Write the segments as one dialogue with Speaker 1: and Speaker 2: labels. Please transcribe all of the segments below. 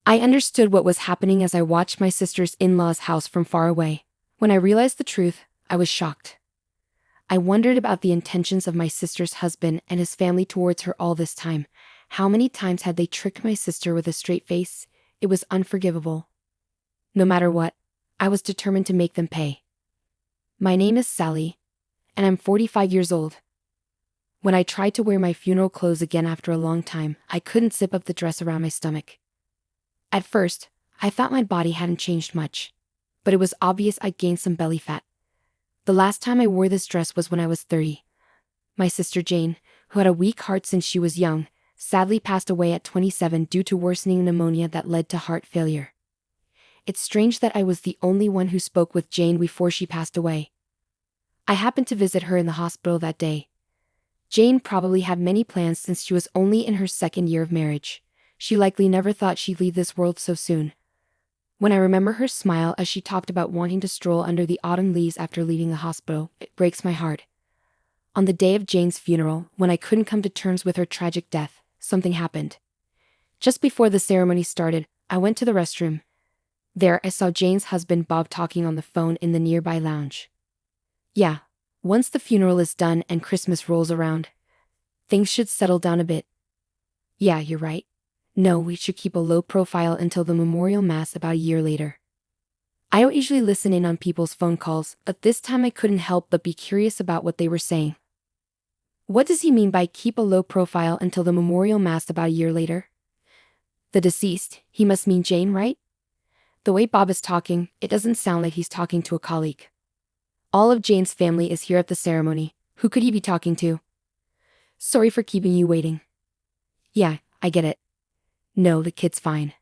Speaker 1: I understood what was happening as I watched my sister's in-laws' house from far away. When I realized the truth, I was shocked. I wondered about the intentions of my sister's husband and his family towards her all this time. How many times had they tricked my sister with a straight face? It was unforgivable. No matter what, I was determined to make them pay. My name is Sally, and I'm 45 years old. When I tried to wear my funeral clothes again after a long time, I couldn't zip up the dress around my stomach. At first, I thought my body hadn't changed much, but it was obvious I'd gained some belly fat. The last time I wore this dress was when I was 30. My sister Jane, who had a weak heart since she was young, sadly passed away at 27 due to worsening pneumonia that led to heart failure. It's strange that I was the only one who spoke with Jane before she passed away. I happened to visit her in the hospital that day. Jane probably had many plans since she was only in her second year of marriage. She likely never thought she'd leave this world so soon. When I remember her smile as she talked about wanting to stroll under the autumn leaves after leaving the hospital, it breaks my heart. On the day of Jane's funeral, when I couldn't come to terms with her tragic death, something happened. Just before the ceremony started, I went to the restroom. There I saw Jane's husband Bob talking on the phone in the nearby lounge. Yeah, once the funeral is done and Christmas rolls around, things should settle down a bit. Yeah, you're right. No, we should keep a low profile until the memorial mass about a year later. I don't usually listen in on people's phone calls, but this time I couldn't help but be curious about what they were saying. What does he mean by keep a low profile until the memorial mass about a year later? The deceased, he must mean Jane, right? The way Bob is talking, it doesn't sound like he's talking to a colleague. All of Jane's family is here at the ceremony. Who could he be talking to? Sorry for keeping you waiting. Yeah, I get it. No, the kid's fine.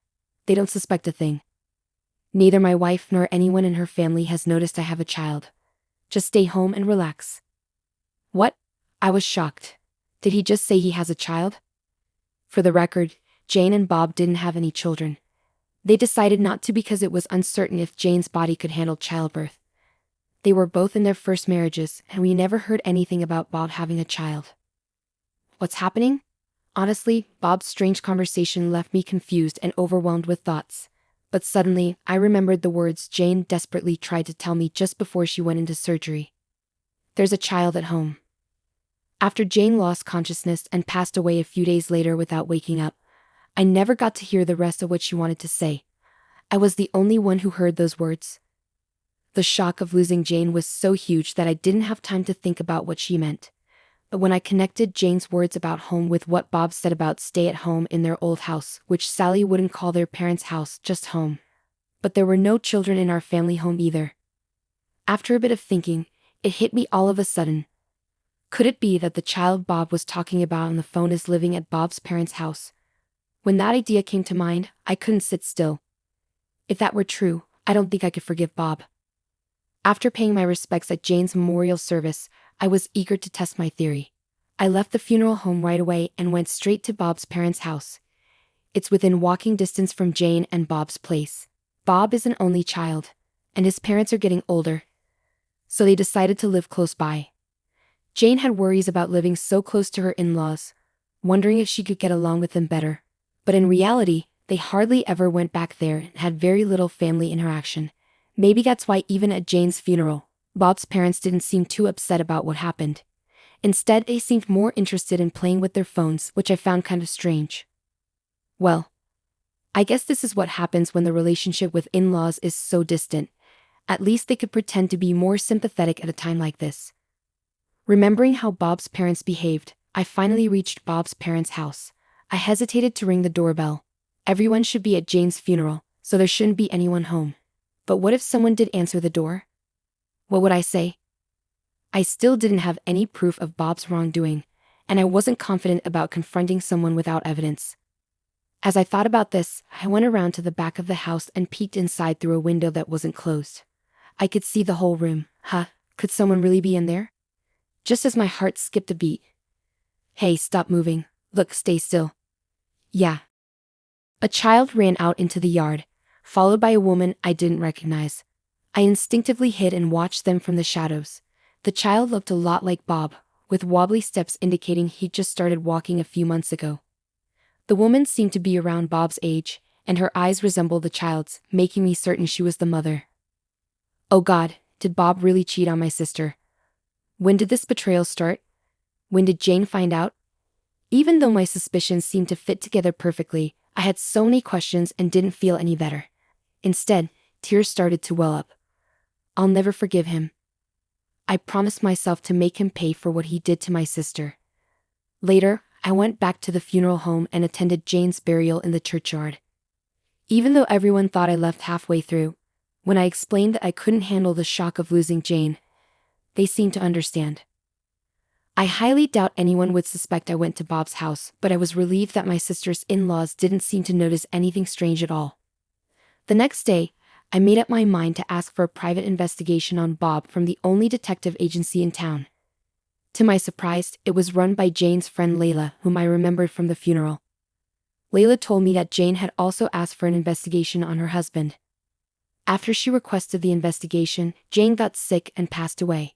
Speaker 1: They don't suspect a thing. Neither my wife nor anyone in her family has noticed I have a child. Just stay home and relax. What? I was shocked. Did he just say he has a child? For the record, Jane and Bob didn't have any children. They decided not to because it was uncertain if Jane's body could handle childbirth. They were both in their first marriages, and we never heard anything about Bob having a child. What's happening? Honestly, Bob's strange conversation left me confused and overwhelmed with thoughts. But suddenly, I remembered the words Jane desperately tried to tell me just before she went into surgery. There's a child at home. After Jane lost consciousness and passed away a few days later without waking up, I never got to hear the rest of what she wanted to say. I was the only one who heard those words. The shock of losing Jane was so huge that I didn't have time to think about what she meant. But when I connected Jane's words about home with what Bob said about stay at home in their old house, which Sally wouldn't call their parents' house, just home. But there were no children in our family home either. After a bit of thinking, it hit me all of a sudden. Could it be that the child Bob was talking about on the phone is living at Bob's parents' house? When that idea came to mind, I couldn't sit still. If that were true, I don't think I could forgive Bob. After paying my respects at Jane's memorial service, I was eager to test my theory. I left the funeral home right away and went straight to Bob's parents' house. It's within walking distance from Jane and Bob's place. Bob is an only child, and his parents are getting older, so they decided to live close by. Jane had worries about living so close to her in-laws, wondering if she could get along with them better. But in reality, they hardly ever went back there and had very little family interaction. Maybe that's why even at Jane's funeral, Bob's parents didn't seem too upset about what happened. Instead, they seemed more interested in playing with their phones, which I found kind of strange. Well, I guess this is what happens when the relationship with in-laws is so distant. At least they could pretend to be more sympathetic at a time like this. Remembering how Bob's parents behaved, I finally reached Bob's parents' house. I hesitated to ring the doorbell. Everyone should be at Jane's funeral, so there shouldn't be anyone home. But what if someone did answer the door? What would I say? I still didn't have any proof of Bob's wrongdoing, and I wasn't confident about confronting someone without evidence. As I thought about this, I went around to the back of the house and peeked inside through a window that wasn't closed. I could see the whole room. Could someone really be in there? Just as my heart skipped a beat. Hey, stop moving. Look, stay still. Yeah. A child ran out into the yard, followed by a woman I didn't recognize. I instinctively hid and watched them from the shadows. The child looked a lot like Bob, with wobbly steps indicating he'd just started walking a few months ago. The woman seemed to be around Bob's age, and her eyes resembled the child's, making me certain she was the mother. Oh God, did Bob really cheat on my sister? When did this betrayal start? When did Jane find out? Even though my suspicions seemed to fit together perfectly, I had so many questions and didn't feel any better. Instead, tears started to well up. I'll never forgive him. I promised myself to make him pay for what he did to my sister. Later, I went back to the funeral home and attended Jane's burial in the churchyard. Even though everyone thought I left halfway through, when I explained that I couldn't handle the shock of losing Jane, they seemed to understand. I highly doubt anyone would suspect I went to Bob's house, but I was relieved that my sister's in-laws didn't seem to notice anything strange at all. The next day, I made up my mind to ask for a private investigation on Bob from the only detective agency in town. To my surprise, it was run by Jane's friend Layla, whom I remembered from the funeral. Layla told me that Jane had also asked for an investigation on her husband. After she requested the investigation, Jane got sick and passed away.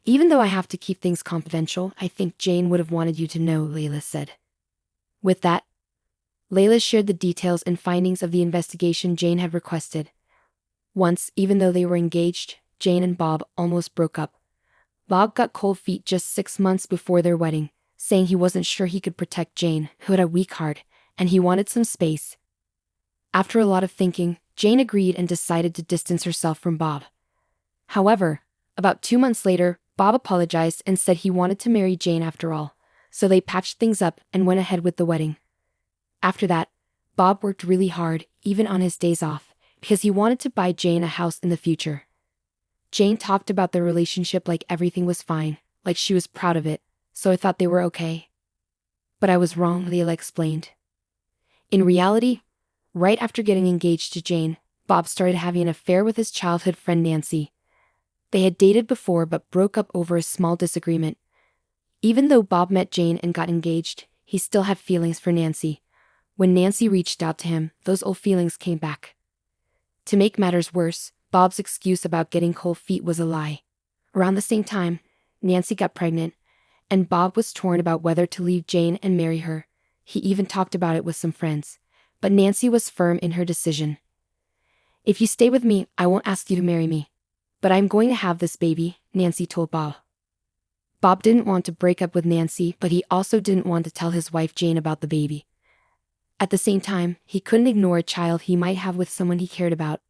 Speaker 1: Even though I have to keep things confidential, I think Jane would have wanted you to know, Layla said. With that, Layla shared the details and findings of the investigation Jane had requested. Once, even though they were engaged, Jane and Bob almost broke up. Bob got cold feet just 6 months before their wedding, saying he wasn't sure he could protect Jane, who had a weak heart, and he wanted some space. After a lot of thinking, Jane agreed and decided to distance herself from Bob. However, about 2 months later, Bob apologized and said he wanted to marry Jane after all, so they patched things up and went ahead with the wedding. After that, Bob worked really hard, even on his days off, because he wanted to buy Jane a house in the future. Jane talked about their relationship like everything was fine, like she was proud of it, so I thought they were okay. But I was wrong, Layla explained. In reality, right after getting engaged to Jane, Bob started having an affair with his childhood friend Nancy. They had dated before but broke up over a small disagreement. Even though Bob met Jane and got engaged, he still had feelings for Nancy. When Nancy reached out to him, those old feelings came back. To make matters worse, Bob's excuse about getting cold feet was a lie. Around the same time, Nancy got pregnant, and Bob was torn about whether to leave Jane and marry her. He even talked about it with some friends, but Nancy was firm in her decision. If you stay with me, I won't ask you to marry me. But I'm going to have this baby, Nancy told Bob. Bob didn't want to break up with Nancy, but he also didn't want to tell his wife Jane about the baby. At the same time, he couldn't ignore a child he might have with someone he cared about.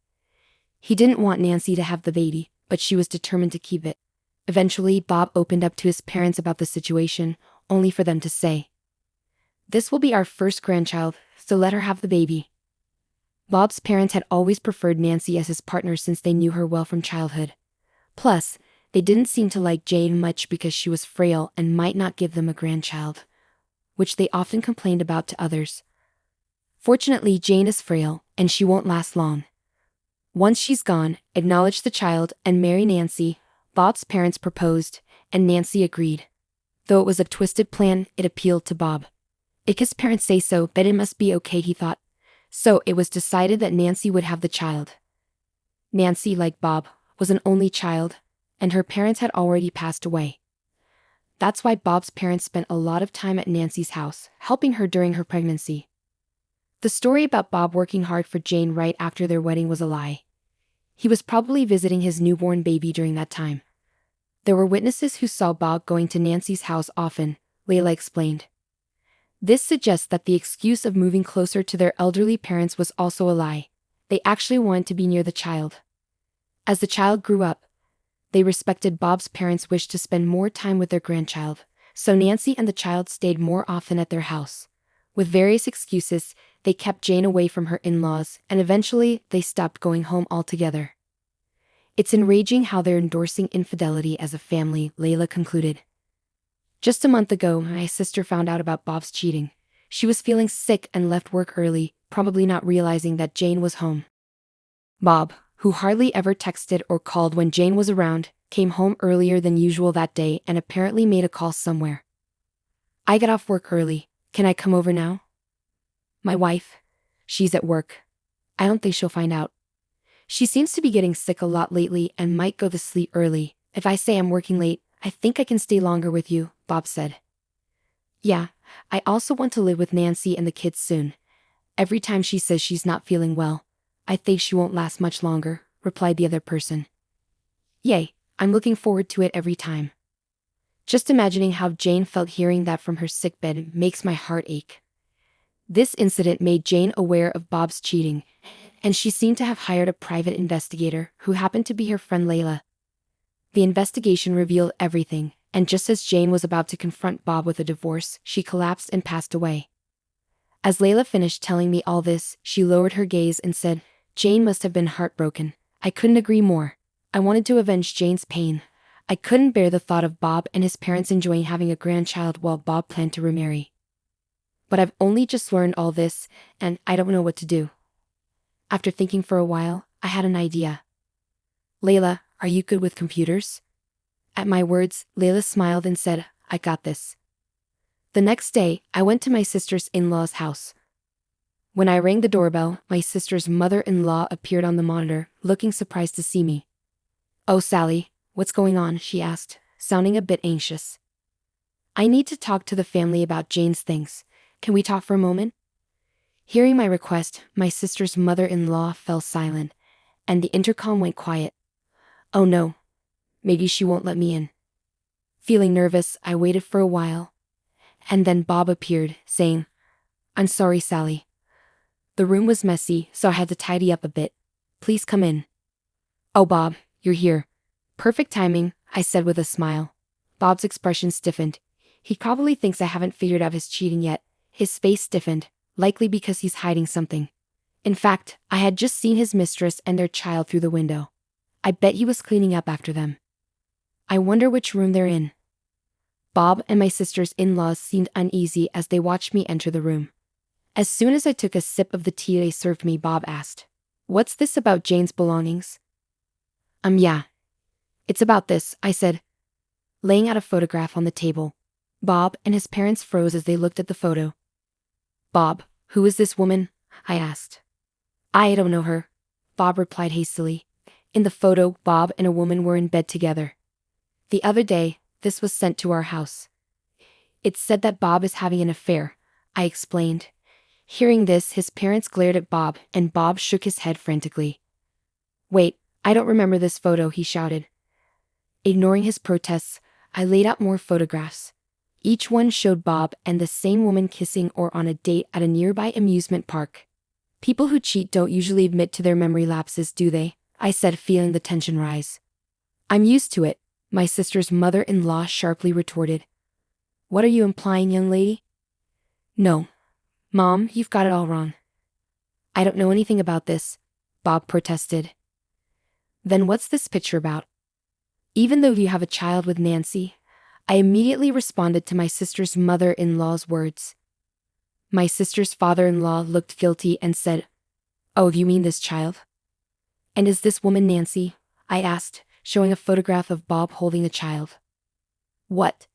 Speaker 1: He didn't want Nancy to have the baby, but she was determined to keep it. Eventually, Bob opened up to his parents about the situation, only for them to say, "This will be our first grandchild, so let her have the baby." Bob's parents had always preferred Nancy as his partner since they knew her well from childhood. Plus, they didn't seem to like Jane much because she was frail and might not give them a grandchild, which they often complained about to others. Fortunately, Jane is frail, and she won't last long. Once she's gone, acknowledge the child and marry Nancy, Bob's parents proposed, and Nancy agreed. Though it was a twisted plan, it appealed to Bob. If his parents say so, then it must be okay, he thought. So it was decided that Nancy would have the child. Nancy, like Bob, was an only child, and her parents had already passed away. That's why Bob's parents spent a lot of time at Nancy's house, helping her during her pregnancy. The story about Bob working hard for Jane right after their wedding was a lie. He was probably visiting his newborn baby during that time. There were witnesses who saw Bob going to Nancy's house often, Layla explained. This suggests that the excuse of moving closer to their elderly parents was also a lie. They actually wanted to be near the child. As the child grew up, they respected Bob's parents' wish to spend more time with their grandchild, so Nancy and the child stayed more often at their house. With various excuses, they kept Jane away from her in-laws, and eventually, they stopped going home altogether. It's enraging how they're endorsing infidelity as a family, Layla concluded. Just a month ago, my sister found out about Bob's cheating. She was feeling sick and left work early, probably not realizing that Jane was home. Bob, who hardly ever texted or called when Jane was around, came home earlier than usual that day and apparently made a call somewhere. "I got off work early. Can I come over now?" "My wife? She's at work. I don't think she'll find out. She seems to be getting sick a lot lately and might go to sleep early. If I say I'm working late, I think I can stay longer with you," Bob said. "Yeah, I also want to live with Nancy and the kids soon. Every time she says she's not feeling well. I think she won't last much longer, replied the other person. Yay, I'm looking forward to it every time. Just imagining how Jane felt hearing that from her sickbed makes my heart ache. This incident made Jane aware of Bob's cheating, and she seemed to have hired a private investigator who happened to be her friend Layla. The investigation revealed everything, and just as Jane was about to confront Bob with a divorce, she collapsed and passed away. As Layla finished telling me all this, she lowered her gaze and said, Jane must have been heartbroken. I couldn't agree more. I wanted to avenge Jane's pain. I couldn't bear the thought of Bob and his parents enjoying having a grandchild while Bob planned to remarry. But I've only just learned all this, and I don't know what to do. After thinking for a while, I had an idea. Layla, are you good with computers? At my words, Layla smiled and said, I got this. The next day, I went to my sister's in-law's house. When I rang the doorbell, my sister's mother-in-law appeared on the monitor, looking surprised to see me. Oh, Sally, what's going on? She asked, sounding a bit anxious. I need to talk to the family about Jane's things. Can we talk for a moment? Hearing my request, my sister's mother-in-law fell silent, and the intercom went quiet. Oh no. Maybe she won't let me in. Feeling nervous, I waited for a while. And then Bob appeared, saying, I'm sorry, Sally. The room was messy, so I had to tidy up a bit. Please come in. Oh, Bob, you're here. Perfect timing, I said with a smile. Bob's expression stiffened. He probably thinks I haven't figured out his cheating yet. His face stiffened, likely because he's hiding something. In fact, I had just seen his mistress and their child through the window. I bet he was cleaning up after them. I wonder which room they're in. Bob and my sister's in-laws seemed uneasy as they watched me enter the room. As soon as I took a sip of the tea they served me, Bob asked, What's this about Jane's belongings? Yeah. It's about this, I said, laying out a photograph on the table. Bob and his parents froze as they looked at the photo. Bob, who is this woman? I asked. I don't know her, Bob replied hastily. In the photo, Bob and a woman were in bed together. The other day, this was sent to our house. It said that Bob is having an affair, I explained. Hearing this, his parents glared at Bob, and Bob shook his head frantically. Wait, I don't remember this photo, he shouted. Ignoring his protests, I laid out more photographs. Each one showed Bob and the same woman kissing or on a date at a nearby amusement park. People who cheat don't usually admit to their memory lapses, do they? I said, feeling the tension rise. I'm used to it, my sister's mother-in-law sharply retorted. What are you implying, young lady? No. Mom, you've got it all wrong. I don't know anything about this, Bob protested. Then what's this picture about? Even though you have a child with Nancy, I immediately responded to my sister's mother-in-law's words. My sister's father-in-law looked guilty and said, Oh, you mean this child? And is this woman Nancy? I asked, showing a photograph of Bob holding a child. What?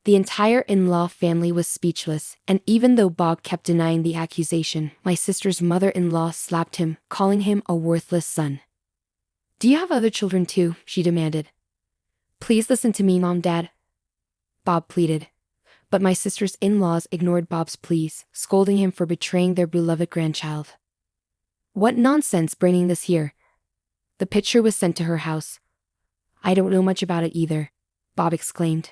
Speaker 1: The entire in-law family was speechless, and even though Bob kept denying the accusation, my sister's mother-in-law slapped him, calling him a worthless son. Do you have other children too? She demanded. Please listen to me, Mom, Dad, Bob pleaded. But my sister's in-laws ignored Bob's pleas, scolding him for betraying their beloved grandchild. What nonsense bringing this here? The picture was sent to her house. I don't know much about it either, Bob exclaimed.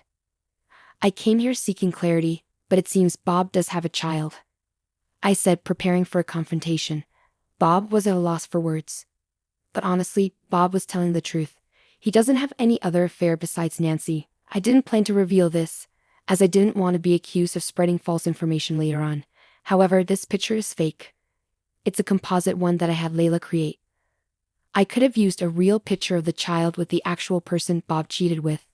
Speaker 1: I came here seeking clarity, but it seems Bob does have a child, I said, preparing for a confrontation. Bob was at a loss for words. But honestly, Bob was telling the truth. He doesn't have any other affair besides Nancy. I didn't plan to reveal this, as I didn't want to be accused of spreading false information later on. However, this picture is fake. It's a composite one that I had Layla create. I could have used a real picture of the child with the actual person Bob cheated with,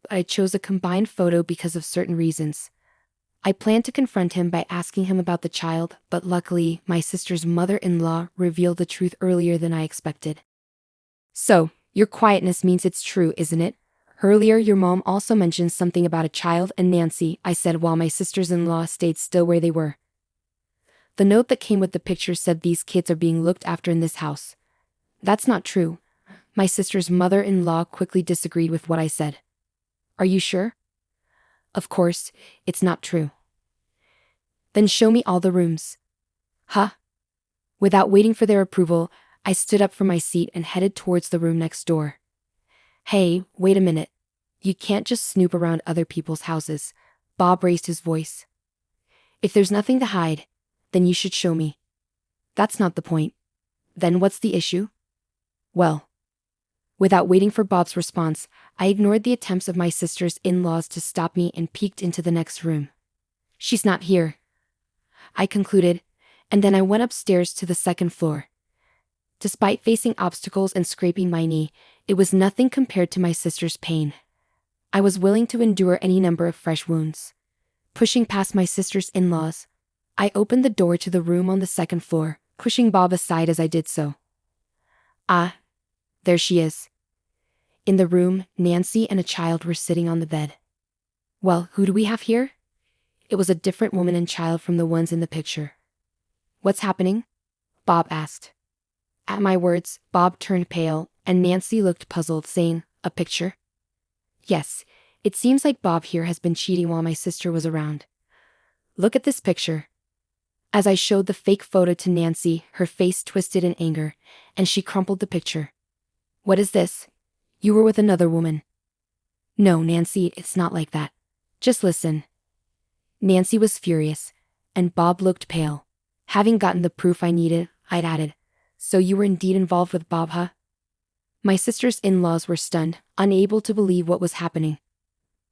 Speaker 1: but I chose a combined photo because of certain reasons. I planned to confront him by asking him about the child, but luckily, my sister's mother-in-law revealed the truth earlier than I expected. So, your quietness means it's true, isn't it? Earlier, your mom also mentioned something about a child and Nancy, I said while my sisters-in-law stayed still where they were. The note that came with the picture said these kids are being looked after in this house. That's not true. My sister's mother-in-law quickly disagreed with what I said. Are you sure? Of course, it's not true. Then show me all the rooms. Huh? Without waiting for their approval, I stood up from my seat and headed towards the room next door. Hey, wait a minute. You can't just snoop around other people's houses. Bob raised his voice. If there's nothing to hide, then you should show me. That's not the point. Then what's the issue? Well, without waiting for Bob's response, I ignored the attempts of my sister's in-laws to stop me and peeked into the next room. She's not here, I concluded, and then I went upstairs to the second floor. Despite facing obstacles and scraping my knee, it was nothing compared to my sister's pain. I was willing to endure any number of fresh wounds. Pushing past my sister's in-laws, I opened the door to the room on the second floor, pushing Bob aside as I did so. Ah, there she is. In the room, Nancy and a child were sitting on the bed. Well, who do we have here? It was a different woman and child from the ones in the picture. What's happening? Bob asked. At my words, Bob turned pale, and Nancy looked puzzled, saying, "A picture?" Yes, it seems like Bob here has been cheating while my sister was around. Look at this picture. As I showed the fake photo to Nancy, her face twisted in anger, and she crumpled the picture. What is this? You were with another woman. No, Nancy, it's not like that. Just listen. Nancy was furious, and Bob looked pale. Having gotten the proof I needed, I'd added, "So you were indeed involved with Bob, huh?" My sister's in-laws were stunned, unable to believe what was happening.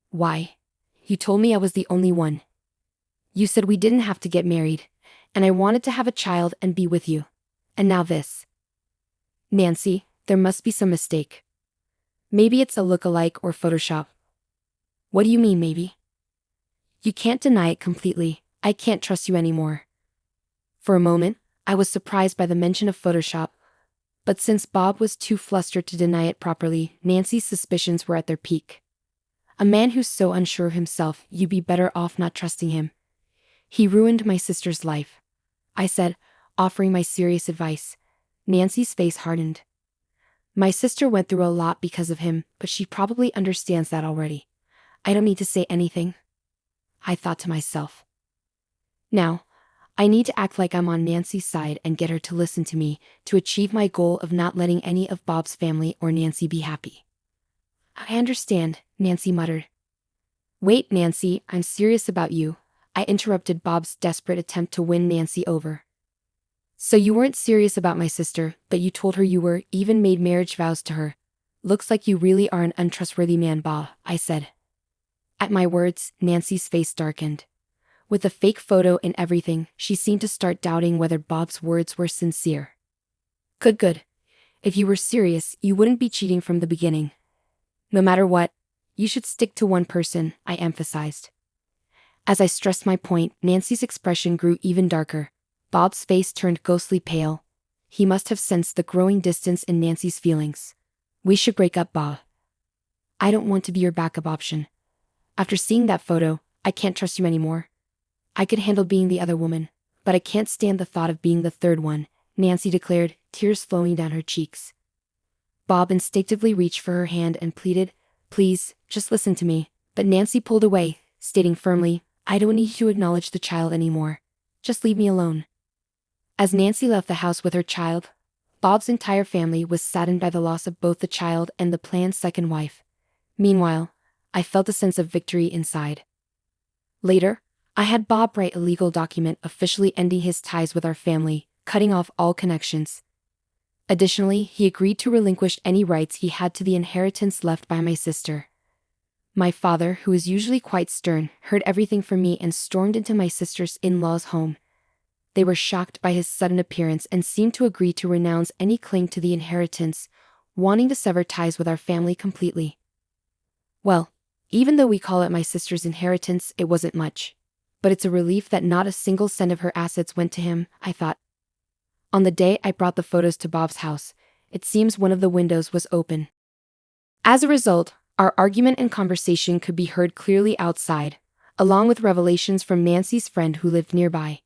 Speaker 1: Why? You told me I was the only one. You said we didn't have to get married, and I wanted to have a child and be with you. And now this. Nancy, there must be some mistake. Maybe it's a look-alike or Photoshop. What do you mean, maybe? You can't deny it completely. I can't trust you anymore. For a moment, I was surprised by the mention of Photoshop, but since Bob was too flustered to deny it properly, Nancy's suspicions were at their peak. A man who's so unsure of himself, you'd be better off not trusting him. He ruined my sister's life, I said, offering my serious advice. Nancy's face hardened. My sister went through a lot because of him, but she probably understands that already. I don't need to say anything, I thought to myself. Now, I need to act like I'm on Nancy's side and get her to listen to me to achieve my goal of not letting any of Bob's family or Nancy be happy. I understand, Nancy muttered. Wait, Nancy, I'm serious about you, I interrupted Bob's desperate attempt to win Nancy over. So you weren't serious about my sister, but you told her you were, even made marriage vows to her. Looks like you really are an untrustworthy man, Bob, I said. At my words, Nancy's face darkened. With a fake photo and everything, she seemed to start doubting whether Bob's words were sincere. Good. If you were serious, you wouldn't be cheating from the beginning. No matter what, you should stick to one person, I emphasized. As I stressed my point, Nancy's expression grew even darker. Bob's face turned ghostly pale. He must have sensed the growing distance in Nancy's feelings. We should break up, Bob. I don't want to be your backup option. After seeing that photo, I can't trust you anymore. I could handle being the other woman, but I can't stand the thought of being the third one, Nancy declared, tears flowing down her cheeks. Bob instinctively reached for her hand and pleaded, "Please, just listen to me." But Nancy pulled away, stating firmly, "I don't need you to acknowledge the child anymore. Just leave me alone." As Nancy left the house with her child, Bob's entire family was saddened by the loss of both the child and the planned second wife. Meanwhile, I felt a sense of victory inside. Later, I had Bob write a legal document officially ending his ties with our family, cutting off all connections. Additionally, he agreed to relinquish any rights he had to the inheritance left by my sister. My father, who is usually quite stern, heard everything from me and stormed into my sister's in-laws' home. They were shocked by his sudden appearance and seemed to agree to renounce any claim to the inheritance, wanting to sever ties with our family completely. Well, even though we call it my sister's inheritance, it wasn't much. But it's a relief that not a single cent of her assets went to him, I thought. On the day I brought the photos to Bob's house, it seems one of the windows was open. As a result, our argument and conversation could be heard clearly outside, along with revelations from Nancy's friend who lived nearby.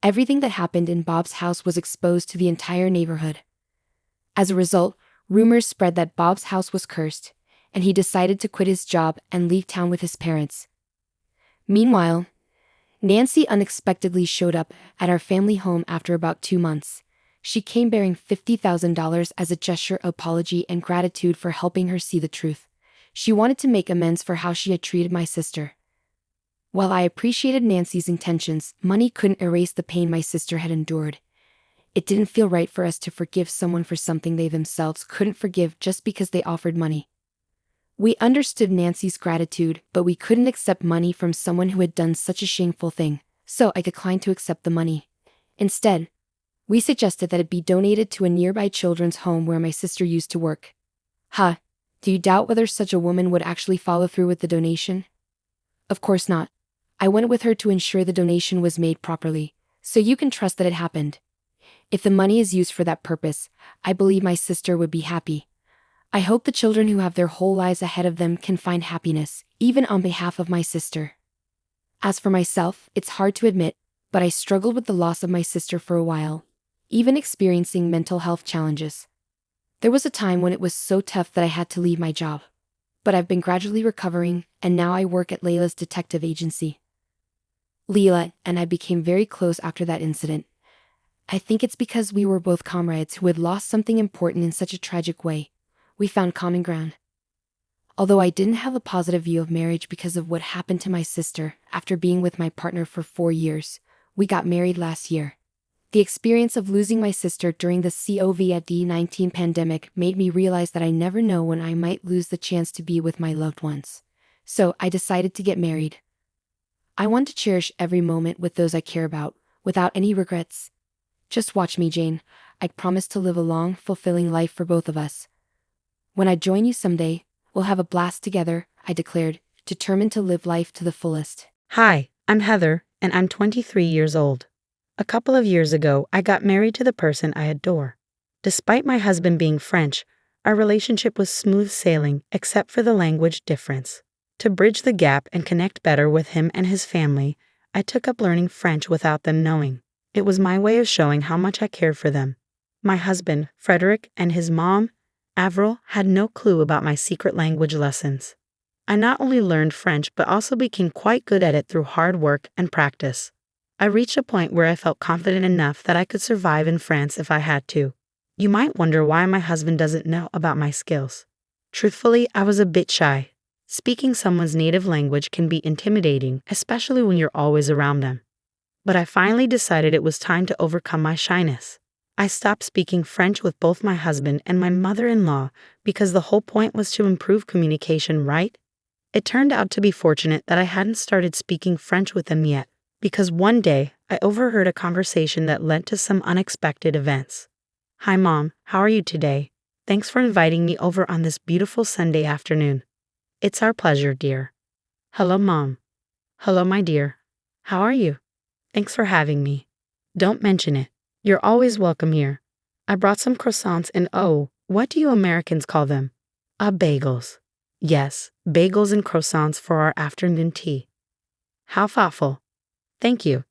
Speaker 1: Everything that happened in Bob's house was exposed to the entire neighborhood. As a result, rumors spread that Bob's house was cursed, and he decided to quit his job and leave town with his parents. Meanwhile, Nancy unexpectedly showed up at our family home after about 2 months. She came bearing $50,000 as a gesture of apology and gratitude for helping her see the truth. She wanted to make amends for how she had treated my sister. While I appreciated Nancy's intentions, money couldn't erase the pain my sister had endured. It didn't feel right for us to forgive someone for something they themselves couldn't forgive just because they offered money. We understood Nancy's gratitude, but we couldn't accept money from someone who had done such a shameful thing, so I declined to accept the money. Instead, we suggested that it be donated to a nearby children's home where my sister used to work. Huh, do you doubt whether such a woman would actually follow through with the donation? Of course not. I went with her to ensure the donation was made properly, so you can trust that it happened. If the money is used for that purpose, I believe my sister would be happy. I hope the children who have their whole lives ahead of them can find happiness, even on behalf of my sister. As for myself, it's hard to admit, but I struggled with the loss of my sister for a while, even experiencing mental health challenges. There was a time when it was so tough that I had to leave my job. But I've been gradually recovering, and now I work at Layla's detective agency. Leela and I became very close after that incident. I think it's because we were both comrades who had lost something important in such a tragic way. We found common ground. Although I didn't have a positive view of marriage because of what happened to my sister after being with my partner for 4 years, we got married last year. The experience of losing my sister during the COVID-19 pandemic made me realize that I never know when I might lose the chance to be with my loved ones. So I decided to get married. I want to cherish every moment with those I care about, without any regrets. Just watch me, Jane. I promise to live a long, fulfilling life for both of us. When I join you someday, we'll have a blast together, I declared, determined to live life to the fullest.
Speaker 2: Hi, I'm Heather, and I'm 23 years old. A couple of years ago, I got married to the person I adore. Despite my husband being French, our relationship was smooth sailing except for the language difference. To bridge the gap and connect better with him and his family, I took up learning French without them knowing. It was my way of showing how much I cared for them. My husband, Frederick, and his mom, Avril, had no clue about my secret language lessons. I not only learned French but also became quite good at it through hard work and practice. I reached a point where I felt confident enough that I could survive in France if I had to. You might wonder why my husband doesn't know about my skills. Truthfully, I was a bit shy. Speaking someone's native language can be intimidating, especially when you're always around them. But I finally decided it was time to overcome my shyness. I stopped speaking French with both my husband and my mother-in-law because the whole point was to improve communication, right? It turned out to be fortunate that I hadn't started speaking French with them yet, because one day I overheard a conversation that led to some unexpected events. Hi, Mom, how are you today? Thanks for inviting me over on this beautiful Sunday afternoon. It's our pleasure, dear. Hello, Mom. Hello, my dear. How are you? Thanks for having me. Don't mention it. You're always welcome here. I brought some croissants and what do you Americans call them? Bagels. Yes, bagels and croissants for our afternoon tea. How thoughtful. Thank you.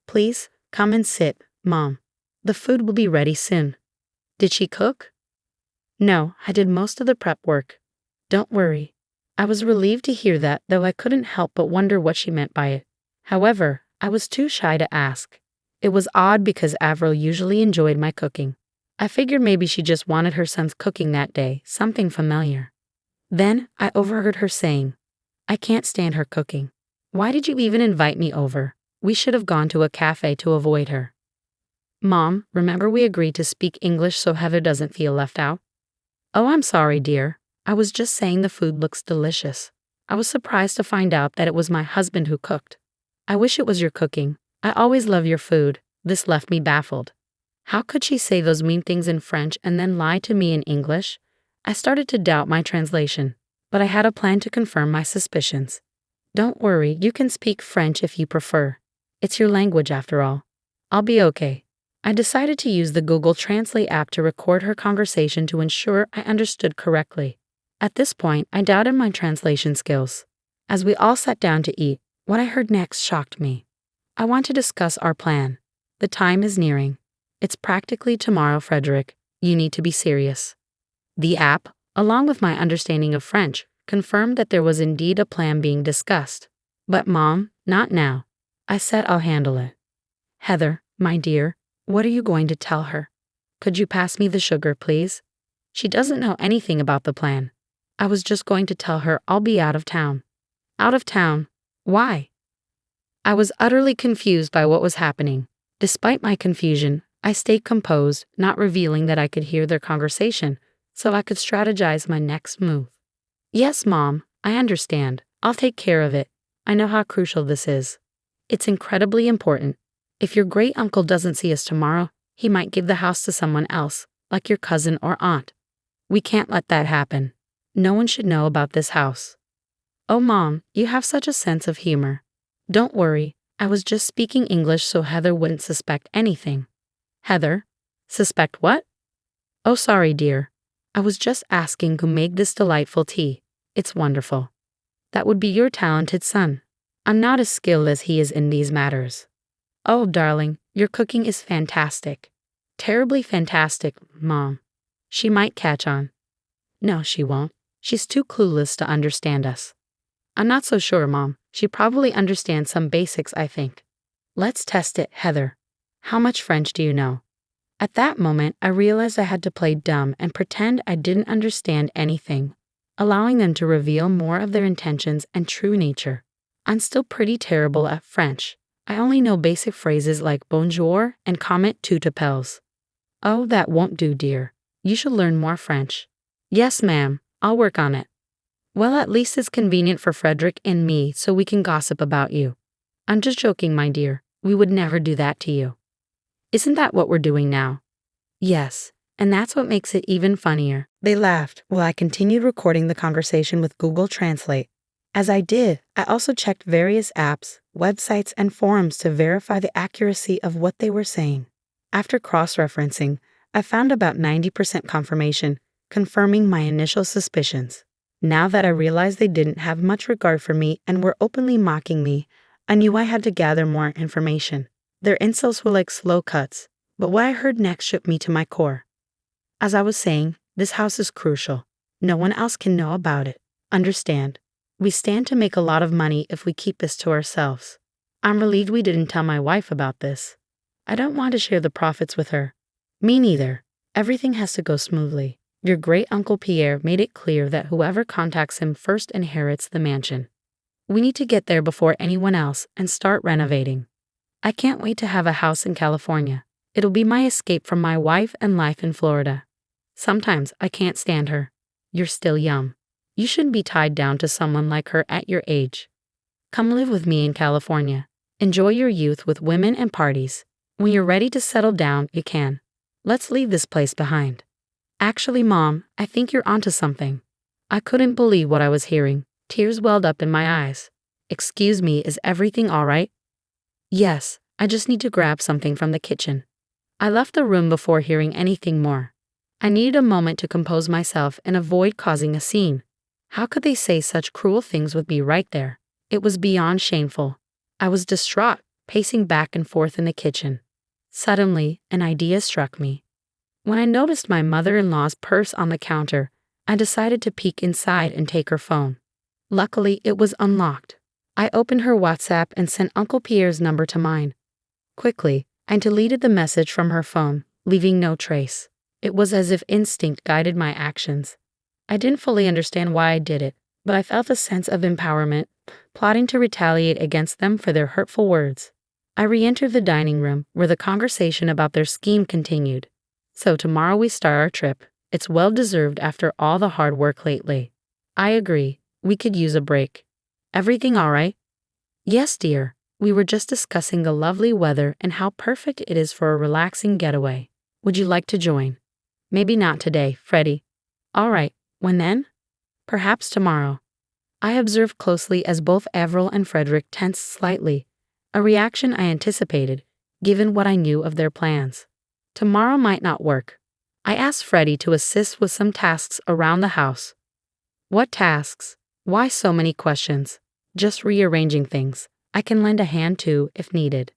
Speaker 2: Please, come and sit, Mom. The food will be ready soon. Did she cook? No, I did most of the prep work. Don't worry. I was relieved to hear that, though I couldn't help but wonder what she meant by it. However, I was too shy to ask. It was odd because Avril usually enjoyed my cooking. I figured maybe she just wanted her son's cooking that day, something familiar. Then I overheard her saying, I can't stand her cooking. Why did you even invite me over? We should have gone to a cafe to avoid her. Mom, remember we agreed to speak English so Heather doesn't feel left out? Oh, I'm sorry, dear. I was just saying the food looks delicious. I was surprised to find out that it was my husband who cooked. I wish it was your cooking. I always love your food. This left me baffled. How could she say those mean things in French and then lie to me in English? I started to doubt my translation, but I had a plan to confirm my suspicions. Don't worry, you can speak French if you prefer. It's your language after all. I'll be okay. I decided to use the Google Translate app to record her conversation to ensure I understood correctly. At this point, I doubted my translation skills. As we all sat down to eat, what I heard next shocked me. I want to discuss our plan. The time is nearing. It's practically tomorrow, Frederick. You need to be serious. The app, along with my understanding of French, confirmed that there was indeed a plan being discussed. But Mom, not now. I said I'll handle it. Heather, my dear, what are you going to tell her? Could you pass me the sugar, please? She doesn't know anything about the plan. I was just going to tell her I'll be out of town. Out of town? Why? I was utterly confused by what was happening. Despite my confusion, I stayed composed, not revealing that I could hear their conversation, so I could strategize my next move. Yes, Mom, I understand. I'll take care of it. I know how crucial this is. It's incredibly important. If your great uncle doesn't see us tomorrow, he might give the house to someone else, like your cousin or aunt. We can't let that happen. No one should know about this house. Oh, Mom, you have such a sense of humor. Don't worry, I was just speaking English so Heather wouldn't suspect anything. Heather? Suspect what? Oh, sorry, dear. I was just asking who made this delightful tea. It's wonderful. That would be your talented son. I'm not as skilled as he is in these matters. Oh, darling, your cooking is fantastic. Terribly fantastic, Mom. She might catch on. No, she won't. She's too clueless to understand us. I'm not so sure, Mom. She probably understands some basics, I think. Let's test it, Heather. How much French do you know? At that moment, I realized I had to play dumb and pretend I didn't understand anything, allowing them to reveal more of their intentions and true nature. I'm still pretty terrible at French. I only know basic phrases like bonjour and comment tout appels. Oh, that won't do, dear. You should learn more French. Yes, ma'am. I'll work on it. Well, at least it's convenient for Frederick and me so we can gossip about you. I'm just joking, my dear. We would never do that to you. Isn't that what we're doing now? Yes, and that's what makes it even funnier. They laughed while I continued recording the conversation with Google Translate. As I did, I also checked various apps, websites, and forums to verify the accuracy of what they were saying. After cross-referencing, I found about 90% confirmation, confirming my initial suspicions. Now that I realized they didn't have much regard for me and were openly mocking me, I knew I had to gather more information. Their insults were like slow cuts, but what I heard next shook me to my core. As I was saying, this house is crucial. No one else can know about it. Understand? We stand to make a lot of money if we keep this to ourselves. I'm relieved we didn't tell my wife about this. I don't want to share the profits with her. Me neither. Everything has to go smoothly. Your great-uncle Pierre made it clear that whoever contacts him first inherits the mansion. We need to get there before anyone else and start renovating. I can't wait to have a house in California. It'll be my escape from my wife and life in Florida. Sometimes I can't stand her. You're still young. You shouldn't be tied down to someone like her at your age. Come live with me in California. Enjoy your youth with women and parties. When you're ready to settle down, you can. Let's leave this place behind. Actually, Mom, I think you're onto something. I couldn't believe what I was hearing. Tears welled up in my eyes. Excuse me, is everything all right? Yes, I just need to grab something from the kitchen. I left the room before hearing anything more. I needed a moment to compose myself and avoid causing a scene. How could they say such cruel things with me right there? It was beyond shameful. I was distraught, pacing back and forth in the kitchen. Suddenly, an idea struck me. When I noticed my mother-in-law's purse on the counter, I decided to peek inside and take her phone. Luckily, it was unlocked. I opened her WhatsApp and sent Uncle Pierre's number to mine. Quickly, I deleted the message from her phone, leaving no trace. It was as if instinct guided my actions. I didn't fully understand why I did it, but I felt a sense of empowerment, plotting to retaliate against them for their hurtful words. I re-entered the dining room, where the conversation about their scheme continued. So tomorrow we start our trip. It's well-deserved after all the hard work lately. I agree. We could use a break. Everything all right? Yes, dear. We were just discussing the lovely weather and how perfect it is for a relaxing getaway. Would you like to join? Maybe not today, Freddie. All right. When then? Perhaps tomorrow. I observed closely as both Avril and Frederick tensed slightly, a reaction I anticipated, given what I knew of their plans. Tomorrow might not work. I asked Freddie to assist with some tasks around the house. What tasks? Why so many questions? Just rearranging things. I can lend a hand too, if needed.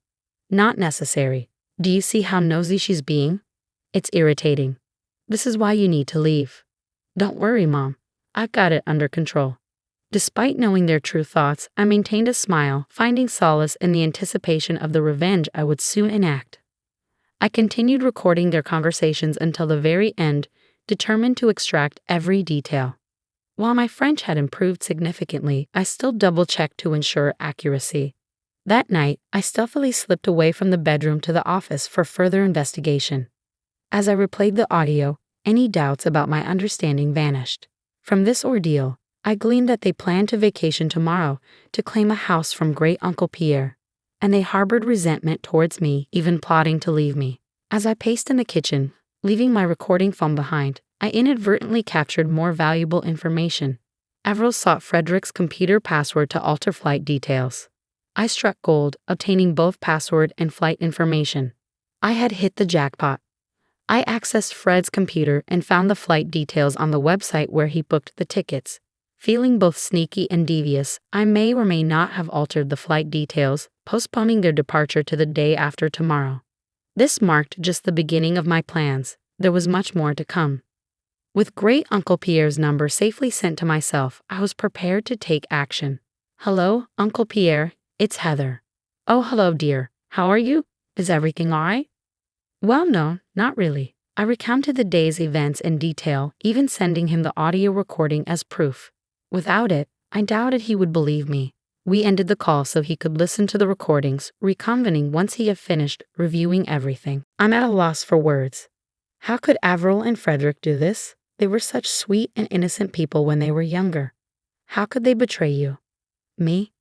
Speaker 2: Not necessary. Do you see how nosy she's being? It's irritating. This is why you need to leave. Don't worry, Mom. I've got it under control. Despite knowing their true thoughts, I maintained a smile, finding solace in the anticipation of the revenge I would soon enact. I continued recording their conversations until the very end, determined to extract every detail. While my French had improved significantly, I still double-checked to ensure accuracy. That night, I stealthily slipped away from the bedroom to the office for further investigation. As I replayed the audio, any doubts about my understanding vanished. From this ordeal, I gleaned that they planned to vacation tomorrow to claim a house from Great Uncle Pierre, and they harbored resentment towards me, even plotting to leave me. As I paced in the kitchen, leaving my recording phone behind, I inadvertently captured more valuable information. Avril sought Frederick's computer password to alter flight details. I struck gold, obtaining both password and flight information. I had hit the jackpot. I accessed Fred's computer and found the flight details on the website where he booked the tickets. Feeling both sneaky and devious, I may or may not have altered the flight details, postponing their departure to the day after tomorrow. This marked just the beginning of my plans. There was much more to come. With Great Uncle Pierre's number safely sent to myself, I was prepared to take action. "Hello, Uncle Pierre, it's Heather." "Oh, hello, dear. How are you? Is everything all right?" "Well, no, not really." I recounted the day's events in detail, even sending him the audio recording as proof. Without it, I doubted he would believe me. We ended the call so he could listen to the recordings, reconvening once he had finished reviewing everything. I'm at a loss for words. How could Avril and Frederick do this? They were such sweet and innocent people when they were younger. How could they betray you? Me?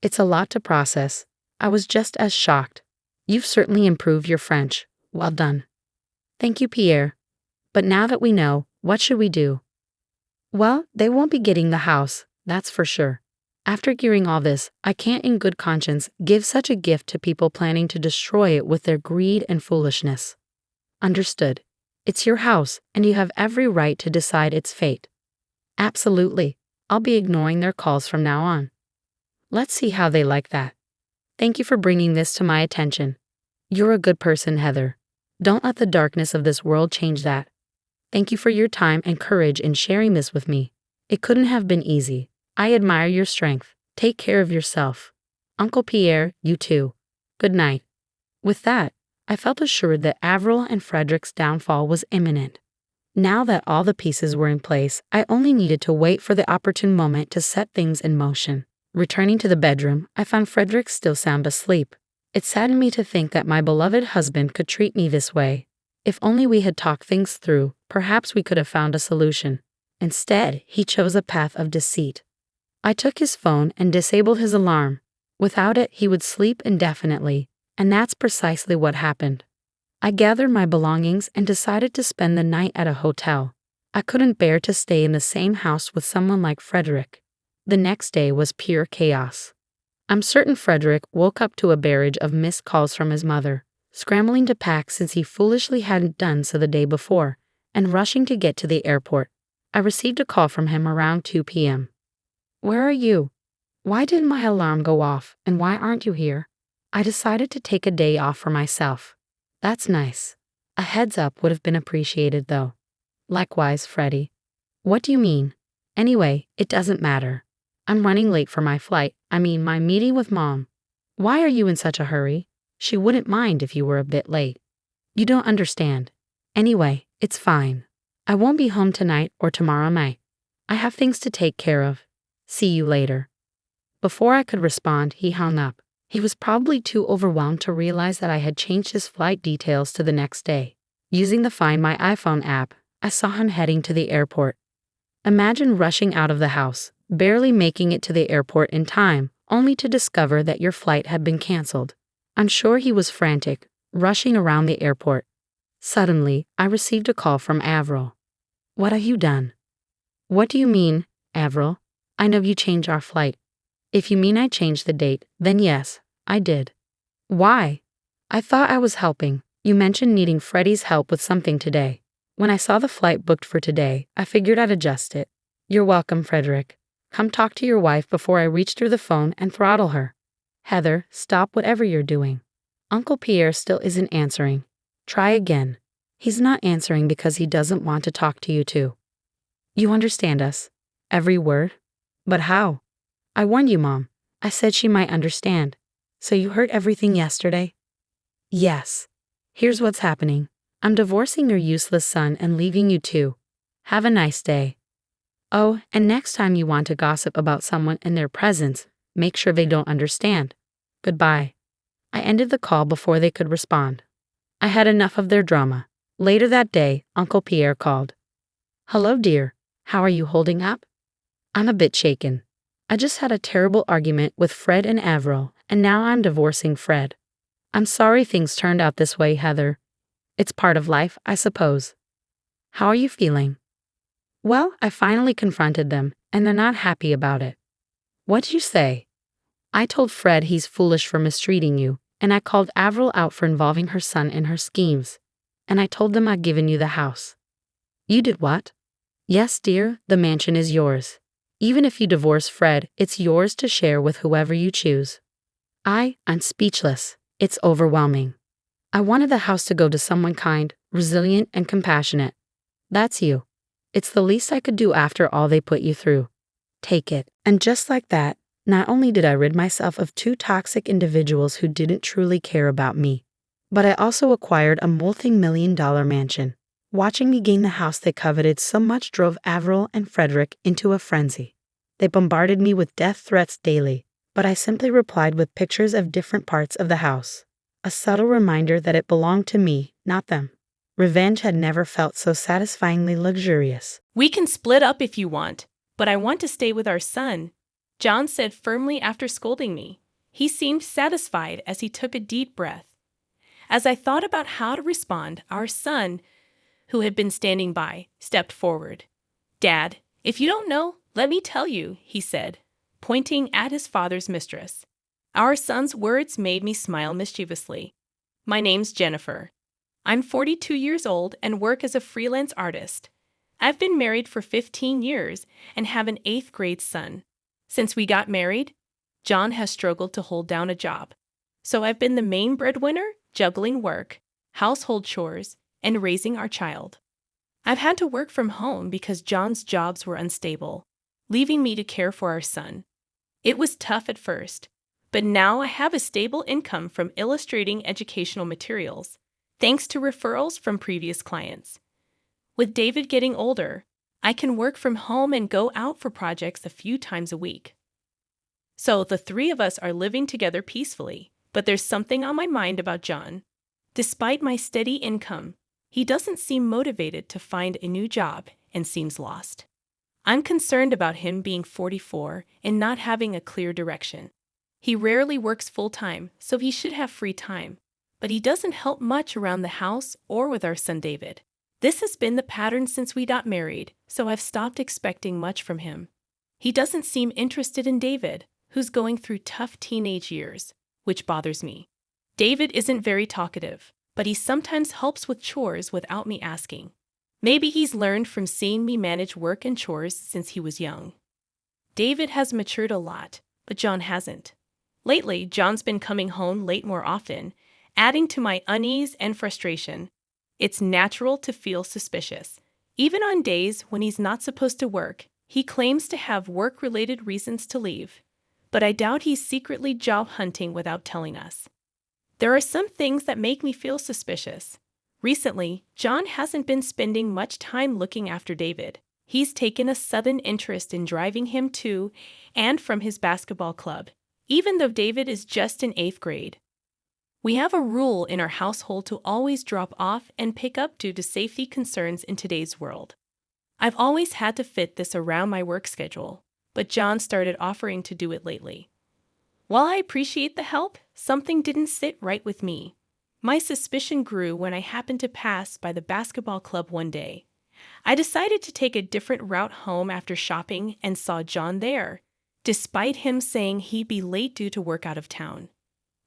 Speaker 2: It's a lot to process. I was just as shocked. You've certainly improved your French. Well done. Thank you, Pierre. But now that we know, what should we do? Well, they won't be getting the house, that's for sure. After hearing all this, I can't in good conscience give such a gift to people planning to destroy it with their greed and foolishness. Understood. It's your house, and you have every right to decide its fate. Absolutely. I'll be ignoring their calls from now on. Let's see how they like that. Thank you for bringing this to my attention. You're a good person, Heather. Don't let the darkness of this world change that. Thank you for your time and courage in sharing this with me. It couldn't have been easy. I admire your strength. Take care of yourself. Uncle Pierre, you too. Good night. With that, I felt assured that Avril and Frederick's downfall was imminent. Now that all the pieces were in place, I only needed to wait for the opportune moment to set things in motion. Returning to the bedroom, I found Frederick still sound asleep. It saddened me to think that my beloved husband could treat me this way. If only we had talked things through, perhaps we could have found a solution. Instead, he chose a path of deceit. I took his phone and disabled his alarm. Without it, he would sleep indefinitely, and that's precisely what happened. I gathered my belongings and decided to spend the night at a hotel. I couldn't bear to stay in the same house with someone like Frederick. The next day was pure chaos. I'm certain Frederick woke up to a barrage of missed calls from his mother, scrambling to pack since he foolishly hadn't done so the day before, and rushing to get to the airport. I received a call from him around 2 p.m. "Where are you? Why didn't my alarm go off, and why aren't you here?" I decided to take a day off for myself. That's nice. A heads up would have been appreciated though. Likewise, Freddie. What do you mean? Anyway, it doesn't matter. I'm running late for my flight, my meeting with Mom. Why are you in such a hurry? She wouldn't mind if you were a bit late. You don't understand. Anyway, it's fine. I won't be home tonight or tomorrow night. I have things to take care of. See you later. Before I could respond, he hung up. He was probably too overwhelmed to realize that I had changed his flight details to the next day. Using the Find My iPhone app, I saw him heading to the airport. Imagine rushing out of the house, barely making it to the airport in time, only to discover that your flight had been canceled. I'm sure he was frantic, rushing around the airport. Suddenly, I received a call from Avril. "What have you done?" "What do you mean, Avril? I know you changed our flight." "If you mean I changed the date, then yes, I did." "Why?" "I thought I was helping. You mentioned needing Freddie's help with something today. When I saw the flight booked for today, I figured I'd adjust it." "You're welcome, Frederick. Come talk to your wife before I reach through the phone and throttle her." "Heather, stop whatever you're doing." Uncle Pierre still isn't answering. Try again. He's not answering because he doesn't want to talk to you too. You understand us? Every word? But how? I warned you, Mom. I said she might understand. So you heard everything yesterday? Yes. Here's what's happening. I'm divorcing your useless son and leaving you too. Have a nice day. Oh, and next time you want to gossip about someone in their presence, make sure they don't understand. Goodbye. I ended the call before they could respond. I had enough of their drama. Later that day, Uncle Pierre called. Hello, dear. How are you holding up? I'm a bit shaken. I just had a terrible argument with Fred and Avril, and now I'm divorcing Fred. I'm sorry things turned out this way, Heather. It's part of life, I suppose. How are you feeling? Well, I finally confronted them, and they're not happy about it. What'd you say? I told Fred he's foolish for mistreating you, and I called Avril out for involving her son in her schemes. And I told them I'd given you the house. You did what? Yes, dear, the mansion is yours. Even if you divorce Fred, it's yours to share with whoever you choose. I'm speechless. It's overwhelming. I wanted the house to go to someone kind, resilient, and compassionate. That's you. It's the least I could do after all they put you through. Take it. And just like that, not only did I rid myself of two toxic individuals who didn't truly care about me, but I also acquired a multi-million-dollar mansion. Watching me gain the house they coveted so much drove Avril and Frederick into a frenzy. They bombarded me with death threats daily, but I simply replied with pictures of different parts of the house. A subtle reminder that it belonged to me, not them. Revenge had never felt so satisfyingly luxurious.
Speaker 3: We can split up if you want, but I want to stay with our son, John said firmly after scolding me. He seemed satisfied as he took a deep breath. As I thought about how to respond, our son, who had been standing by, stepped forward. Dad, if you don't know, let me tell you, he said, pointing at his father's mistress. Our son's words made me smile mischievously. My name's Jennifer. I'm 42 years old and work as a freelance artist. I've been married for 15 years and have an 8th grade son. Since we got married, John has struggled to hold down a job. So I've been the main breadwinner, juggling work, household chores, and raising our child. I've had to work from home because John's jobs were unstable, leaving me to care for our son. It was tough at first, but now I have a stable income from illustrating educational materials, thanks to referrals from previous clients. With David getting older, I can work from home and go out for projects a few times a week. So the three of us are living together peacefully, but there's something on my mind about John. Despite my steady income, he doesn't seem motivated to find a new job and seems lost. I'm concerned about him being 44 and not having a clear direction. He rarely works full-time, so he should have free time, but he doesn't help much around the house or with our son David. This has been the pattern since we got married, so I've stopped expecting much from him. He doesn't seem interested in David, who's going through tough teenage years, which bothers me. David isn't very talkative, but he sometimes helps with chores without me asking. Maybe he's learned from seeing me manage work and chores since he was young. David has matured a lot, but John hasn't. Lately, John's been coming home late more often, adding to my unease and frustration. It's natural to feel suspicious. Even on days when he's not supposed to work, he claims to have work-related reasons to leave. But I doubt he's secretly job hunting without telling us. There are some things that make me feel suspicious. Recently, John hasn't been spending much time looking after David. He's taken a sudden interest in driving him to and from his basketball club, even though David is just in 8th grade. We have a rule in our household to always drop off and pick up due to safety concerns in today's world. I've always had to fit this around my work schedule, but John started offering to do it lately. While I appreciate the help, something didn't sit right with me. My suspicion grew when I happened to pass by the basketball club one day. I decided to take a different route home after shopping and saw John there, despite him saying he'd be late due to work out of town.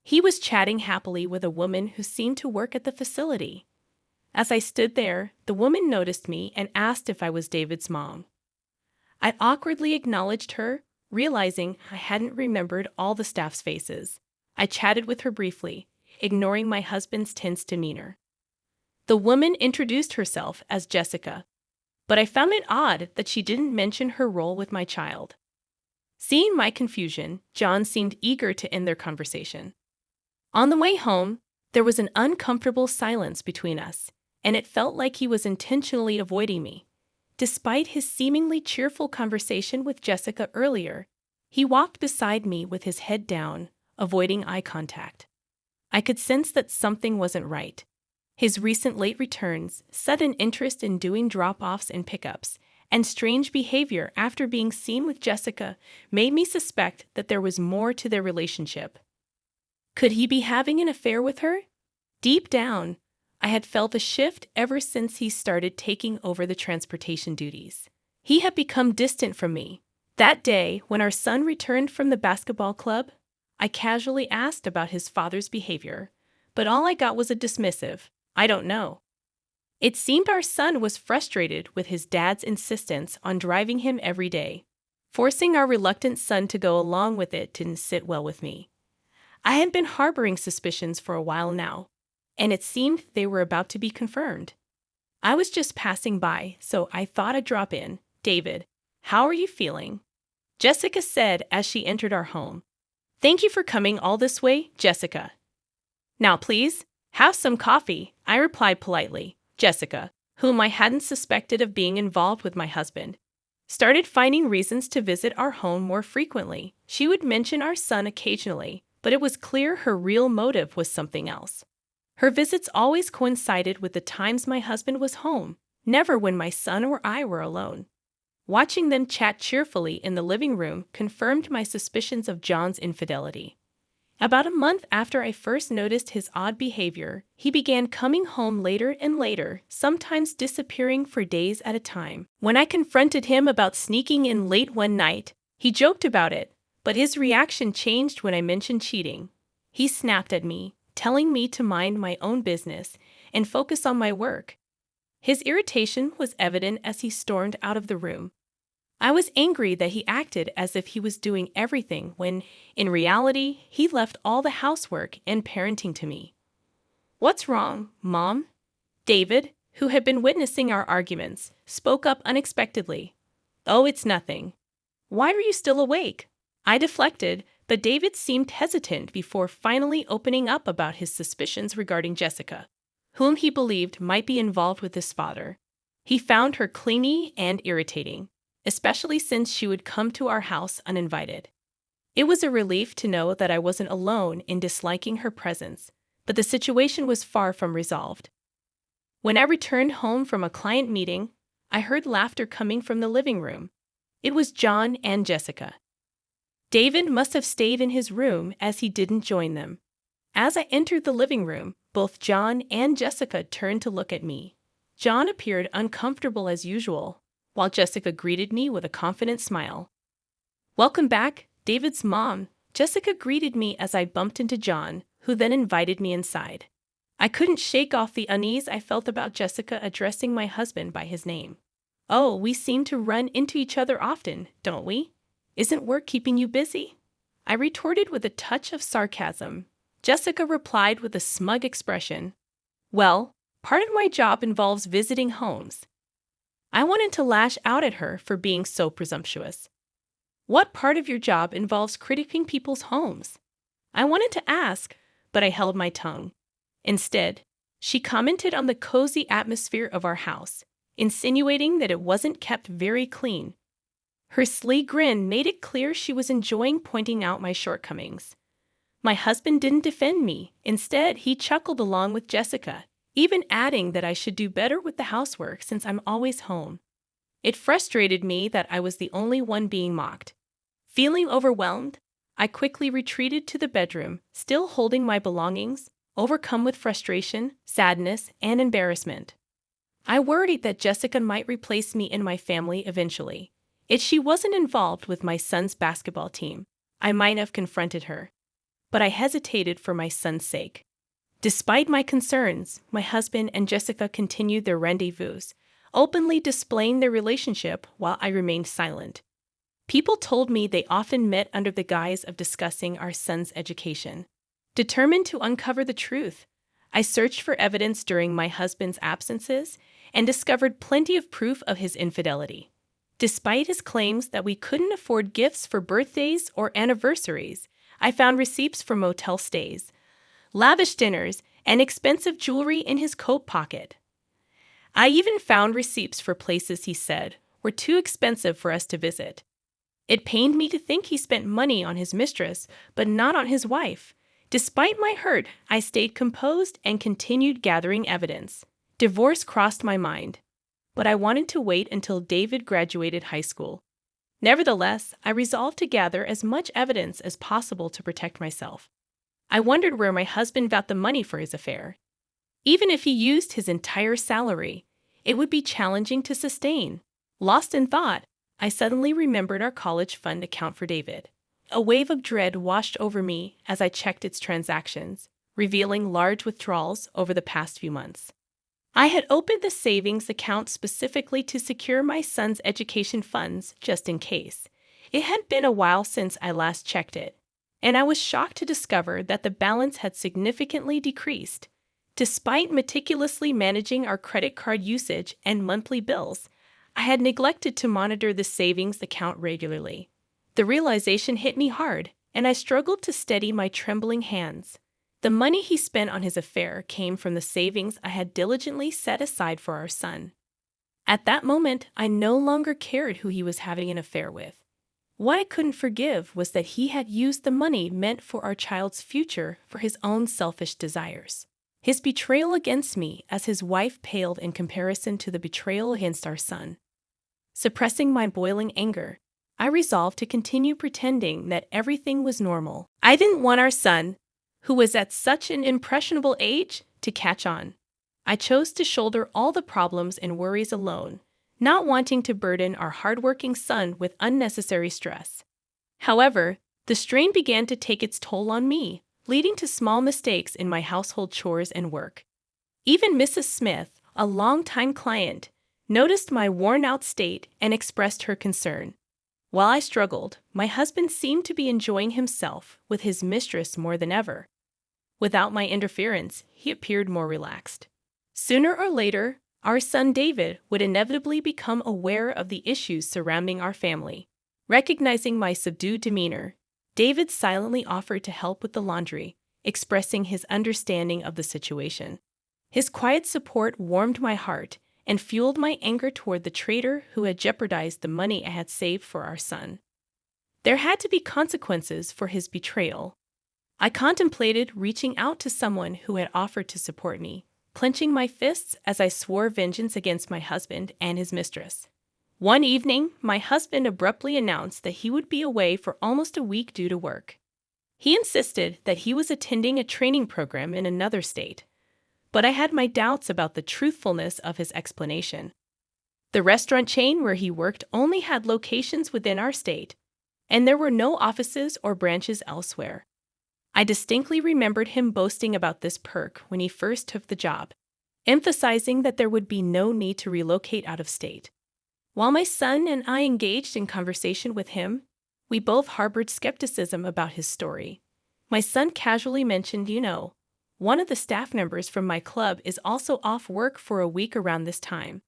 Speaker 3: He was chatting happily with a woman who seemed to work at the facility. As I stood there, the woman noticed me and asked if I was David's mom. I awkwardly acknowledged her, realizing I hadn't remembered all the staff's faces. I chatted with her briefly, ignoring my husband's tense demeanor. The woman introduced herself as Jessica, but I found it odd that she didn't mention her role with my child. Seeing my confusion, John seemed eager to end their conversation. On the way home, there was an uncomfortable silence between us, and it felt like he was intentionally avoiding me. Despite his seemingly cheerful conversation with Jessica earlier, he walked beside me with his head down, avoiding eye contact. I could sense that something wasn't right. His recent late returns, sudden interest in doing drop-offs and pickups, and strange behavior after being seen with Jessica made me suspect that there was more to their relationship. Could he be having an affair with her? Deep down, I had felt a shift ever since he started taking over the transportation duties. He had become distant from me. That day, when our son returned from the basketball club, I casually asked about his father's behavior, but all I got was a dismissive, "I don't know." It seemed our son was frustrated with his dad's insistence on driving him every day. Forcing our reluctant son to go along with it didn't sit well with me. I had been harboring suspicions for a while now, and it seemed they were about to be confirmed. I was just passing by, so I thought I'd drop in. "David, how are you feeling?" Jessica said as she entered our home. "Thank you for coming all this way, Jessica." "Now please, have some coffee," I replied politely. Jessica, whom I hadn't suspected of being involved with my husband, started finding reasons to visit our home more frequently. She would mention our son occasionally, but it was clear her real motive was something else. Her visits always coincided with the times my husband was home, never when my son or I were alone. Watching them chat cheerfully in the living room confirmed my suspicions of John's infidelity. About a month after I first noticed his odd behavior, he began coming home later and later, sometimes disappearing for days at a time. When I confronted him about sneaking in late one night, he joked about it, but his reaction changed when I mentioned cheating. He snapped at me, telling me to mind my own business and focus on my work. His irritation was evident as he stormed out of the room. I was angry that he acted as if he was doing everything when, in reality, he left all the housework and parenting to me. "What's wrong, Mom?" David, who had been witnessing our arguments, spoke up unexpectedly. "Oh, it's nothing. Why are you still awake?" I deflected, but David seemed hesitant before finally opening up about his suspicions regarding Jessica, whom he believed might be involved with his father. He found her clingy and irritating, especially since she would come to our house uninvited. It was a relief to know that I wasn't alone in disliking her presence, but the situation was far from resolved. When I returned home from a client meeting, I heard laughter coming from the living room. It was John and Jessica. David must have stayed in his room as he didn't join them. As I entered the living room, both John and Jessica turned to look at me. John appeared uncomfortable as usual, while Jessica greeted me with a confident smile. "Welcome back, David's mom," Jessica greeted me as I bumped into John, who then invited me inside. I couldn't shake off the unease I felt about Jessica addressing my husband by his name. "Oh, we seem to run into each other often, don't we? Isn't work keeping you busy?" I retorted with a touch of sarcasm. Jessica replied with a smug expression. "Well, part of my job involves visiting homes." I wanted to lash out at her for being so presumptuous. "What part of your job involves critiquing people's homes?" I wanted to ask, but I held my tongue. Instead, she commented on the cozy atmosphere of our house, insinuating that it wasn't kept very clean. Her sly grin made it clear she was enjoying pointing out my shortcomings. My husband didn't defend me. Instead, he chuckled along with Jessica, even adding that I should do better with the housework since I'm always home. It frustrated me that I was the only one being mocked. Feeling overwhelmed, I quickly retreated to the bedroom, still holding my belongings, overcome with frustration, sadness, and embarrassment. I worried that Jessica might replace me in my family eventually. If she wasn't involved with my son's basketball team, I might have confronted her. But I hesitated for my son's sake. Despite my concerns, my husband and Jessica continued their rendezvous, openly displaying their relationship while I remained silent. People told me they often met under the guise of discussing our son's education. Determined to uncover the truth, I searched for evidence during my husband's absences and discovered plenty of proof of his infidelity. Despite his claims that we couldn't afford gifts for birthdays or anniversaries, I found receipts for motel stays, lavish dinners, and expensive jewelry in his coat pocket. I even found receipts for places he said were too expensive for us to visit. It pained me to think he spent money on his mistress, but not on his wife. Despite my hurt, I stayed composed and continued gathering evidence. Divorce crossed my mind, but I wanted to wait until David graduated high school. Nevertheless, I resolved to gather as much evidence as possible to protect myself. I wondered where my husband got the money for his affair. Even if he used his entire salary, it would be challenging to sustain. Lost in thought, I suddenly remembered our college fund account for David. A wave of dread washed over me as I checked its transactions, revealing large withdrawals over the past few months. I had opened the savings account specifically to secure my son's education funds just in case. It had been a while since I last checked it, and I was shocked to discover that the balance had significantly decreased. Despite meticulously managing our credit card usage and monthly bills, I had neglected to monitor the savings account regularly. The realization hit me hard, and I struggled to steady my trembling hands. The money he spent on his affair came from the savings I had diligently set aside for our son. At that moment, I no longer cared who he was having an affair with. What I couldn't forgive was that he had used the money meant for our child's future for his own selfish desires. His betrayal against me as his wife paled in comparison to the betrayal against our son. Suppressing my boiling anger, I resolved to continue pretending that everything was normal. I didn't want our son, who was at such an impressionable age, to catch on. I chose to shoulder all the problems and worries alone, not wanting to burden our hardworking son with unnecessary stress. However, the strain began to take its toll on me, leading to small mistakes in my household chores and work. Even Mrs. Smith, a longtime client, noticed my worn-out state and expressed her concern. While I struggled, my husband seemed to be enjoying himself with his mistress more than ever. Without my interference, he appeared more relaxed. Sooner or later, our son David would inevitably become aware of the issues surrounding our family. Recognizing my subdued demeanor, David silently offered to help with the laundry, expressing his understanding of the situation. His quiet support warmed my heart and fueled my anger toward the traitor who had jeopardized the money I had saved for our son. There had to be consequences for his betrayal. I contemplated reaching out to someone who had offered to support me, clenching my fists as I swore vengeance against my husband and his mistress. One evening, my husband abruptly announced that he would be away for almost a week due to work. He insisted that he was attending a training program in another state, but I had my doubts about the truthfulness of his explanation. The restaurant chain where he worked only had locations within our state, and there were no offices or branches elsewhere. I distinctly remembered him boasting about this perk when he first took the job, emphasizing that there would be no need to relocate out of state. While my son and I engaged in conversation with him, we both harbored skepticism about his story. My son casually mentioned, one of the staff members from my club is also off work for a week around this time.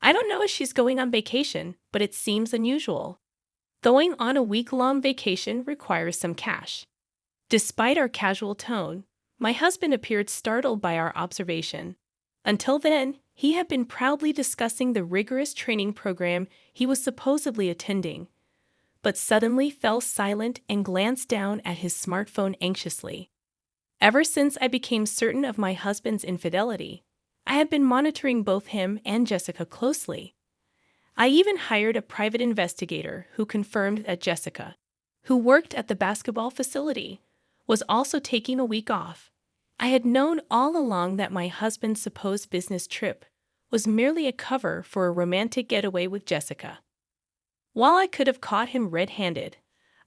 Speaker 3: I don't know if she's going on vacation, but it seems unusual. Going on a week-long vacation requires some cash. Despite our casual tone, my husband appeared startled by our observation. Until then, he had been proudly discussing the rigorous training program he was supposedly attending, but suddenly fell silent and glanced down at his smartphone anxiously. Ever since I became certain of my husband's infidelity, I had been monitoring both him and Jessica closely. I even hired a private investigator who confirmed that Jessica, who worked at the basketball facility, was also taking a week off. I had known all along that my husband's supposed business trip was merely a cover for a romantic getaway with Jessica. While I could have caught him red-handed,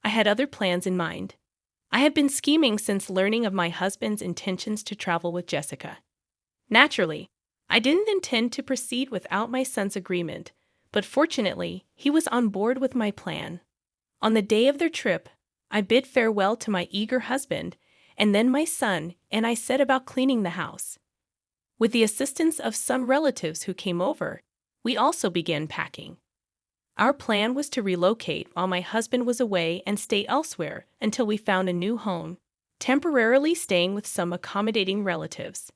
Speaker 3: I had other plans in mind. I had been scheming since learning of my husband's intentions to travel with Jessica. Naturally, I didn't intend to proceed without my son's agreement, but fortunately, he was on board with my plan. On the day of their trip, I bid farewell to my eager husband, and then my son and I set about cleaning the house. With the assistance of some relatives who came over, we also began packing. Our plan was to relocate while my husband was away and stay elsewhere until we found a new home, temporarily staying with some accommodating relatives.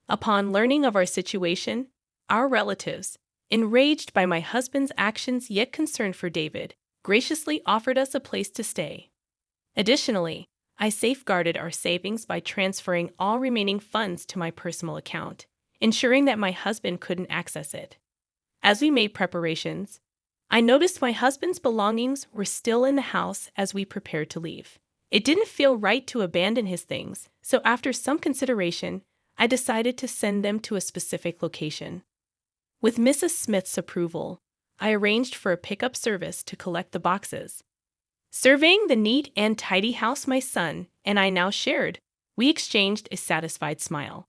Speaker 3: Upon learning of our situation, our relatives, enraged by my husband's actions yet concerned for David, graciously offered us a place to stay. Additionally, I safeguarded our savings by transferring all remaining funds to my personal account, ensuring that my husband couldn't access it. As we made preparations, I noticed my husband's belongings were still in the house as we prepared to leave. It didn't feel right to abandon his things, so after some consideration, I decided to send them to a specific location. With Mrs. Smith's approval, I arranged for a pickup service to collect the boxes. Surveying the neat and tidy house my son and I now shared, we exchanged a satisfied smile.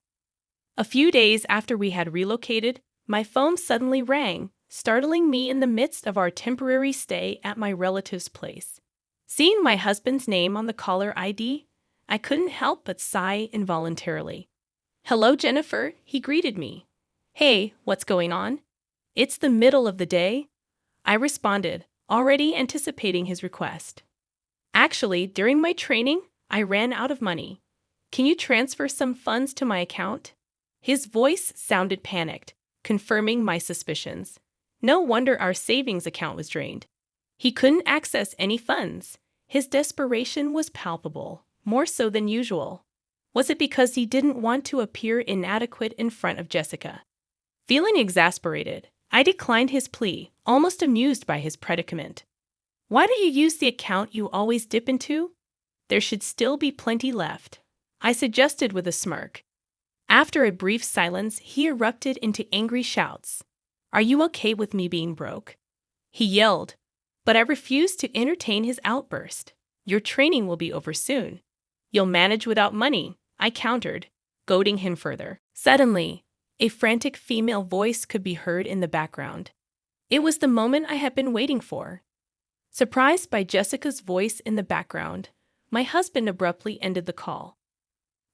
Speaker 3: A few days after we had relocated, my phone suddenly rang, startling me in the midst of our temporary stay at my relative's place. Seeing my husband's name on the caller ID, I couldn't help but sigh involuntarily. "Hello, Jennifer," he greeted me. "Hey, what's going on?" "It's the middle of the day," I responded, already anticipating his request. "Actually, during my training, I ran out of money. Can you transfer some funds to my account?" His voice sounded panicked, confirming my suspicions. No wonder our savings account was drained. He couldn't access any funds. His desperation was palpable, more so than usual. Was it because he didn't want to appear inadequate in front of Jessica? Feeling exasperated, I declined his plea, almost amused by his predicament. "Why don't you use the account you always dip into? There should still be plenty left," I suggested with a smirk. After a brief silence, he erupted into angry shouts. "Are you okay with me being broke?" he yelled, but I refused to entertain his outburst. "Your training will be over soon. You'll manage without money," I countered, goading him further. Suddenly, a frantic female voice could be heard in the background. It was the moment I had been waiting for. Surprised by Jessica's voice in the background, my husband abruptly ended the call.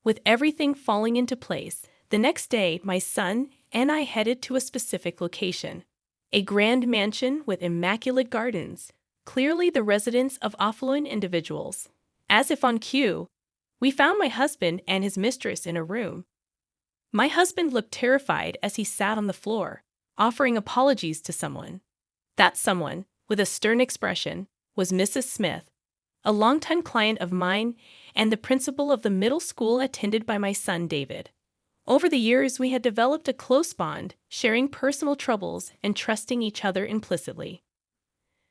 Speaker 3: With everything falling into place, the next day my son and I headed to a specific location. A grand mansion with immaculate gardens, clearly the residence of affluent individuals. As if on cue, we found my husband and his mistress in a room. My husband looked terrified as he sat on the floor, offering apologies to someone. That someone, with a stern expression, was Mrs. Smith, a longtime client of mine and the principal of the middle school attended by my son David. Over the years, we had developed a close bond, sharing personal troubles and trusting each other implicitly.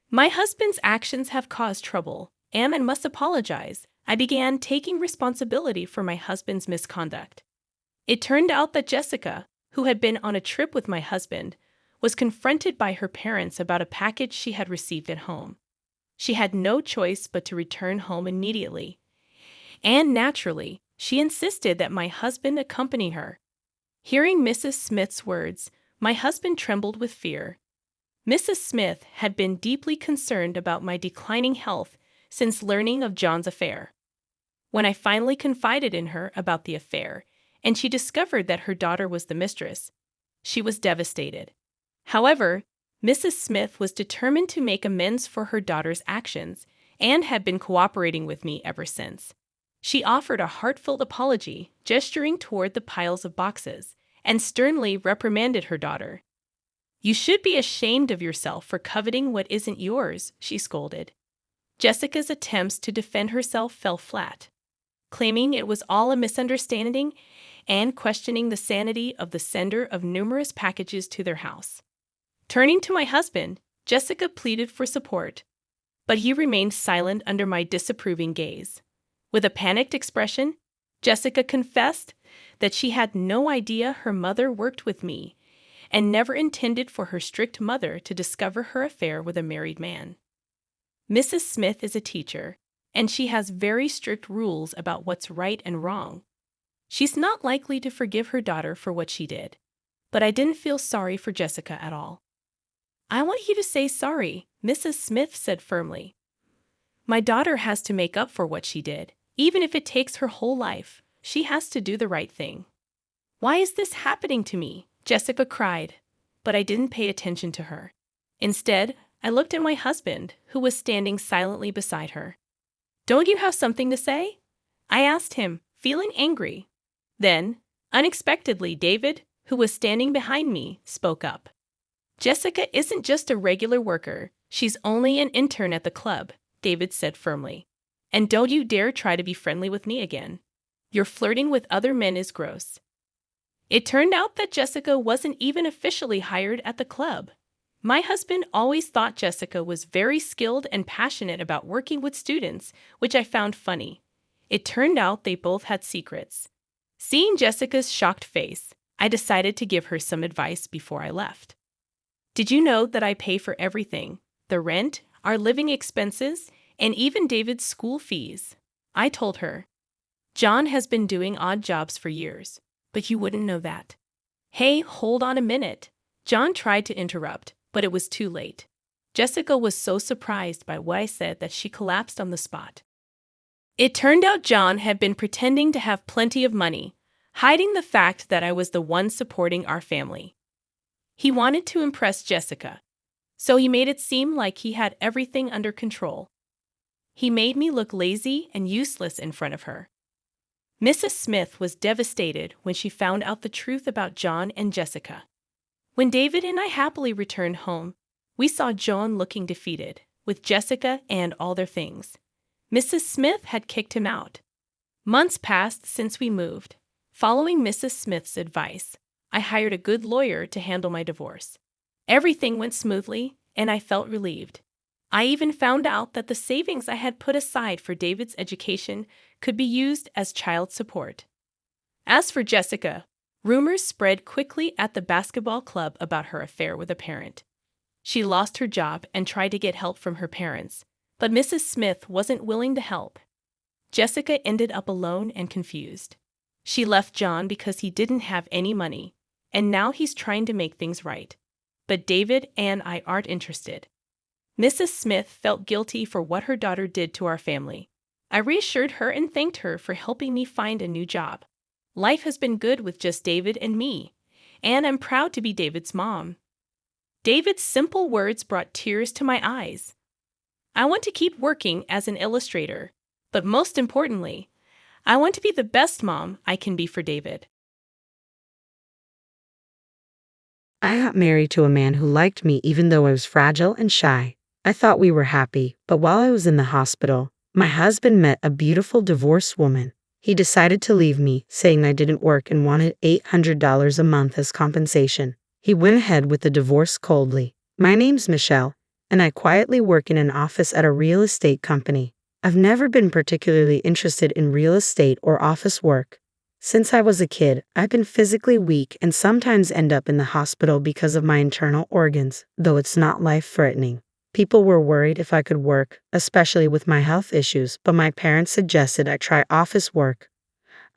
Speaker 3: "My husband's actions have caused trouble, and I must apologize." I began taking responsibility for my husband's misconduct. It turned out that Jessica, who had been on a trip with my husband, was confronted by her parents about a package she had received at home. She had no choice but to return home immediately. And naturally, she insisted that my husband accompany her. Hearing Mrs. Smith's words, my husband trembled with fear. Mrs. Smith had been deeply concerned about my declining health since learning of John's affair. When I finally confided in her about the affair, and she discovered that her daughter was the mistress, she was devastated. However, Mrs. Smith was determined to make amends for her daughter's actions and had been cooperating with me ever since. She offered a heartfelt apology, gesturing toward the piles of boxes, and sternly reprimanded her daughter. "You should be ashamed of yourself for coveting what isn't yours," she scolded. Jessica's attempts to defend herself fell flat, claiming it was all a misunderstanding and questioning the sanity of the sender of numerous packages to their house. Turning to my husband, Jessica pleaded for support, but he remained silent under my disapproving gaze. With a panicked expression, Jessica confessed that she had no idea her mother worked with me and never intended for her strict mother to discover her affair with a married man. Mrs. Smith is a teacher, and she has very strict rules about what's right and wrong. She's not likely to forgive her daughter for what she did, but I didn't feel sorry for Jessica at all. "I want you to say sorry," Mrs. Smith said firmly. "My daughter has to make up for what she did. Even if it takes her whole life, she has to do the right thing." "Why is this happening to me?" Jessica cried, but I didn't pay attention to her. Instead, I looked at my husband, who was standing silently beside her. "Don't you have something to say?" I asked him, feeling angry. Then, unexpectedly, David, who was standing behind me, spoke up. "Jessica isn't just a regular worker. She's only an intern at the club," David said firmly. "And don't you dare try to be friendly with me again. Your flirting with other men is gross." It turned out that Jessica wasn't even officially hired at the club. My husband always thought Jessica was very skilled and passionate about working with students, which I found funny. It turned out they both had secrets. Seeing Jessica's shocked face, I decided to give her some advice before I left. "Did you know that I pay for everything? The rent, our living expenses, and even David's school fees?" I told her. "John has been doing odd jobs for years, but you wouldn't know that." "Hey, hold on a minute." John tried to interrupt, but it was too late. Jessica was so surprised by what I said that she collapsed on the spot. It turned out John had been pretending to have plenty of money, hiding the fact that I was the one supporting our family. He wanted to impress Jessica, so he made it seem like he had everything under control. He made me look lazy and useless in front of her. Mrs. Smith was devastated when she found out the truth about John and Jessica. When David and I happily returned home, we saw John looking defeated, with Jessica and all their things. Mrs. Smith had kicked him out. Months passed since we moved. Following Mrs. Smith's advice, I hired a good lawyer to handle my divorce. Everything went smoothly, and I felt relieved. I even found out that the savings I had put aside for David's education could be used as child support. As for Jessica, rumors spread quickly at the basketball club about her affair with a parent. She lost her job and tried to get help from her parents, but Mrs. Smith wasn't willing to help. Jessica ended up alone and confused. She left John because he didn't have any money, and now he's trying to make things right. But David and I aren't interested. Mrs. Smith felt guilty for what her daughter did to our family. I reassured her and thanked her for helping me find a new job. Life has been good with just David and me, and I'm proud to be David's mom. David's simple words brought tears to my eyes. I want to keep working as an illustrator, but most importantly, I want to be the best mom I can be for David.
Speaker 2: I got married to a man who liked me even though I was fragile and shy. I thought we were happy, but while I was in the hospital, my husband met a beautiful divorced woman. He decided to leave me, saying I didn't work and wanted $800 a month as compensation. He went ahead with the divorce coldly. My name's Michelle, and I quietly work in an office at a real estate company. I've never been particularly interested in real estate or office work. Since I was a kid, I've been physically weak and sometimes end up in the hospital because of my internal organs, though it's not life-threatening. People were worried if I could work, especially with my health issues, but my parents suggested I try office work.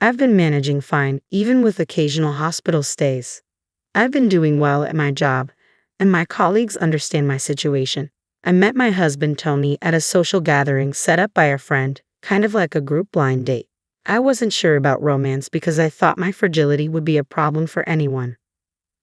Speaker 2: I've been managing fine, even with occasional hospital stays. I've been doing well at my job, and my colleagues understand my situation. I met my husband Tony at a social gathering set up by a friend, kind of like a group blind date. I wasn't sure about romance because I thought my fragility would be a problem for anyone.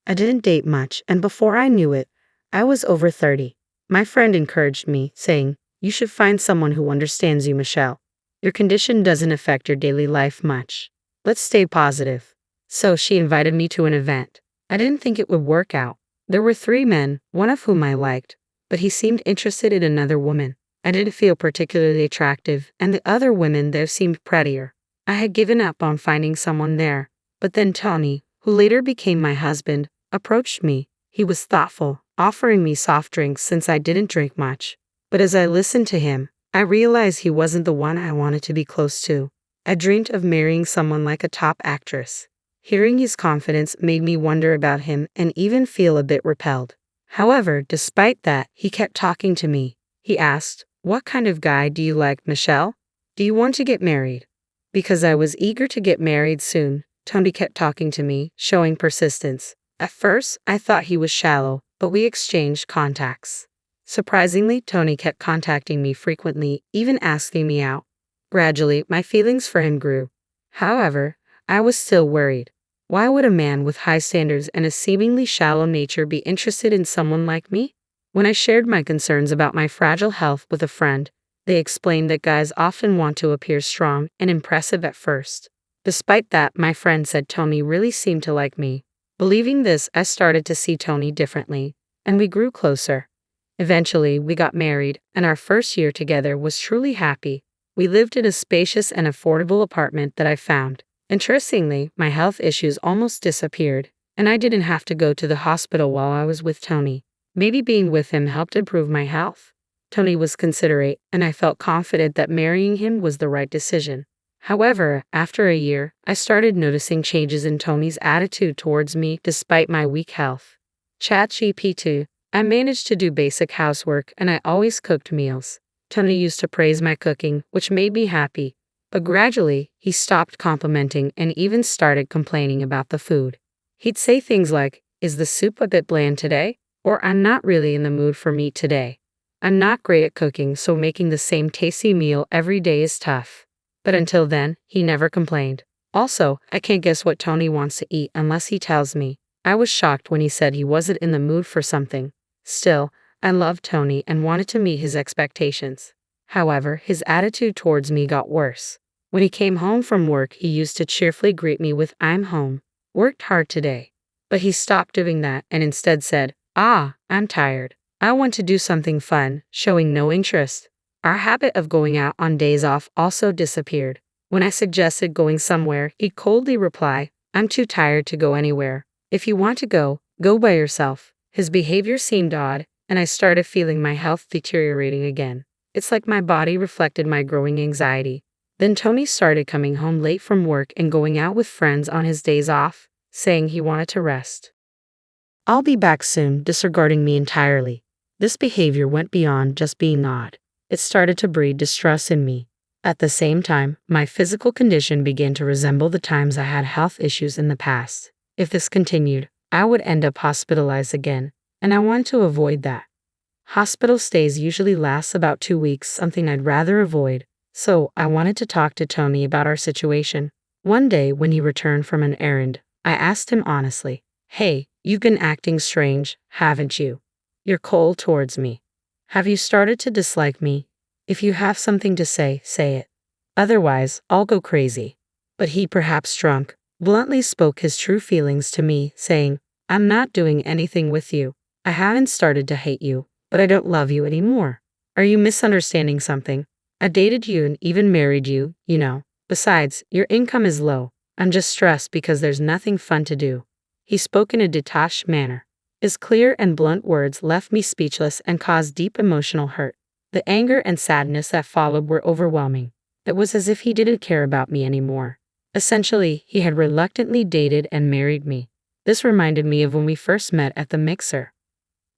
Speaker 2: I didn't date much, and before I knew it, I was over 30. My friend encouraged me, saying, "You should find someone who understands you, Michelle. Your condition doesn't affect your daily life much. Let's stay positive." So she invited me to an event. I didn't think it would work out. There were 3 men, one of whom I liked, but he seemed interested in another woman. I didn't feel particularly attractive, and the other women there seemed prettier. I had given up on finding someone there, but then Tony, who later became my husband, approached me. He was thoughtful, offering me soft drinks since I didn't drink much. But as I listened to him, I realized he wasn't the one I wanted to be close to. I dreamed of marrying someone like a top actress. Hearing his confidence made me wonder about him and even feel a bit repelled. However, despite that, he kept talking to me. He asked, "What kind of guy do you like, Michelle? Do you want to get married?" Because I was eager to get married soon, Tony kept talking to me, showing persistence. At first, I thought he was shallow, but we exchanged contacts. Surprisingly, Tony kept contacting me frequently, even asking me out. Gradually, my feelings for him grew. However, I was still worried. Why would a man with high standards and a seemingly shallow nature be interested in someone like me? When I shared my concerns about my fragile health with a friend, they explained that guys often want to appear strong and impressive at first. Despite that, my friend said Tony really seemed to like me. Believing this, I started to see Tony differently, and we grew closer. Eventually, we got married, and our first year together was truly happy. We lived in a spacious and affordable apartment that I found. Interestingly, my health issues almost disappeared, and I didn't have to go to the hospital while I was with Tony. Maybe being with him helped improve my health. Tony was considerate, and I felt confident that marrying him was the right decision. However, after a year, I started noticing changes in Tony's attitude towards me despite my weak health. ChatGPT. I managed to do basic housework, and I always cooked meals. Tony used to praise my cooking, which made me happy. But gradually, he stopped complimenting and even started complaining about the food. He'd say things like, "Is the soup a bit bland today?" Or, "I'm not really in the mood for meat today." I'm not great at cooking, so making the same tasty meal every day is tough. But until then, he never complained. Also, I can't guess what Tony wants to eat unless he tells me. I was shocked when he said he wasn't in the mood for something. Still, I loved Tony and wanted to meet his expectations. However, his attitude towards me got worse. When he came home from work, he used to cheerfully greet me with, "I'm home. Worked hard today." But he stopped doing that and instead said, "I'm tired. I want to do something fun," showing no interest. Our habit of going out on days off also disappeared. When I suggested going somewhere, he'd coldly reply, "I'm too tired to go anywhere. If you want to go, go by yourself." His behavior seemed odd, and I started feeling my health deteriorating again. It's like my body reflected my growing anxiety. Then Tony started coming home late from work and going out with friends on his days off, saying he wanted to rest. "I'll be back soon," disregarding me entirely. This behavior went beyond just being odd. It started to breed distrust in me. At the same time, my physical condition began to resemble the times I had health issues in the past. If this continued, I would end up hospitalized again, and I wanted to avoid that. Hospital stays usually last about 2 weeks, something I'd rather avoid, so I wanted to talk to Tony about our situation. One day, when he returned from an errand, I asked him honestly, "Hey, you've been acting strange, haven't you? You're cold towards me. Have you started to dislike me? If you have something to say, say it. Otherwise, I'll go crazy." But he, perhaps drunk, bluntly spoke his true feelings to me, saying, "I'm not doing anything with you. I haven't started to hate you, but I don't love you anymore. Are you misunderstanding something? I dated you and even married you, you know. Besides, your income is low. I'm just stressed because there's nothing fun to do." He spoke in a detached manner. His clear and blunt words left me speechless and caused deep emotional hurt. The anger and sadness that followed were overwhelming. It was as if he didn't care about me anymore. Essentially, he had reluctantly dated and married me. This reminded me of when we first met at the mixer.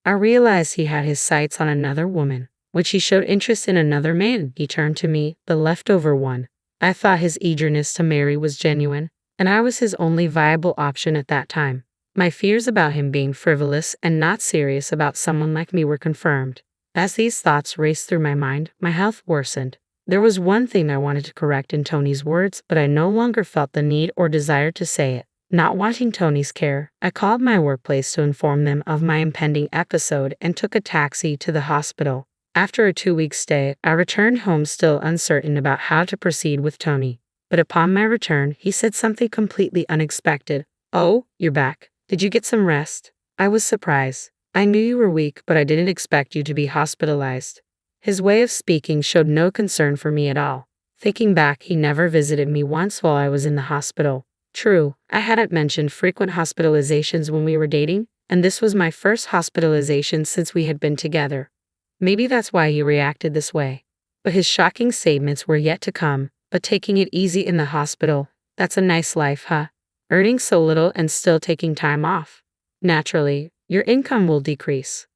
Speaker 2: I realized he had his sights on another woman. When she showed interest in another man, he turned to me, the leftover one. I thought his eagerness to marry was genuine, and I was his only viable option at that time. My fears about him being frivolous and not serious about someone like me were confirmed. As these thoughts raced through my mind, my health worsened. There was one thing I wanted to correct in Tony's words, but I no longer felt the need or desire to say it. Not wanting Tony's care, I called my workplace to inform them of my impending episode and took a taxi to the hospital. After a 2-week stay, I returned home still uncertain about how to proceed with Tony. But upon my return, he said something completely unexpected. "Oh, you're back. Did you get some rest?" I was surprised. "I knew you were weak, but I didn't expect you to be hospitalized." His way of speaking showed no concern for me at all. Thinking back, he never visited me once while I was in the hospital. True, I hadn't mentioned frequent hospitalizations when we were dating, and this was my first hospitalization since we had been together. Maybe that's why he reacted this way. But his shocking statements were yet to come. "But taking it easy in the hospital, that's a nice life, huh? Earning so little and still taking time off. Naturally, your income will decrease.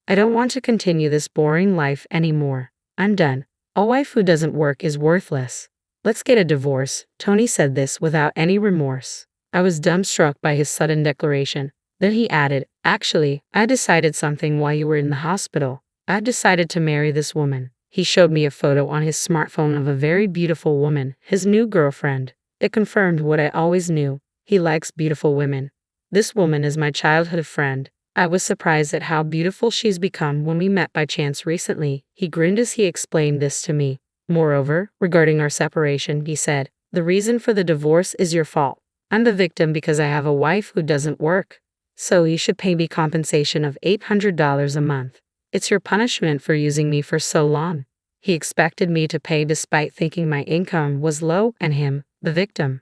Speaker 2: I don't want to continue this boring life anymore. I'm done. A wife who doesn't work is worthless. Let's get a divorce." Tony said this without any remorse. I was dumbstruck by his sudden declaration. Then he added, "Actually, I decided something while you were in the hospital. I've decided to marry this woman." He showed me a photo on his smartphone of a very beautiful woman, his new girlfriend. It confirmed what I always knew. He likes beautiful women. "This woman is my childhood friend. I was surprised at how beautiful she's become when we met by chance recently. He grinned as he explained this to me. Moreover, regarding our separation, he said, the reason for the divorce is your fault. I'm the victim because I have a wife who doesn't work. So you should pay me compensation of $800 a month. It's your punishment for using me for so long. He expected me to pay despite thinking my income was low and him, the victim.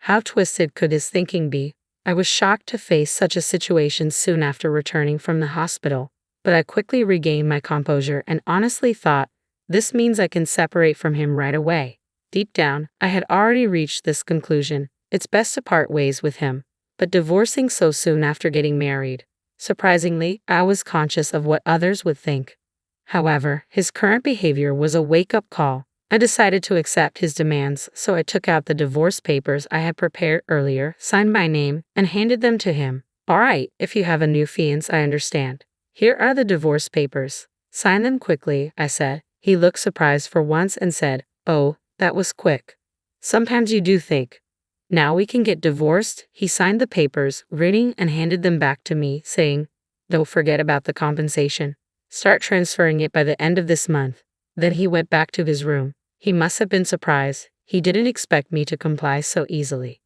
Speaker 2: How twisted could his thinking be? I was shocked to face such a situation soon after returning from the hospital, but I quickly regained my composure and honestly thought, this means I can separate from him right away. Deep down, I had already reached this conclusion. It's best to part ways with him. But divorcing so soon after getting married. Surprisingly, I was conscious of what others would think. However, his current behavior was a wake-up call. I decided to accept his demands, so I took out the divorce papers I had prepared earlier, signed my name, and handed them to him. All right, if you have a new fiancé, I understand. Here are the divorce papers. Sign them quickly, I said. He looked surprised for once and said, oh, that was quick. Sometimes you do think. Now we can get divorced. He signed the papers, reading and handed them back to me, saying, don't forget about the compensation. Start transferring it by the end of this month. Then he went back to his room. He must have been surprised. He didn't expect me to comply so easily.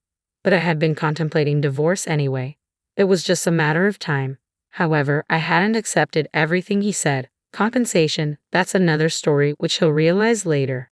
Speaker 2: But I had been contemplating divorce anyway. It was just a matter of time. However, I hadn't accepted everything he said. Compensation, that's another story which he'll realize later.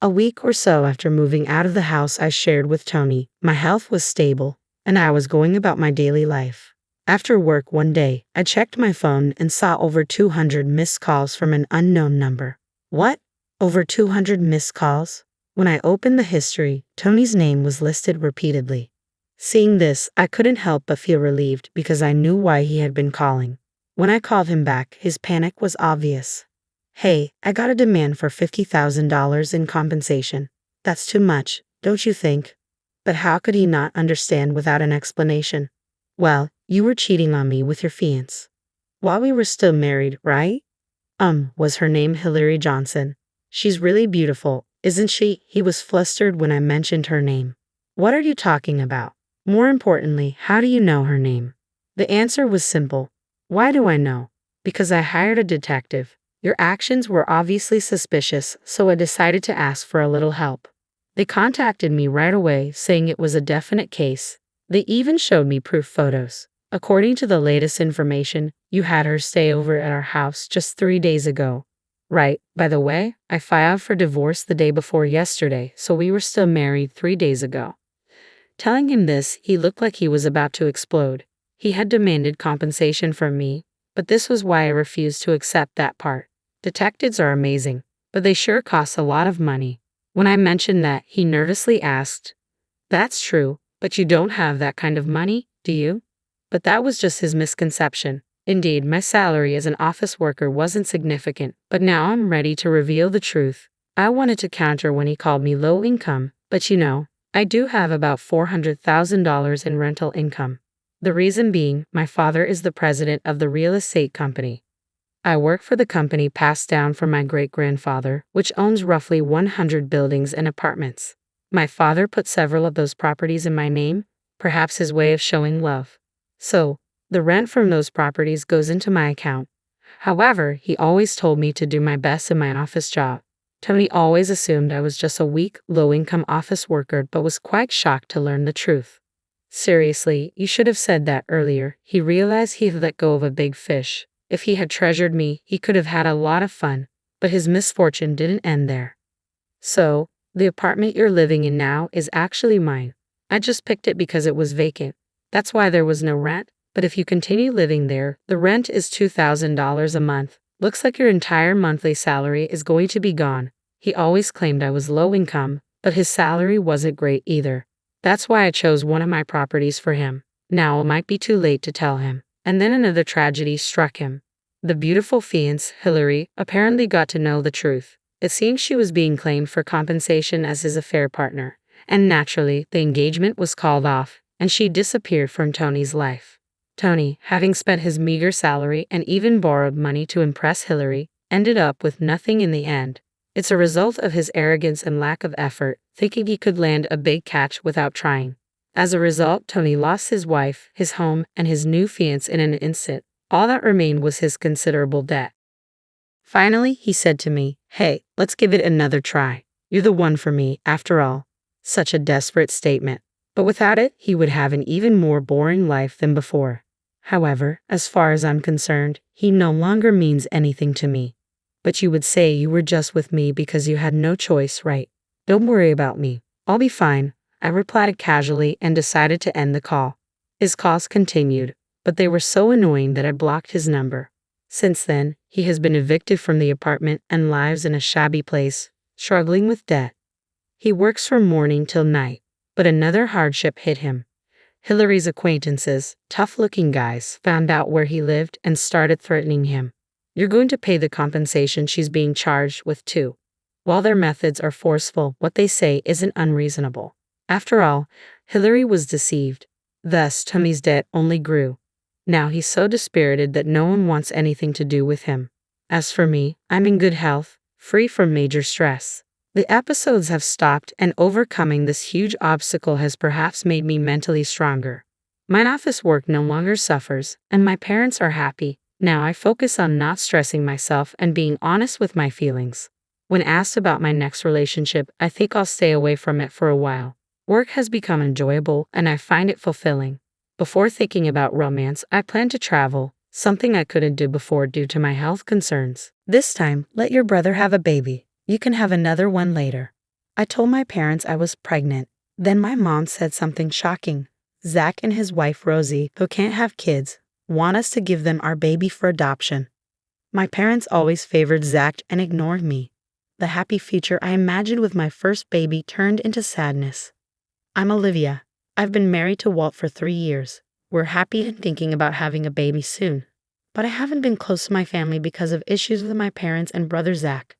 Speaker 2: A week or so after moving out of the house I shared with Tony, my health was stable, and I was going about my daily life. After work one day, I checked my phone and saw over 200 missed calls from an unknown number. What? Over 200 missed calls? When I opened the history, Tony's name was listed repeatedly. Seeing this, I couldn't help but feel relieved because I knew why he had been calling. When I called him back, his panic was obvious. Hey, I got a demand for $50,000 in compensation. That's too much, don't you think? But how could he not understand without an explanation? Well, you were cheating on me with your fiancé. While we were still married, right? Was her name Hillary Johnson? She's really beautiful, isn't she? He was flustered when I mentioned her name. What are you talking about? More importantly, how do you know her name? The answer was simple. Why do I know? Because I hired a detective. Your actions were obviously suspicious, so I decided to ask for a little help. They contacted me right away, saying it was a definite case. They even showed me proof photos. According to the latest information, you had her stay over at our house just 3 days ago. Right, by the way, I filed for divorce the day before yesterday, so we were still married 3 days ago. Telling him this, he looked like he was about to explode. He had demanded compensation from me, but this was why I refused to accept that part. Detectives are amazing, but they sure cost a lot of money. When I mentioned that, he nervously asked, "That's true, but you don't have that kind of money, do you?" But that was just his misconception. Indeed, my salary as an office worker wasn't significant, but now I'm ready to reveal the truth. I wanted to counter when he called me low income, but you know, I do have about $400,000 in rental income. The reason being, my father is the president of the real estate company. I work for the company passed down from my great-grandfather, which owns roughly 100 buildings and apartments. My father put several of those properties in my name, perhaps his way of showing love. So, the rent from those properties goes into my account. However, he always told me to do my best in my office job. Tony always assumed I was just a weak, low-income office worker but was quite shocked to learn the truth. Seriously, you should have said that earlier. He realized he had let go of a big fish. If he had treasured me, he could have had a lot of fun, but his misfortune didn't end there. So, the apartment you're living in now is actually mine. I just picked it because it was vacant. That's why there was no rent, but if you continue living there, the rent is $2,000 a month. Looks like your entire monthly salary is going to be gone. He always claimed I was low income, but his salary wasn't great either. That's why I chose one of my properties for him. Now it might be too late to tell him. And then another tragedy struck him. The beautiful fiancé, Hillary, apparently got to know the truth. It seems she was being claimed for compensation as his affair partner, and naturally, the engagement was called off, and she disappeared from Tony's life. Tony, having spent his meager salary and even borrowed money to impress Hillary, ended up with nothing in the end. It's a result of his arrogance and lack of effort, thinking he could land a big catch without trying. As a result, Tony lost his wife, his home, and his new fiancé in an instant. All that remained was his considerable debt. Finally, he said to me, "Hey, let's give it another try. You're the one for me, after all." Such a desperate statement. But without it, he would have an even more boring life than before. However, as far as I'm concerned, he no longer means anything to me. But you would say you were just with me because you had no choice, right? Don't worry about me. I'll be fine, I replied casually and decided to end the call. His calls continued, but they were so annoying that I blocked his number. Since then, he has been evicted from the apartment and lives in a shabby place, struggling with debt. He works from morning till night, but another hardship hit him. Hillary's acquaintances, tough-looking guys, found out where he lived and started threatening him. You're going to pay the compensation she's being charged with too. While their methods are forceful, what they say isn't unreasonable. After all, Hillary was deceived. Thus, Tommy's debt only grew. Now he's so dispirited that no one wants anything to do with him. As for me, I'm in good health, free from major stress. The episodes have stopped, and overcoming this huge obstacle has perhaps made me mentally stronger. My office work no longer suffers, and my parents are happy. Now I focus on not stressing myself and being honest with my feelings. When asked about my next relationship, I think I'll stay away from it for a while. Work has become enjoyable, and I find it fulfilling. Before thinking about romance, I plan to travel, something I couldn't do before due to my health concerns. This time, let your brother have a baby. You can have another one later. I told my parents I was pregnant. Then my mom said something shocking. Zach and his wife Rosie, who can't have kids, want us to give them our baby for adoption. My parents always favored Zach and ignored me. The happy future I imagined with my first baby turned into sadness. I'm Olivia. I've been married to Walt for 3 years. We're happy and thinking about having a baby soon. But I haven't been close to my family because of issues with my parents and brother Zach.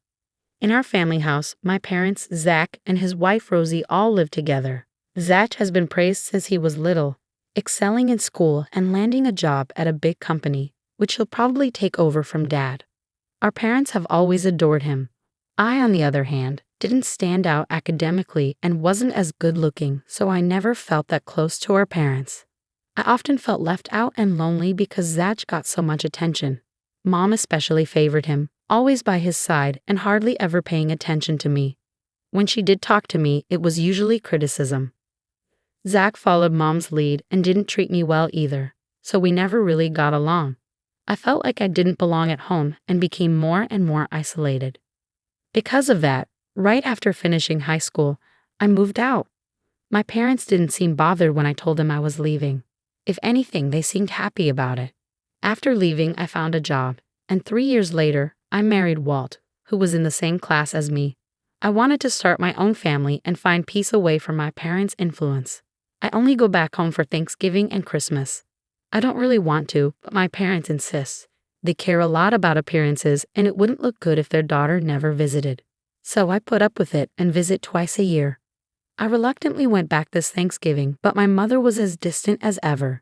Speaker 2: In our family house, my parents, Zach, and his wife Rosie all live together. Zach has been praised since he was little, excelling in school and landing a job at a big company, which he'll probably take over from Dad. Our parents have always adored him. I, on the other hand, didn't stand out academically and wasn't as good-looking, so I never felt that close to our parents. I often felt left out and lonely because Zach got so much attention. Mom especially favored him, always by his side and hardly ever paying attention to me. When she did talk to me, it was usually criticism. Zach followed Mom's lead and didn't treat me well either, so we never really got along. I felt like I didn't belong at home and became more and more isolated. Because of that, right after finishing high school, I moved out. My parents didn't seem bothered when I told them I was leaving. If anything, they seemed happy about it. After leaving, I found a job, and 3 years later, I married Walt, who was in the same class as me. I wanted to start my own family and find peace away from my parents' influence. I only go back home for Thanksgiving and Christmas. I don't really want to, but my parents insist. They care a lot about appearances, and it wouldn't look good if their daughter never visited. So I put up with it and visit twice a year. I reluctantly went back this Thanksgiving, but my mother was as distant as ever.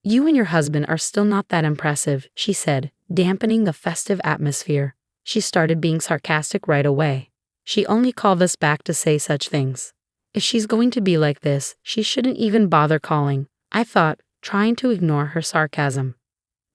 Speaker 2: "You and your husband are still not that impressive," she said, dampening the festive atmosphere. She started being sarcastic right away. She only called us back to say such things. If she's going to be like this, she shouldn't even bother calling, I thought, trying to ignore her sarcasm.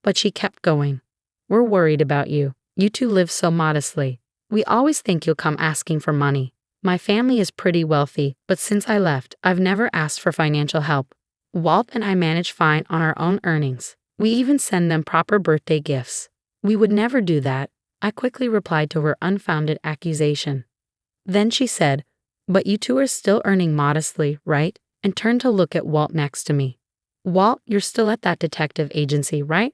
Speaker 2: But she kept going. "We're worried about you. You two live so modestly. We always think you'll come asking for money. My family is pretty wealthy, but since I left, I've never asked for financial help. Walt and I manage fine on our own earnings. We even send them proper birthday gifts." "We would never do that," I quickly replied to her unfounded accusation. Then she said, "But you two are still earning modestly, right?" and turned to look at Walt next to me. "Walt, you're still at that detective agency, right?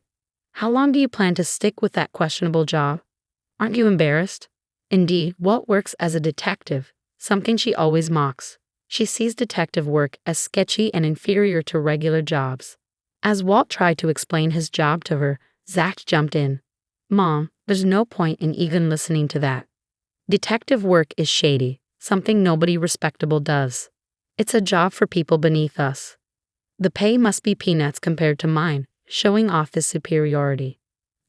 Speaker 2: How long do you plan to stick with that questionable job? Aren't you embarrassed?" Indeed, Walt works as a detective, something she always mocks. She sees detective work as sketchy and inferior to regular jobs. As Walt tried to explain his job to her, Zach jumped in. "Mom, there's no point in even listening to that. Detective work is shady, something nobody respectable does. It's a job for people beneath us. The pay must be peanuts compared to mine," showing off this superiority.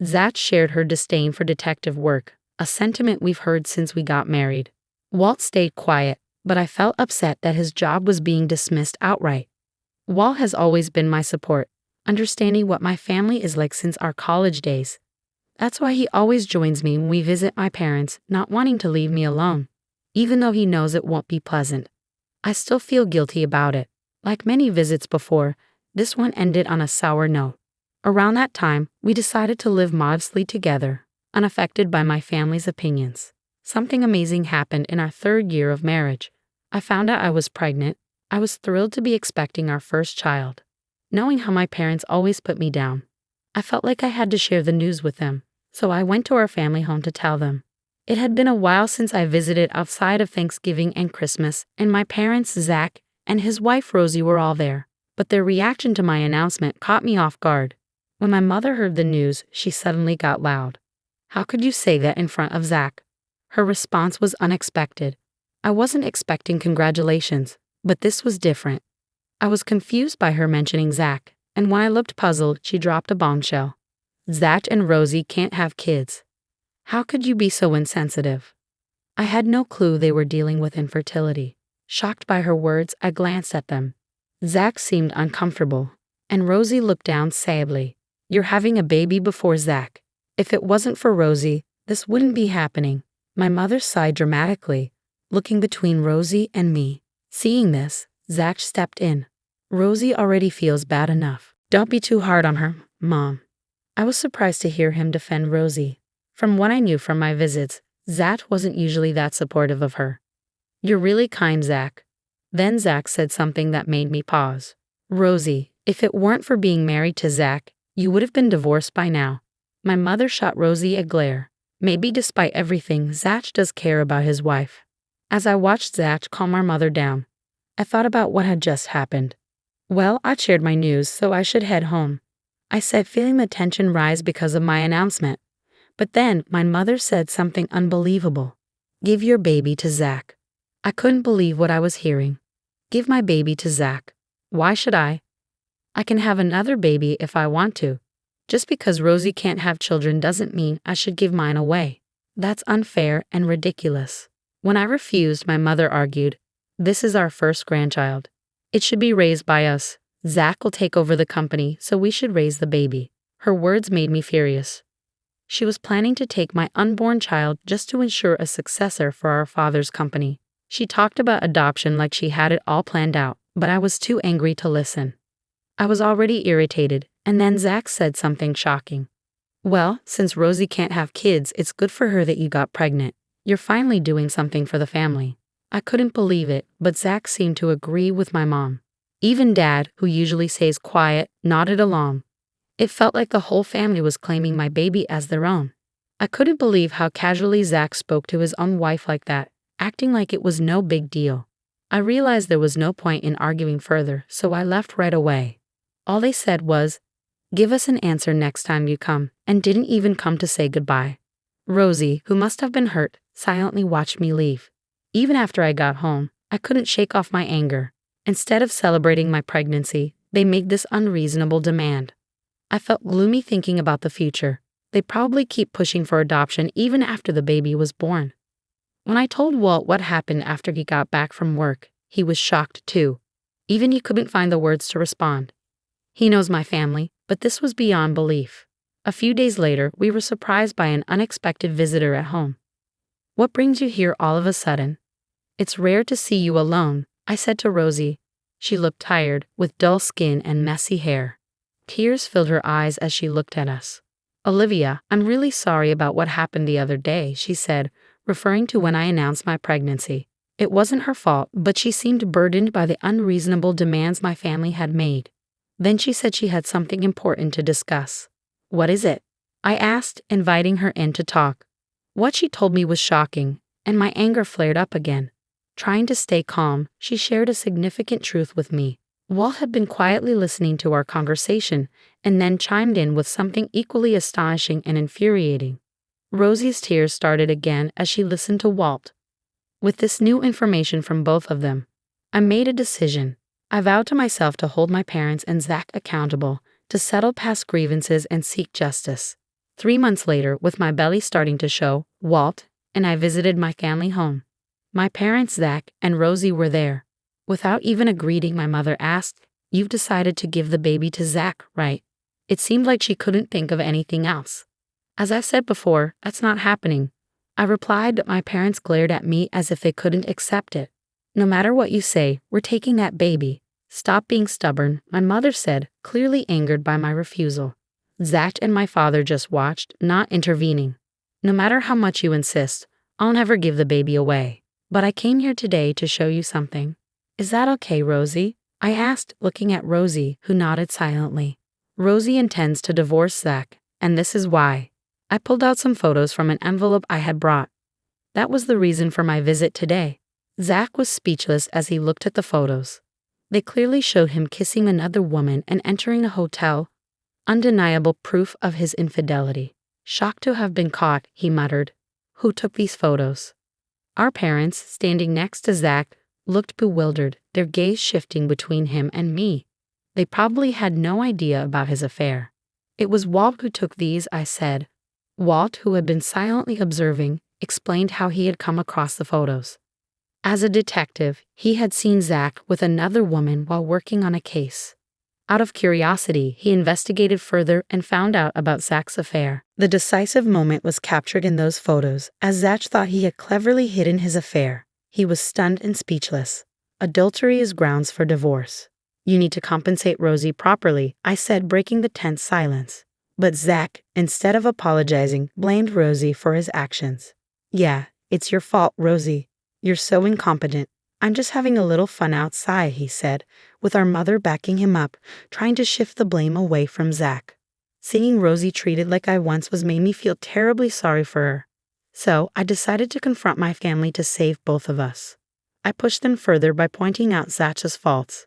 Speaker 2: Zach shared her disdain for detective work, a sentiment we've heard since we got married. Walt stayed quiet, but I felt upset that his job was being dismissed outright. Walt has always been my support, understanding what my family is like since our college days. That's why he always joins me when we visit my parents, not wanting to leave me alone. Even though he knows it won't be pleasant, I still feel guilty about it. Like many visits before, this one ended on a sour note. Around that time, we decided to live modestly together, unaffected by my family's opinions. Something amazing happened in our 3rd year of marriage. I found out I was pregnant. I was thrilled to be expecting our first child. Knowing how my parents always put me down, I felt like I had to share the news with them, so I went to our family home to tell them. It had been a while since I visited outside of Thanksgiving and Christmas, and my parents, Zach, and his wife Rosie were all there, but their reaction to my announcement caught me off guard. When my mother heard the news, she suddenly got loud. "How could you say that in front of Zach?" Her response was unexpected. I wasn't expecting congratulations, but this was different. I was confused by her mentioning Zach, and when I looked puzzled, she dropped a bombshell. "Zach and Rosie can't have kids. How could you be so insensitive?" I had no clue they were dealing with infertility. Shocked by her words, I glanced at them. Zach seemed uncomfortable, and Rosie looked down sadly. "You're having a baby before Zach. If it wasn't for Rosie, this wouldn't be happening." My mother sighed dramatically, looking between Rosie and me. Seeing this, Zach stepped in. "Rosie already feels bad enough. Don't be too hard on her, Mom." I was surprised to hear him defend Rosie. From what I knew from my visits, Zach wasn't usually that supportive of her. "You're really kind, Zach." Then Zach said something that made me pause. "Rosie, if it weren't for being married to Zach, you would have been divorced by now." My mother shot Rosie a glare. Maybe despite everything, Zach does care about his wife. As I watched Zach calm our mother down, I thought about what had just happened. Well, I shared my news, so I should head home, I said, feeling the tension rise because of my announcement. But then my mother said something unbelievable. "Give your baby to Zach." I couldn't believe what I was hearing. Give my baby to Zach. Why should I? I can have another baby if I want to. Just because Rosie can't have children doesn't mean I should give mine away. That's unfair and ridiculous. When I refused, my mother argued, "This is our first grandchild. It should be raised by us. Zach will take over the company, so we should raise the baby." Her words made me furious. She was planning to take my unborn child just to ensure a successor for our father's company. She talked about adoption like she had it all planned out, but I was too angry to listen. I was already irritated, and then Zach said something shocking. "Well, since Rosie can't have kids, it's good for her that you got pregnant. You're finally doing something for the family." I couldn't believe it, but Zach seemed to agree with my mom. Even Dad, who usually stays quiet, nodded along. It felt like the whole family was claiming my baby as their own. I couldn't believe how casually Zach spoke to his own wife like that, acting like it was no big deal. I realized there was no point in arguing further, so I left right away. All they said was, "Give us an answer next time you come," and didn't even come to say goodbye. Rosie, who must have been hurt, silently watched me leave. Even after I got home, I couldn't shake off my anger. Instead of celebrating my pregnancy, they made this unreasonable demand. I felt gloomy thinking about the future. They'd probably keep pushing for adoption even after the baby was born. When I told Walt what happened after he got back from work, he was shocked too. Even he couldn't find the words to respond. He knows my family, but this was beyond belief. A few days later, we were surprised by an unexpected visitor at home. "What brings you here all of a sudden?" "It's rare to see you alone," I said to Rosie. She looked tired, with dull skin and messy hair. Tears filled her eyes as she looked at us. "Olivia, I'm really sorry about what happened the other day," she said, referring to when I announced my pregnancy. It wasn't her fault, but she seemed burdened by the unreasonable demands my family had made. Then she said she had something important to discuss. "What is it?" I asked, inviting her in to talk. What she told me was shocking, and my anger flared up again. Trying to stay calm, she shared a significant truth with me. Walt had been quietly listening to our conversation and then chimed in with something equally astonishing and infuriating. Rosie's tears started again as she listened to Walt. With this new information from both of them, I made a decision. I vowed to myself to hold my parents and Zach accountable, to settle past grievances and seek justice. 3 months later, with my belly starting to show, Walt and I visited my family home. My parents, Zach and Rosie, were there. Without even a greeting, my mother asked, you've decided to give the baby to Zach, right? It seemed like she couldn't think of anything else. As I said before, that's not happening. I replied, but my parents glared at me as if they couldn't accept it. No matter what you say, we're taking that baby. Stop being stubborn, my mother said, clearly angered by my refusal. Zach and my father just watched, not intervening. No matter how much you insist, I'll never give the baby away. But I came here today to show you something. Is that okay, Rosie? I asked, looking at Rosie, who nodded silently. Rosie intends to divorce Zach, and this is why. I pulled out some photos from an envelope I had brought. That was the reason for my visit today. Zach was speechless as he looked at the photos. They clearly showed him kissing another woman and entering a hotel. Undeniable proof of his infidelity. Shocked to have been caught, he muttered. Who took these photos? Our parents, standing next to Zach, looked bewildered, their gaze shifting between him and me. They probably had no idea about his affair. It was Walt who took these, I said. Walt, who had been silently observing, explained how he had come across the photos. As a detective, he had seen Zach with another woman while working on a case. Out of curiosity, he investigated further and found out about Zach's affair. The decisive moment was captured in those photos, as Zach thought he had cleverly hidden his affair. He was stunned and speechless. Adultery is grounds for divorce. You need to compensate Rosie properly, I said, breaking the tense silence. But Zach, instead of apologizing, blamed Rosie for his actions. Yeah, it's your fault, Rosie. You're so incompetent. I'm just having a little fun outside, he said, with our mother backing him up, trying to shift the blame away from Zach. Seeing Rosie treated like I once was made me feel terribly sorry for her. So I decided to confront my family to save both of us. I pushed them further by pointing out Zach's faults.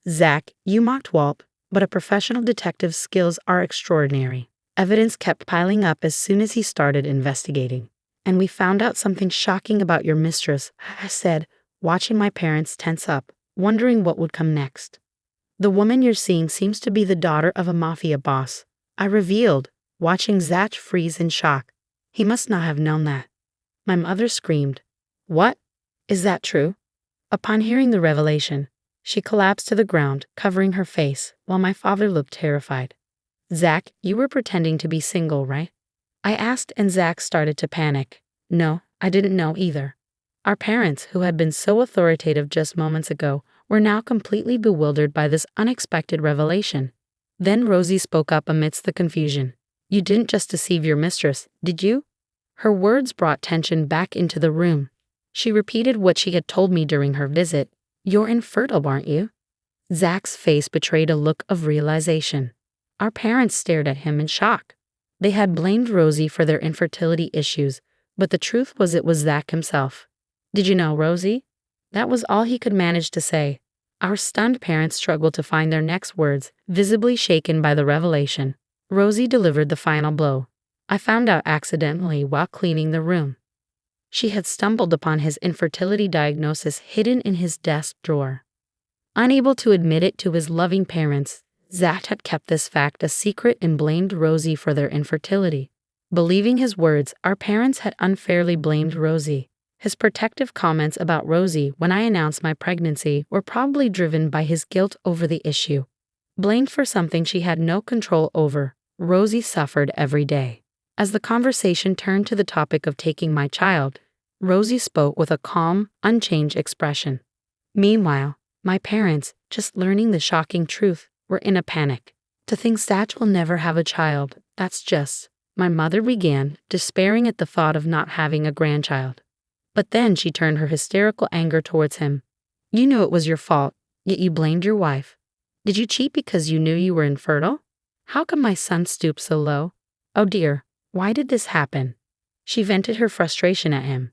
Speaker 2: Zach, you mocked Walt, but a professional detective's skills are extraordinary. Evidence kept piling up as soon as he started investigating. And we found out something shocking about your mistress, I said, watching my parents tense up, wondering what would come next. The woman you're seeing seems to be the daughter of a mafia boss, I revealed, watching Zach freeze in shock. He must not have known that. My mother screamed. What? Is that true? Upon hearing the revelation, she collapsed to the ground, covering her face, while my father looked terrified. Zach, you were pretending to be single, right? I asked, and Zach started to panic. No, I didn't know either. Our parents, who had been so authoritative just moments ago, were now completely bewildered by this unexpected revelation. Then Rosie spoke up amidst the confusion. You didn't just deceive your mistress, did you? Her words brought tension back into the room. She repeated what she had told me during her visit. You're infertile, aren't you? Zach's face betrayed a look of realization. Our parents stared at him in shock. They had blamed Rosie for their infertility issues, but the truth was it was Zach himself. Did you know, Rosie? That was all he could manage to say. Our stunned parents struggled to find their next words, visibly shaken by the revelation. Rosie delivered the final blow. I found out accidentally while cleaning the room. She had stumbled upon his infertility diagnosis hidden in his desk drawer. Unable to admit it to his loving parents, Zach had kept this fact a secret and blamed Rosie for their infertility. Believing his words, our parents had unfairly blamed Rosie. His protective comments about Rosie when I announced my pregnancy were probably driven by his guilt over the issue. Blamed for something she had no control over, Rosie suffered every day. As the conversation turned to the topic of taking my child, Rosie spoke with a calm, unchanged expression. Meanwhile, my parents, just learning the shocking truth, were in a panic. To think Zach will never have a child, that's just, my mother began, despairing at the thought of not having a grandchild. But then she turned her hysterical anger towards him. You knew it was your fault, yet you blamed your wife. Did you cheat because you knew you were infertile? How could my son stoop so low? Oh dear, why did this happen? She vented her frustration at him.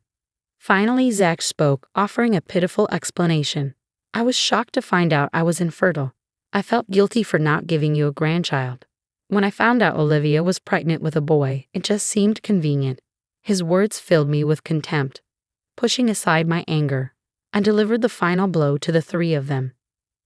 Speaker 2: Finally, Zach spoke, offering a pitiful explanation. I was shocked to find out I was infertile. I felt guilty for not giving you a grandchild. When I found out Olivia was pregnant with a boy, it just seemed convenient. His words filled me with contempt. Pushing aside my anger, I delivered the final blow to the three of them.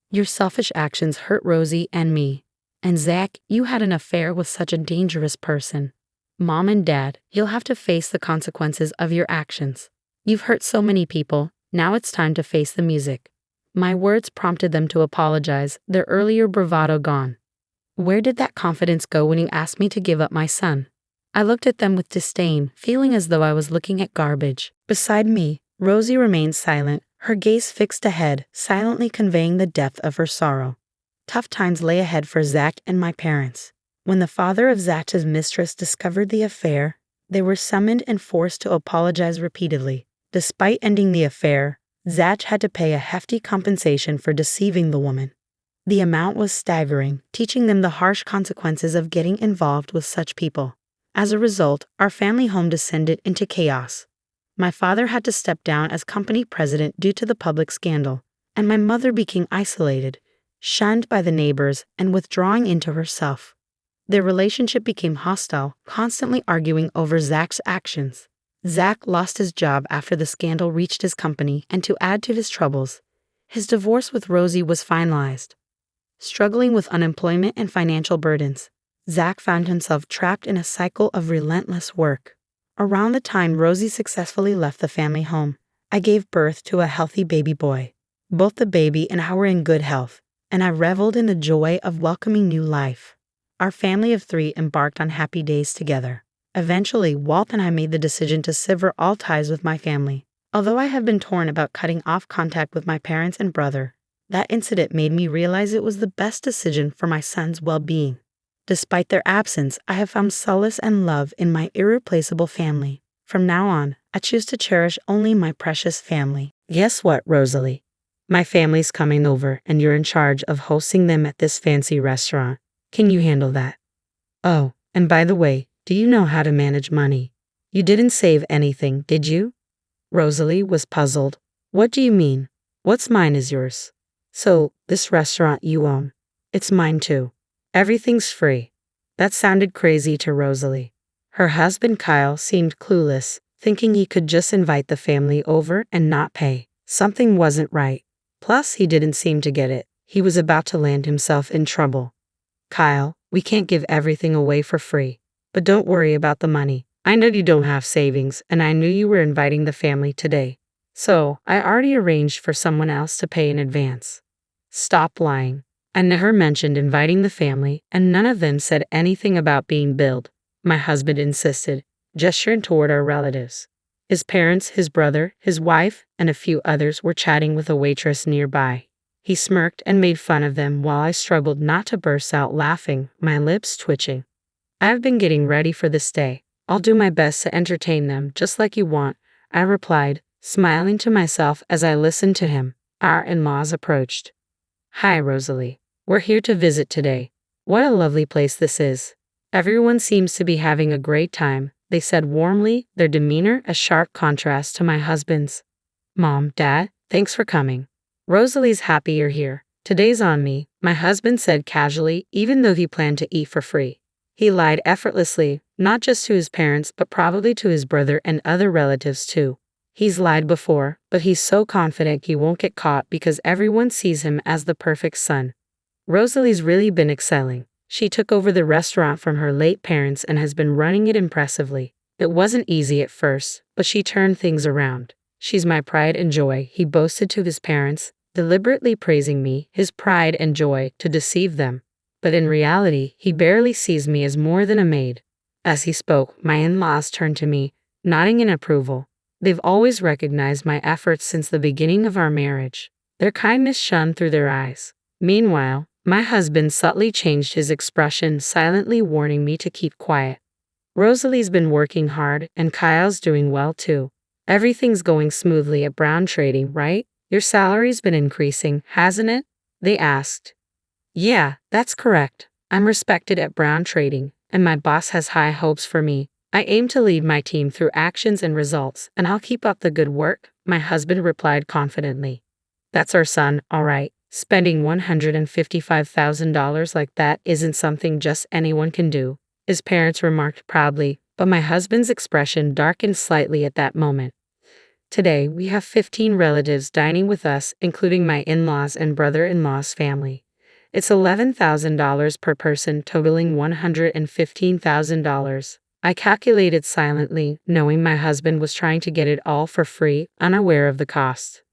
Speaker 2: Your selfish actions hurt Rosie and me. And Zach, you had an affair with such a dangerous person. Mom and Dad, you'll have to face the consequences of your actions. You've hurt so many people, now it's time to face the music. My words prompted them to apologize, their earlier bravado gone. Where did that confidence go when you asked me to give up my son? I looked at them with disdain, feeling as though I was looking at garbage. Beside me, Rosie remained silent, her gaze fixed ahead, silently conveying the depth of her sorrow. Tough times lay ahead for Zach and my parents. When the father of Zach's mistress discovered the affair, they were summoned and forced to apologize repeatedly. Despite ending the affair, Zach had to pay a hefty compensation for deceiving the woman. The amount was staggering, teaching them the harsh consequences of getting involved with such people. As a result, our family home descended into chaos. My father had to step down as company president due to the public scandal, and my mother became isolated, shunned by the neighbors, and withdrawing into herself. Their relationship became hostile, constantly arguing over Zach's actions. Zach lost his job after the scandal reached his company, and to add to his troubles, his divorce with Rosie was finalized. Struggling with unemployment and financial burdens, Zach found himself trapped in a cycle of relentless work. Around the time Rosie successfully left the family home, I gave birth to a healthy baby boy. Both the baby and I were in good health, and I reveled in the joy of welcoming new life. Our family of 3 embarked on happy days together. Eventually, Walt and I made the decision to sever all ties with my family. Although I have been torn about cutting off contact with my parents and brother, that incident made me realize it was the best decision for my son's well-being. Despite their absence, I have found solace and love in my irreplaceable family. From now on, I choose to cherish only my precious family. Guess what, Rosalie? My family's coming over, and you're in charge of hosting them at this fancy restaurant. Can you handle that? Oh, and by the way, do you know how to manage money? You didn't save anything, did you? Rosalie was puzzled. What do you mean? What's mine is yours. So, this restaurant you own. It's mine too. Everything's free. That sounded crazy to Rosalie. Her husband Kyle seemed clueless, thinking he could just invite the family over and not pay. Something wasn't right. Plus, he didn't seem to get it. He was about to land himself in trouble. Kyle, we can't give everything away for free. But don't worry about the money. I know you don't have savings, and I knew you were inviting the family today. So, I already arranged for someone else to pay in advance. Stop lying. I never mentioned inviting the family, and none of them said anything about being billed. My husband insisted, gesturing toward our relatives. His parents, his brother, his wife, and a few others were chatting with a waitress nearby. He smirked and made fun of them while I struggled not to burst out laughing, my lips twitching. I've been getting ready for this day. I'll do my best to entertain them, just like you want, I replied, smiling to myself as I listened to him. Our in-laws approached. Hi, Rosalie. We're here to visit today. What a lovely place this is. Everyone seems to be having a great time, they said warmly, their demeanor a sharp contrast to my husband's. Mom, Dad, thanks for coming. Rosalie's happy you're here. Today's on me, my husband said casually, even though he planned to eat for free. He lied effortlessly, not just to his parents but probably to his brother and other relatives too. He's lied before, but he's so confident he won't get caught because everyone sees him as the perfect son. Rosalie's really been excelling. She took over the restaurant from her late parents and has been running it impressively. It wasn't easy at first, but she turned things around. She's my pride and joy, he boasted to his parents, deliberately praising me, his pride and joy, to deceive them. But in reality, he barely sees me as more than a maid. As he spoke, my in-laws turned to me, nodding in approval. They've always recognized my efforts since the beginning of our marriage. Their kindness shone through their eyes. Meanwhile, my husband subtly changed his expression, silently warning me to keep quiet. Rosalie's been working hard, and Kyle's doing well too. Everything's going smoothly at Brown Trading, right? Your salary's been increasing, hasn't it? They asked. Yeah, that's correct. I'm respected at Brown Trading, and my boss has high hopes for me. I aim to lead my team through actions and results, and I'll keep up the good work, my husband replied confidently. That's our son, all right. Spending $155,000 like that isn't something just anyone can do, his parents remarked proudly, but my husband's expression darkened slightly at that moment. Today, we have 15 relatives dining with us, including my in-laws and brother-in-law's family. It's $11,000 per person, totaling $115,000. I calculated silently, knowing my husband was trying to get it all for free, unaware of the cost.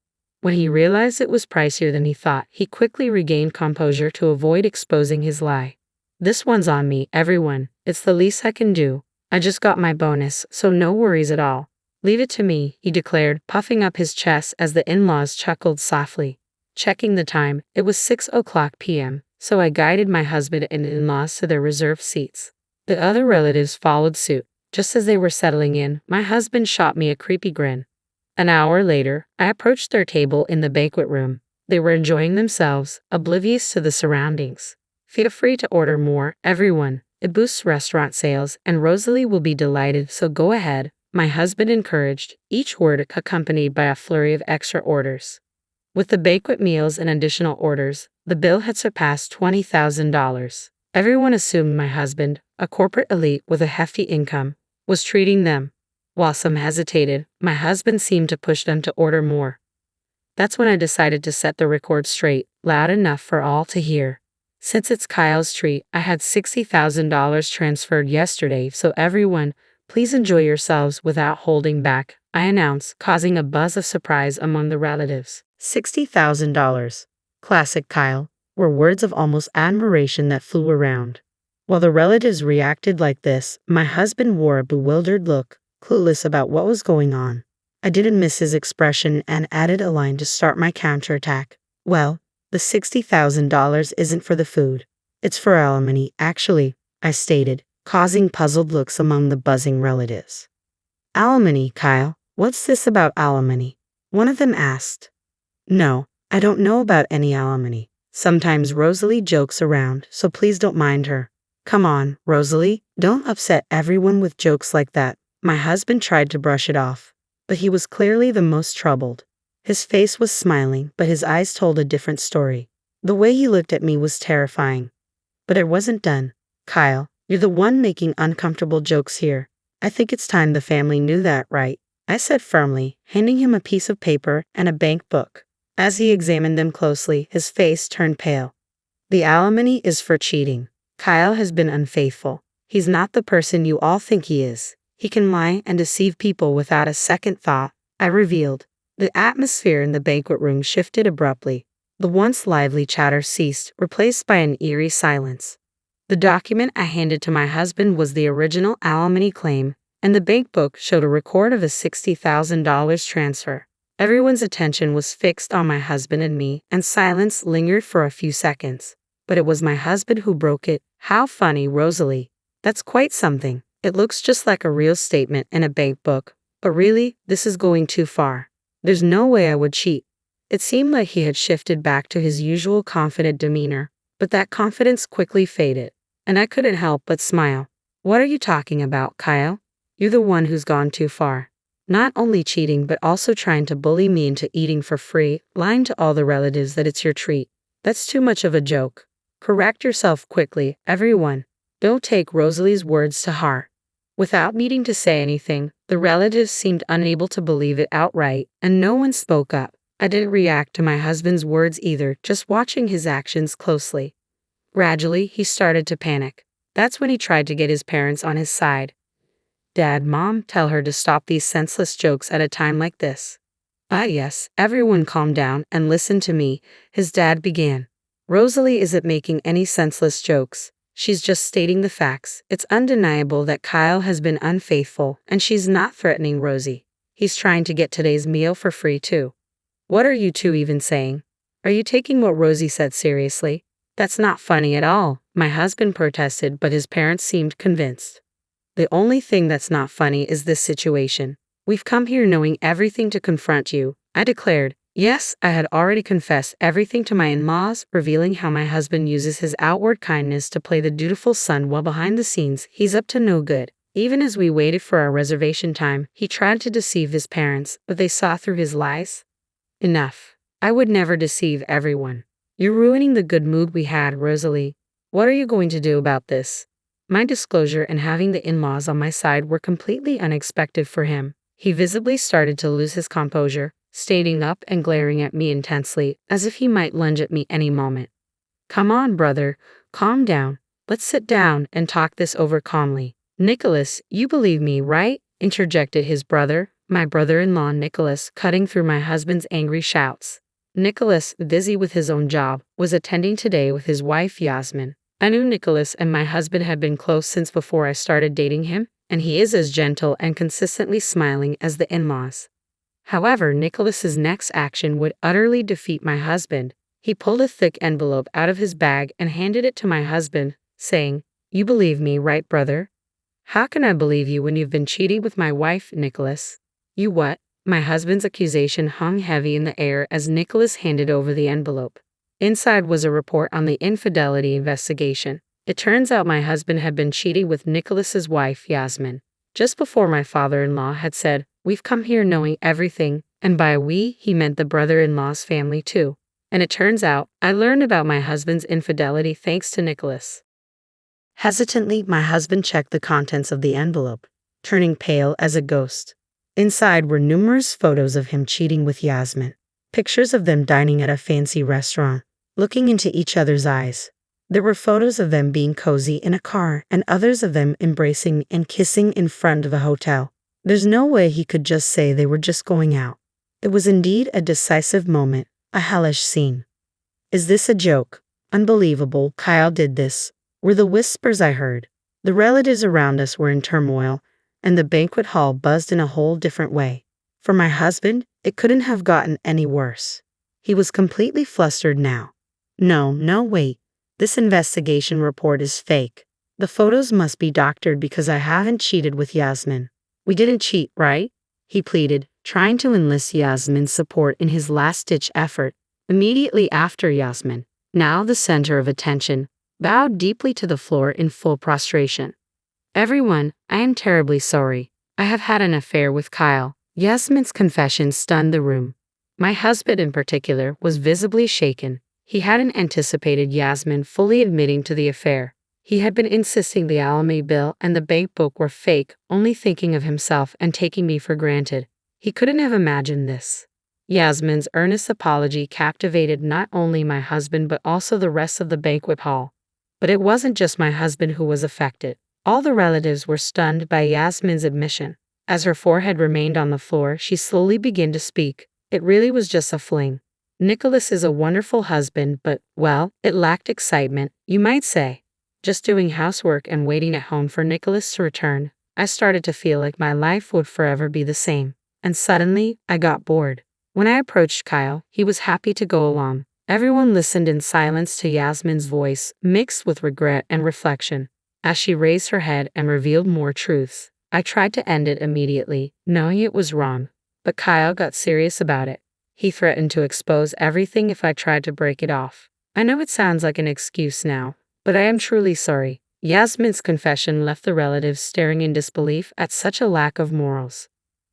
Speaker 2: When he realized it was pricier than he thought, he quickly regained composure to avoid exposing his lie. "This one's on me, everyone. It's the least I can do. I just got my bonus, so no worries at all. Leave it to me," he declared, puffing up his chest as the in-laws chuckled softly. Checking the time, it was 6:00 p.m., so I guided my husband and in-laws to their reserved seats. The other relatives followed suit. Just as they were settling in, my husband shot me a creepy grin. An hour later, I approached their table in the banquet room. They were enjoying themselves, oblivious to the surroundings. "Feel free to order more, everyone. It boosts restaurant sales, and Rosalie will be delighted, so go ahead," my husband encouraged, each word accompanied by a flurry of extra orders. With the banquet meals and additional orders, the bill had surpassed $20,000. Everyone assumed my husband, a corporate elite with a hefty income, was treating them. While some hesitated, my husband seemed to push them to order more. That's when I decided to set the record straight, loud enough for all to hear. "Since it's Kyle's treat, I had $60,000 transferred yesterday, so everyone, please enjoy yourselves without holding back," I announced, causing a buzz of surprise among the relatives. $60,000. Classic Kyle, were words of almost admiration that flew around. While the relatives reacted like this, my husband wore a bewildered look, clueless about what was going on. I didn't miss his expression and added a line to start my counterattack. "Well, the $60,000 isn't for the food. It's for alimony, actually," I stated, causing puzzled looks among the buzzing relatives. "Alimony, Kyle? What's this about alimony?" one of them asked. "No, I don't know about any alimony. Sometimes Rosalie jokes around, so please don't mind her." "Come on, Rosalie, don't upset everyone with jokes like that." My husband tried to brush it off, but he was clearly the most troubled. His face was smiling, but his eyes told a different story. The way he looked at me was terrifying. But it wasn't done. "Kyle, you're the one making uncomfortable jokes here. I think it's time the family knew that, right?" I said firmly, handing him a piece of paper and a bank book. As he examined them closely, his face turned pale. "The alimony is for cheating. Kyle has been unfaithful. He's not the person you all think he is. He can lie and deceive people without a second thought," I revealed. The atmosphere in the banquet room shifted abruptly. The once lively chatter ceased, replaced by an eerie silence. The document I handed to my husband was the original alimony claim, and the bank book showed a record of a $60,000 transfer. Everyone's attention was fixed on my husband and me, and silence lingered for a few seconds. But it was my husband who broke it. "How funny, Rosalie. That's quite something. It looks just like a real statement in a bank book. But really, this is going too far. There's no way I would cheat." It seemed like he had shifted back to his usual confident demeanor, but that confidence quickly faded, and I couldn't help but smile. "What are you talking about, Kyle? You're the one who's gone too far. Not only cheating but also trying to bully me into eating for free, lying to all the relatives that it's your treat. That's too much of a joke. Correct yourself quickly, everyone. Don't take Rosalie's words to heart." Without needing to say anything, the relatives seemed unable to believe it outright, and no one spoke up. I didn't react to my husband's words either, just watching his actions closely. Gradually, he started to panic. That's when he tried to get his parents on his side. "Dad, Mom, tell her to stop these senseless jokes at a time like this." "Ah, yes, everyone calm down and listen to me," his dad began. "Rosalie isn't making any senseless jokes. She's just stating the facts. It's undeniable that Kyle has been unfaithful, and she's not threatening Rosie. He's trying to get today's meal for free, too." "What are you two even saying? Are you taking what Rosie said seriously? That's not funny at all," my husband protested, but his parents seemed convinced. "The only thing that's not funny is this situation. We've come here knowing everything to confront you," I declared. Yes, I had already confessed everything to my in-laws, revealing how my husband uses his outward kindness to play the dutiful son while behind the scenes, he's up to no good. Even as we waited for our reservation time, he tried to deceive his parents, but they saw through his lies. "Enough. I would never deceive everyone. You're ruining the good mood we had, Rosalie. What are you going to do about this?" My disclosure and having the in-laws on my side were completely unexpected for him. He visibly started to lose his composure, standing up and glaring at me intensely, as if he might lunge at me any moment. "Come on, brother, calm down. Let's sit down and talk this over calmly." "Nicholas, you believe me, right?" interjected his brother, My brother-in-law Nicholas cutting through my husband's angry shouts. Nicholas, busy with his own job, was attending today with his wife Yasmin. I knew Nicholas and my husband had been close since before I started dating him, and he is as gentle and consistently smiling as the in-laws. However, Nicholas's next action would utterly defeat my husband. He pulled a thick envelope out of his bag and handed it to my husband, saying, "You believe me, right, brother?" "How can I believe you when you've been cheating with my wife, Nicholas?" "You what?" My husband's accusation hung heavy in the air as Nicholas handed over the envelope. Inside was a report on the infidelity investigation. It turns out my husband had been cheating with Nicholas's wife, Yasmin. Just before my father-in-law had said, "We've come here knowing everything," and by we, he meant the brother-in-law's family too. And it turns out, I learned about my husband's infidelity thanks to Nicholas. Hesitantly, my husband checked the contents of the envelope, turning pale as a ghost. Inside were numerous photos of him cheating with Yasmin. Pictures of them dining at a fancy restaurant, looking into each other's eyes. There were photos of them being cozy in a car and others of them embracing and kissing in front of a hotel. There's no way he could just say they were just going out. It was indeed a decisive moment, a hellish scene. "Is this a joke? Unbelievable, Kyle did this," were the whispers I heard. The relatives around us were in turmoil, and the banquet hall buzzed in a whole different way. For my husband, it couldn't have gotten any worse. He was completely flustered now. No, wait. This investigation report is fake. The photos must be doctored because I haven't cheated with Yasmin. "We didn't cheat, right?" he pleaded, trying to enlist Yasmin's support in his last-ditch effort. Immediately after Yasmin, now the center of attention, bowed deeply to the floor in full prostration. "Everyone, I am terribly sorry. I have had an affair with Kyle." Yasmin's confession stunned the room. My husband in particular was visibly shaken. He hadn't anticipated Yasmin fully admitting to the affair. He had been insisting the alimony bill and the bank book were fake, only thinking of himself and taking me for granted. He couldn't have imagined this. Yasmin's earnest apology captivated not only my husband but also the rest of the banquet hall. But it wasn't just my husband who was affected. All the relatives were stunned by Yasmin's admission. As her forehead remained on the floor, she slowly began to speak. It really was just a fling. Nicholas is a wonderful husband, but, well, it lacked excitement, you might say. Just doing housework and waiting at home for Nicholas to return, I started to feel like my life would forever be the same. And suddenly, I got bored. When I approached Kyle, he was happy to go along. Everyone listened in silence to Yasmin's voice, mixed with regret and reflection. As she raised her head and revealed more truths, I tried to end it immediately, knowing it was wrong. But Kyle got serious about it. He threatened to expose everything if I tried to break it off. I know it sounds like an excuse now, but I am truly sorry. Yasmin's confession left the relatives staring in disbelief at such a lack of morals.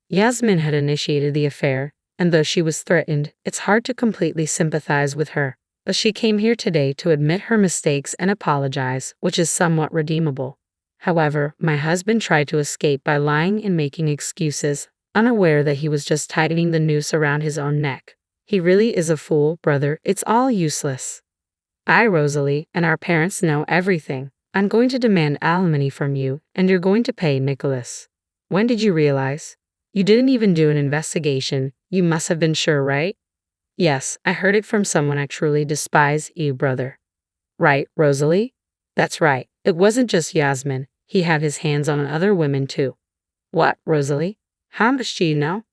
Speaker 2: Yasmin had initiated the affair, and though she was threatened, it's hard to completely sympathize with her. But she came here today to admit her mistakes and apologize, which is somewhat redeemable. However, my husband tried to escape by lying and making excuses, unaware that he was just tightening the noose around his own neck. He really is a fool, brother. It's all useless. I, Rosalie, and our parents know everything. I'm going to demand alimony from you, and you're going to pay Nicholas. When did you realize? You didn't even do an investigation. You must have been sure, right? Yes, I heard it from someone I truly despise, you brother. Right, Rosalie? That's right. It wasn't just Yasmin. He had his hands on other women too. What, Rosalie? How much do you know?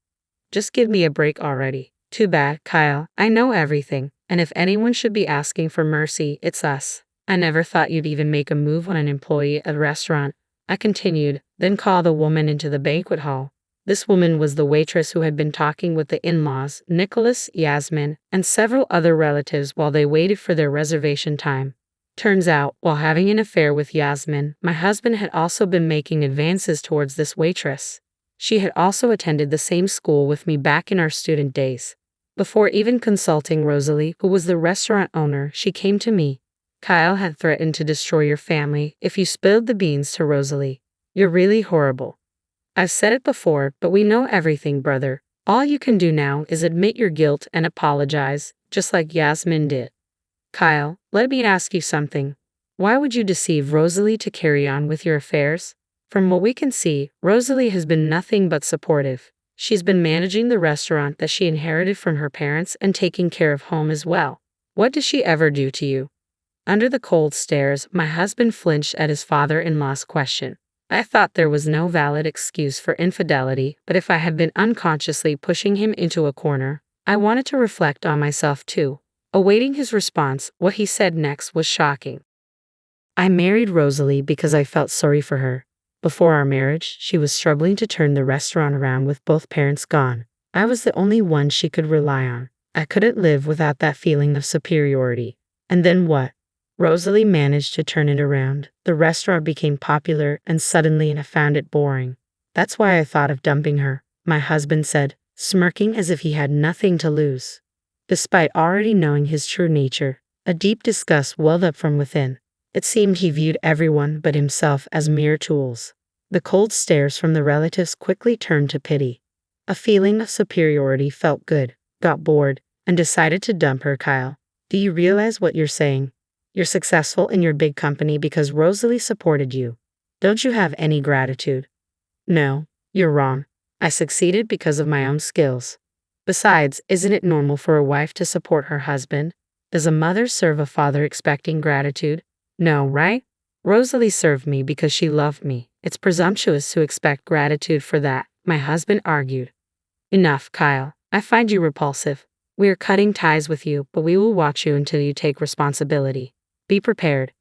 Speaker 2: Just give me a break already. Too bad, Kyle. I know everything, and if anyone should be asking for mercy, it's us. I never thought you'd even make a move on an employee at a restaurant. I continued, then called the woman into the banquet hall. This woman was the waitress who had been talking with the in-laws, Nicholas, Yasmin, and several other relatives while they waited for their reservation time. Turns out, while having an affair with Yasmin, my husband had also been making advances towards this waitress. She had also attended the same school with me back in our student days. Before even consulting Rosalie, who was the restaurant owner, she came to me. Kyle had threatened to destroy your family if you spilled the beans to Rosalie. You're really horrible. I've said it before, but we know everything, brother. All you can do now is admit your guilt and apologize, just like Yasmin did. Kyle, let me ask you something. Why would you deceive Rosalie to carry on with your affairs? From what we can see, Rosalie has been nothing but supportive. She's been managing the restaurant that she inherited from her parents and taking care of home as well. What does she ever do to you? Under the cold stares, my husband flinched at his father-in-law's question. I thought there was no valid excuse for infidelity, but if I had been unconsciously pushing him into a corner, I wanted to reflect on myself too. Awaiting his response, what he said next was shocking. I married Rosalie because I felt sorry for her. Before our marriage, she was struggling to turn the restaurant around with both parents gone. I was the only one she could rely on. I couldn't live without that feeling of superiority. And then what? Rosalie managed to turn it around. The restaurant became popular, and suddenly I found it boring. That's why I thought of dumping her, my husband said, smirking as if he had nothing to lose. Despite already knowing his true nature, a deep disgust welled up from within. It seemed he viewed everyone but himself as mere tools. The cold stares from the relatives quickly turned to pity. A feeling of superiority felt good, got bored, and decided to dump her. Kyle, do you realize what you're saying? You're successful in your big company because Rosalie supported you. Don't you have any gratitude? No, you're wrong. I succeeded because of my own skills. Besides, isn't it normal for a wife to support her husband? Does a mother serve a father expecting gratitude? No, right? Rosalie served me because she loved me. It's presumptuous to expect gratitude for that, my husband argued. Enough, Kyle. I find you repulsive. We are cutting ties with you, but we will watch you until you take responsibility. Be prepared.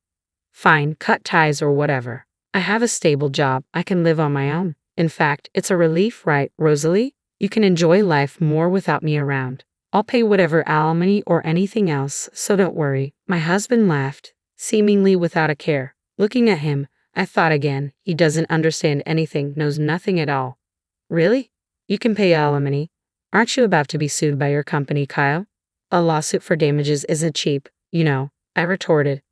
Speaker 2: Fine, cut ties or whatever. I have a stable job. I can live on my own. In fact, it's a relief, right, Rosalie? You can enjoy life more without me around. I'll pay whatever alimony or anything else, so don't worry. My husband laughed, seemingly without a care. Looking at him, I thought again, he doesn't understand anything, knows nothing at all. Really? You can pay alimony? Aren't you about to be sued by your company, Kyle? A lawsuit for damages isn't cheap, you know, I retorted.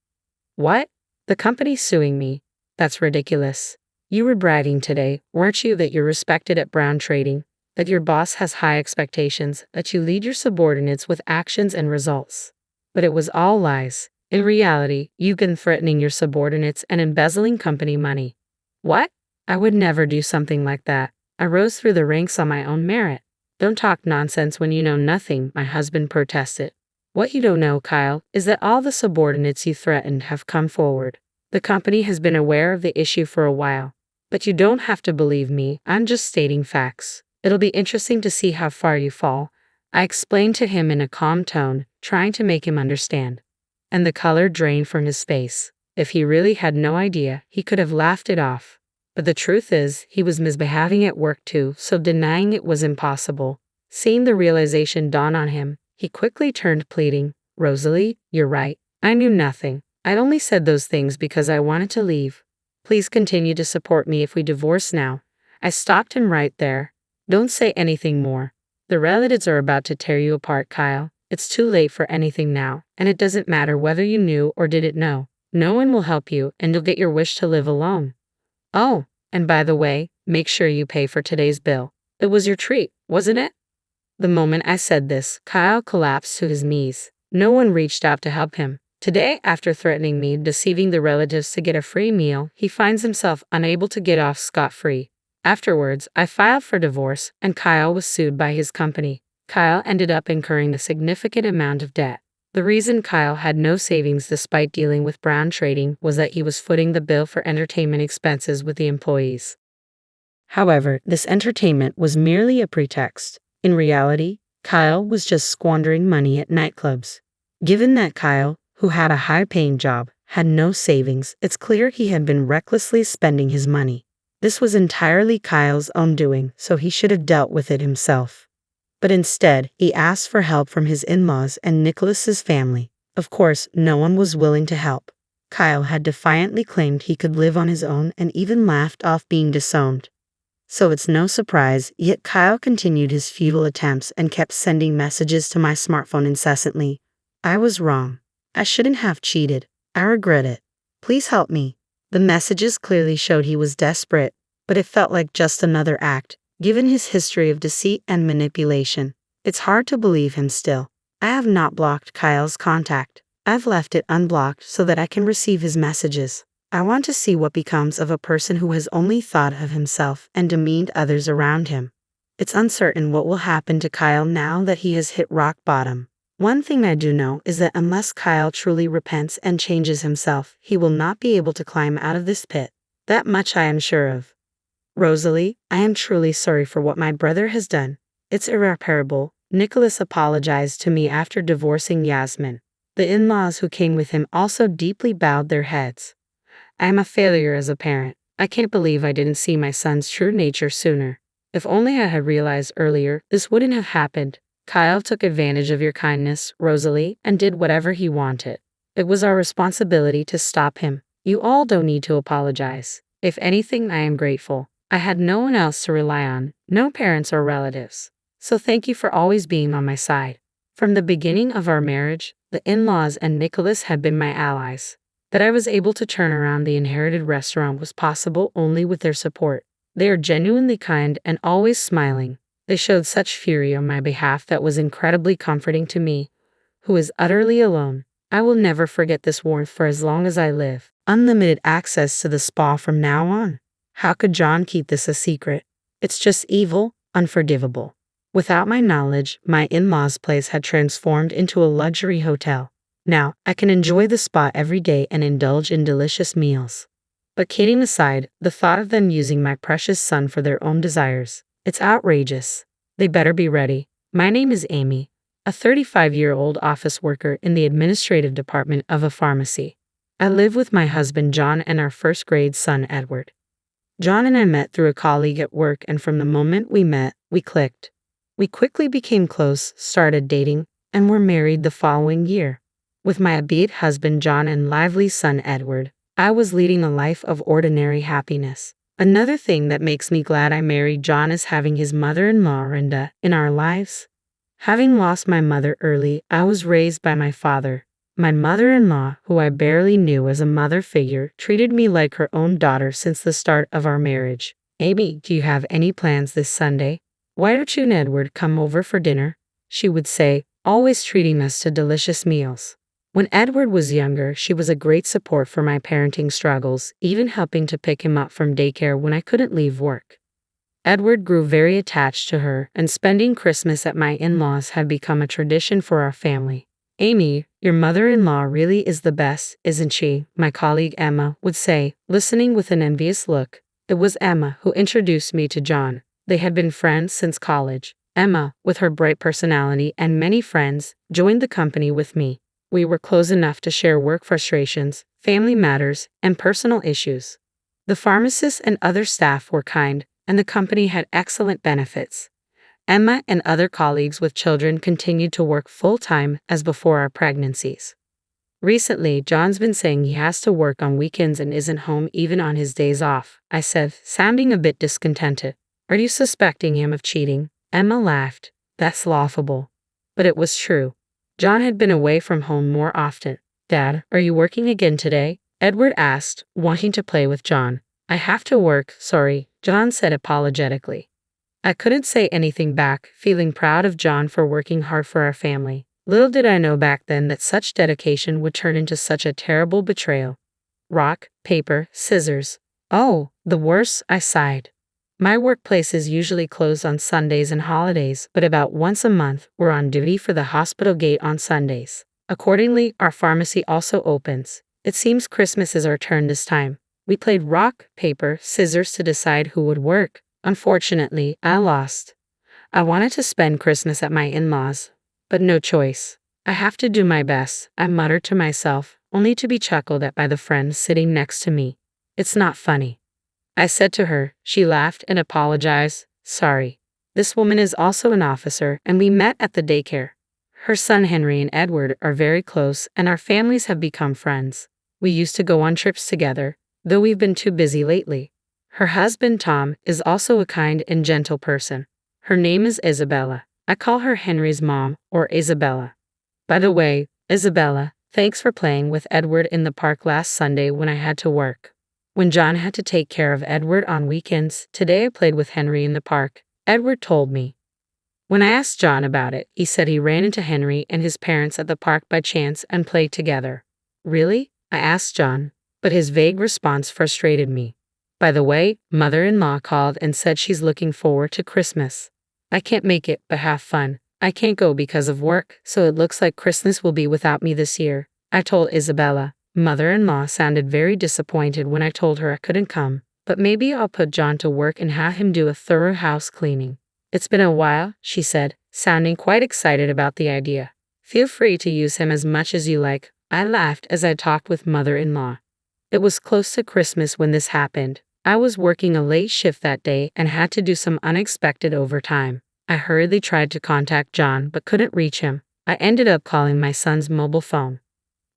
Speaker 2: What? The company's suing me? That's ridiculous. You were bragging today, weren't you, that you're respected at Brown Trading, that your boss has high expectations, that you lead your subordinates with actions and results. But it was all lies. In reality, you've been threatening your subordinates and embezzling company money. What? I would never do something like that. I rose through the ranks on my own merit. Don't talk nonsense when you know nothing, my husband protested. What you don't know, Kyle, is that all the subordinates you threatened have come forward. The company has been aware of the issue for a while. But you don't have to believe me, I'm just stating facts. It'll be interesting to see how far you fall. I explained to him in a calm tone, trying to make him understand. And the color drained from his face. If he really had no idea, he could have laughed it off. But the truth is, he was misbehaving at work too, so denying it was impossible. Seeing the realization dawn on him, he quickly turned, pleading, Rosalie, you're right. I knew nothing. I'd only said those things because I wanted to leave. Please continue to support me if we divorce now. I stopped him right there. Don't say anything more. The relatives are about to tear you apart, Kyle. It's too late for anything now, and it doesn't matter whether you knew or didn't know. No one will help you, and you'll get your wish to live alone. Oh, and by the way, make sure you pay for today's bill. It was your treat, wasn't it? The moment I said this, Kyle collapsed to his knees. No one reached out to help him. Today, after threatening me, deceiving the relatives to get a free meal, he finds himself unable to get off scot-free. Afterwards, I filed for divorce, and Kyle was sued by his company. Kyle ended up incurring a significant amount of debt. The reason Kyle had no savings despite dealing with Brown Trading was that he was footing the bill for entertainment expenses with the employees. However, this entertainment was merely a pretext. In reality, Kyle was just squandering money at nightclubs. Given that Kyle, who had a high-paying job, had no savings, it's clear he had been recklessly spending his money. This was entirely Kyle's own doing, so he should have dealt with it himself. But instead, he asked for help from his in-laws and Nicholas's family. Of course, no one was willing to help. Kyle had defiantly claimed he could live on his own and even laughed off being disowned. So it's no surprise, yet Kyle continued his futile attempts and kept sending messages to my smartphone incessantly. I was wrong. I shouldn't have cheated. I regret it. Please help me. The messages clearly showed he was desperate, but it felt like just another act. Given his history of deceit and manipulation, it's hard to believe him still. I have not blocked Kyle's contact. I've left it unblocked so that I can receive his messages. I want to see what becomes of a person who has only thought of himself and demeaned others around him. It's uncertain what will happen to Kyle now that he has hit rock bottom. One thing I do know is that unless Kyle truly repents and changes himself, he will not be able to climb out of this pit. That much I am sure of. Rosalie, I am truly sorry for what my brother has done. It's irreparable. Nicholas apologized to me after divorcing Yasmin. The in-laws who came with him also deeply bowed their heads. I am a failure as a parent. I can't believe I didn't see my son's true nature sooner. If only I had realized earlier, this wouldn't have happened. Kyle took advantage of your kindness, Rosalie, and did whatever he wanted. It was our responsibility to stop him. You all don't need to apologize. If anything, I am grateful. I had no one else to rely on, no parents or relatives. So thank you for always being on my side. From the beginning of our marriage, the in-laws and Nicholas have been my allies. That I was able to turn around the inherited restaurant was possible only with their support. They are genuinely kind and always smiling. They showed such fury on my behalf that was incredibly comforting to me, who is utterly alone. I will never forget this warmth for as long as I live. Unlimited access to the spa from now on. How could John keep this a secret? It's just evil, unforgivable. Without my knowledge, my in-laws' place had transformed into a luxury hotel. Now, I can enjoy the spa every day and indulge in delicious meals. But kidding aside, the thought of them using my precious son for their own desires, it's outrageous. They better be ready. My name is Amy, a 35-year-old office worker in the administrative department of a pharmacy. I live with my husband John and our first-grade son Edward. John and I met through a colleague at work, and from the moment we met, we clicked. We quickly became close, started dating, and were married the following year. With my upbeat husband John and lively son Edward, I was leading a life of ordinary happiness. Another thing that makes me glad I married John is having his mother-in-law Renda in our lives. Having lost my mother early, I was raised by my father. My mother-in-law, who I barely knew as a mother figure, treated me like her own daughter since the start of our marriage. Amy, do you have any plans this Sunday? Why don't you and Edward come over for dinner? She would say, always treating us to delicious meals. When Edward was younger, she was a great support for my parenting struggles, even helping to pick him up from daycare when I couldn't leave work. Edward grew very attached to her, and spending Christmas at my in-laws had become a tradition for our family. Amy, your mother-in-law really is the best, isn't she? My colleague Emma would say, listening with an envious look. It was Emma who introduced me to John. They had been friends since college. Emma, with her bright personality and many friends, joined the company with me. We were close enough to share work frustrations, family matters, and personal issues. The pharmacists and other staff were kind, and the company had excellent benefits. Emma and other colleagues with children continued to work full-time as before our pregnancies. Recently, John's been saying he has to work on weekends and isn't home even on his days off, I said, sounding a bit discontented. Are you suspecting him of cheating? Emma laughed. That's laughable. But it was true. John had been away from home more often. Dad, are you working again today? Edward asked, wanting to play with John. I have to work, sorry, John said apologetically. I couldn't say anything back, feeling proud of John for working hard for our family. Little did I know back then that such dedication would turn into such a terrible betrayal. Rock, paper, scissors. Oh, the worst, I sighed. My workplace is usually closed on Sundays and holidays, but about once a month, we're on duty for the hospital gate on Sundays. Accordingly, our pharmacy also opens. It seems Christmas is our turn this time. We played rock, paper, scissors to decide who would work. Unfortunately, I lost. I wanted to spend Christmas at my in-laws, but no choice. I have to do my best, I muttered to myself, only to be chuckled at by the friend sitting next to me. It's not funny, I said to her. She laughed and apologized. Sorry. This woman is also an officer, and we met at the daycare. Her son Henry and Edward are very close, and our families have become friends. We used to go on trips together, though we've been too busy lately. Her husband Tom is also a kind and gentle person. Her name is Isabella. I call her Henry's mom, or Isabella. By the way, Isabella, thanks for playing with Edward in the park last Sunday when I had to work. When John had to take care of Edward on weekends, today I played with Henry in the park, Edward told me. When I asked John about it, he said he ran into Henry and his parents at the park by chance and played together. Really? I asked John, but his vague response frustrated me. By the way, mother-in-law called and said she's looking forward to Christmas. I can't make it, but have fun. I can't go because of work, so it looks like Christmas will be without me this year, I told Isabella. Mother-in-law sounded very disappointed when I told her I couldn't come, but maybe I'll put John to work and have him do a thorough house cleaning. It's been a while, she said, sounding quite excited about the idea. Feel free to use him as much as you like, I laughed as I talked with mother-in-law. It was close to Christmas when this happened. I was working a late shift that day and had to do some unexpected overtime. I hurriedly tried to contact John but couldn't reach him. I ended up calling my son's mobile phone.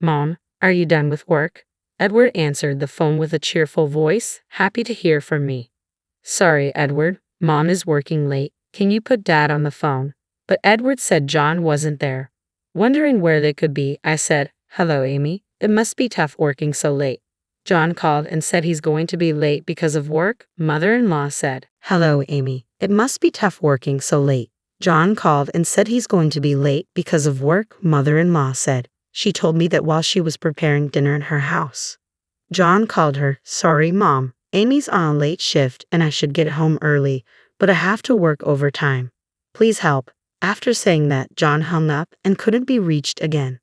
Speaker 2: Mom, are you done with work? Edward answered the phone with a cheerful voice, happy to hear from me. Sorry, Edward, Mom is working late. Can you put Dad on the phone? But Edward said John wasn't there. Wondering where they could be, I said, Hello, Amy. It must be tough working so late. John called and said he's going to be late because of work, mother-in-law said. Hello, Amy. It must be tough working so late. John called and said he's going to be late because of work, mother-in-law said. She told me that while she was preparing dinner in her house. John called her, Sorry, Mom. Amy's on a late shift and I should get home early, but I have to work overtime. Please help. After saying that, John hung up and couldn't be reached again.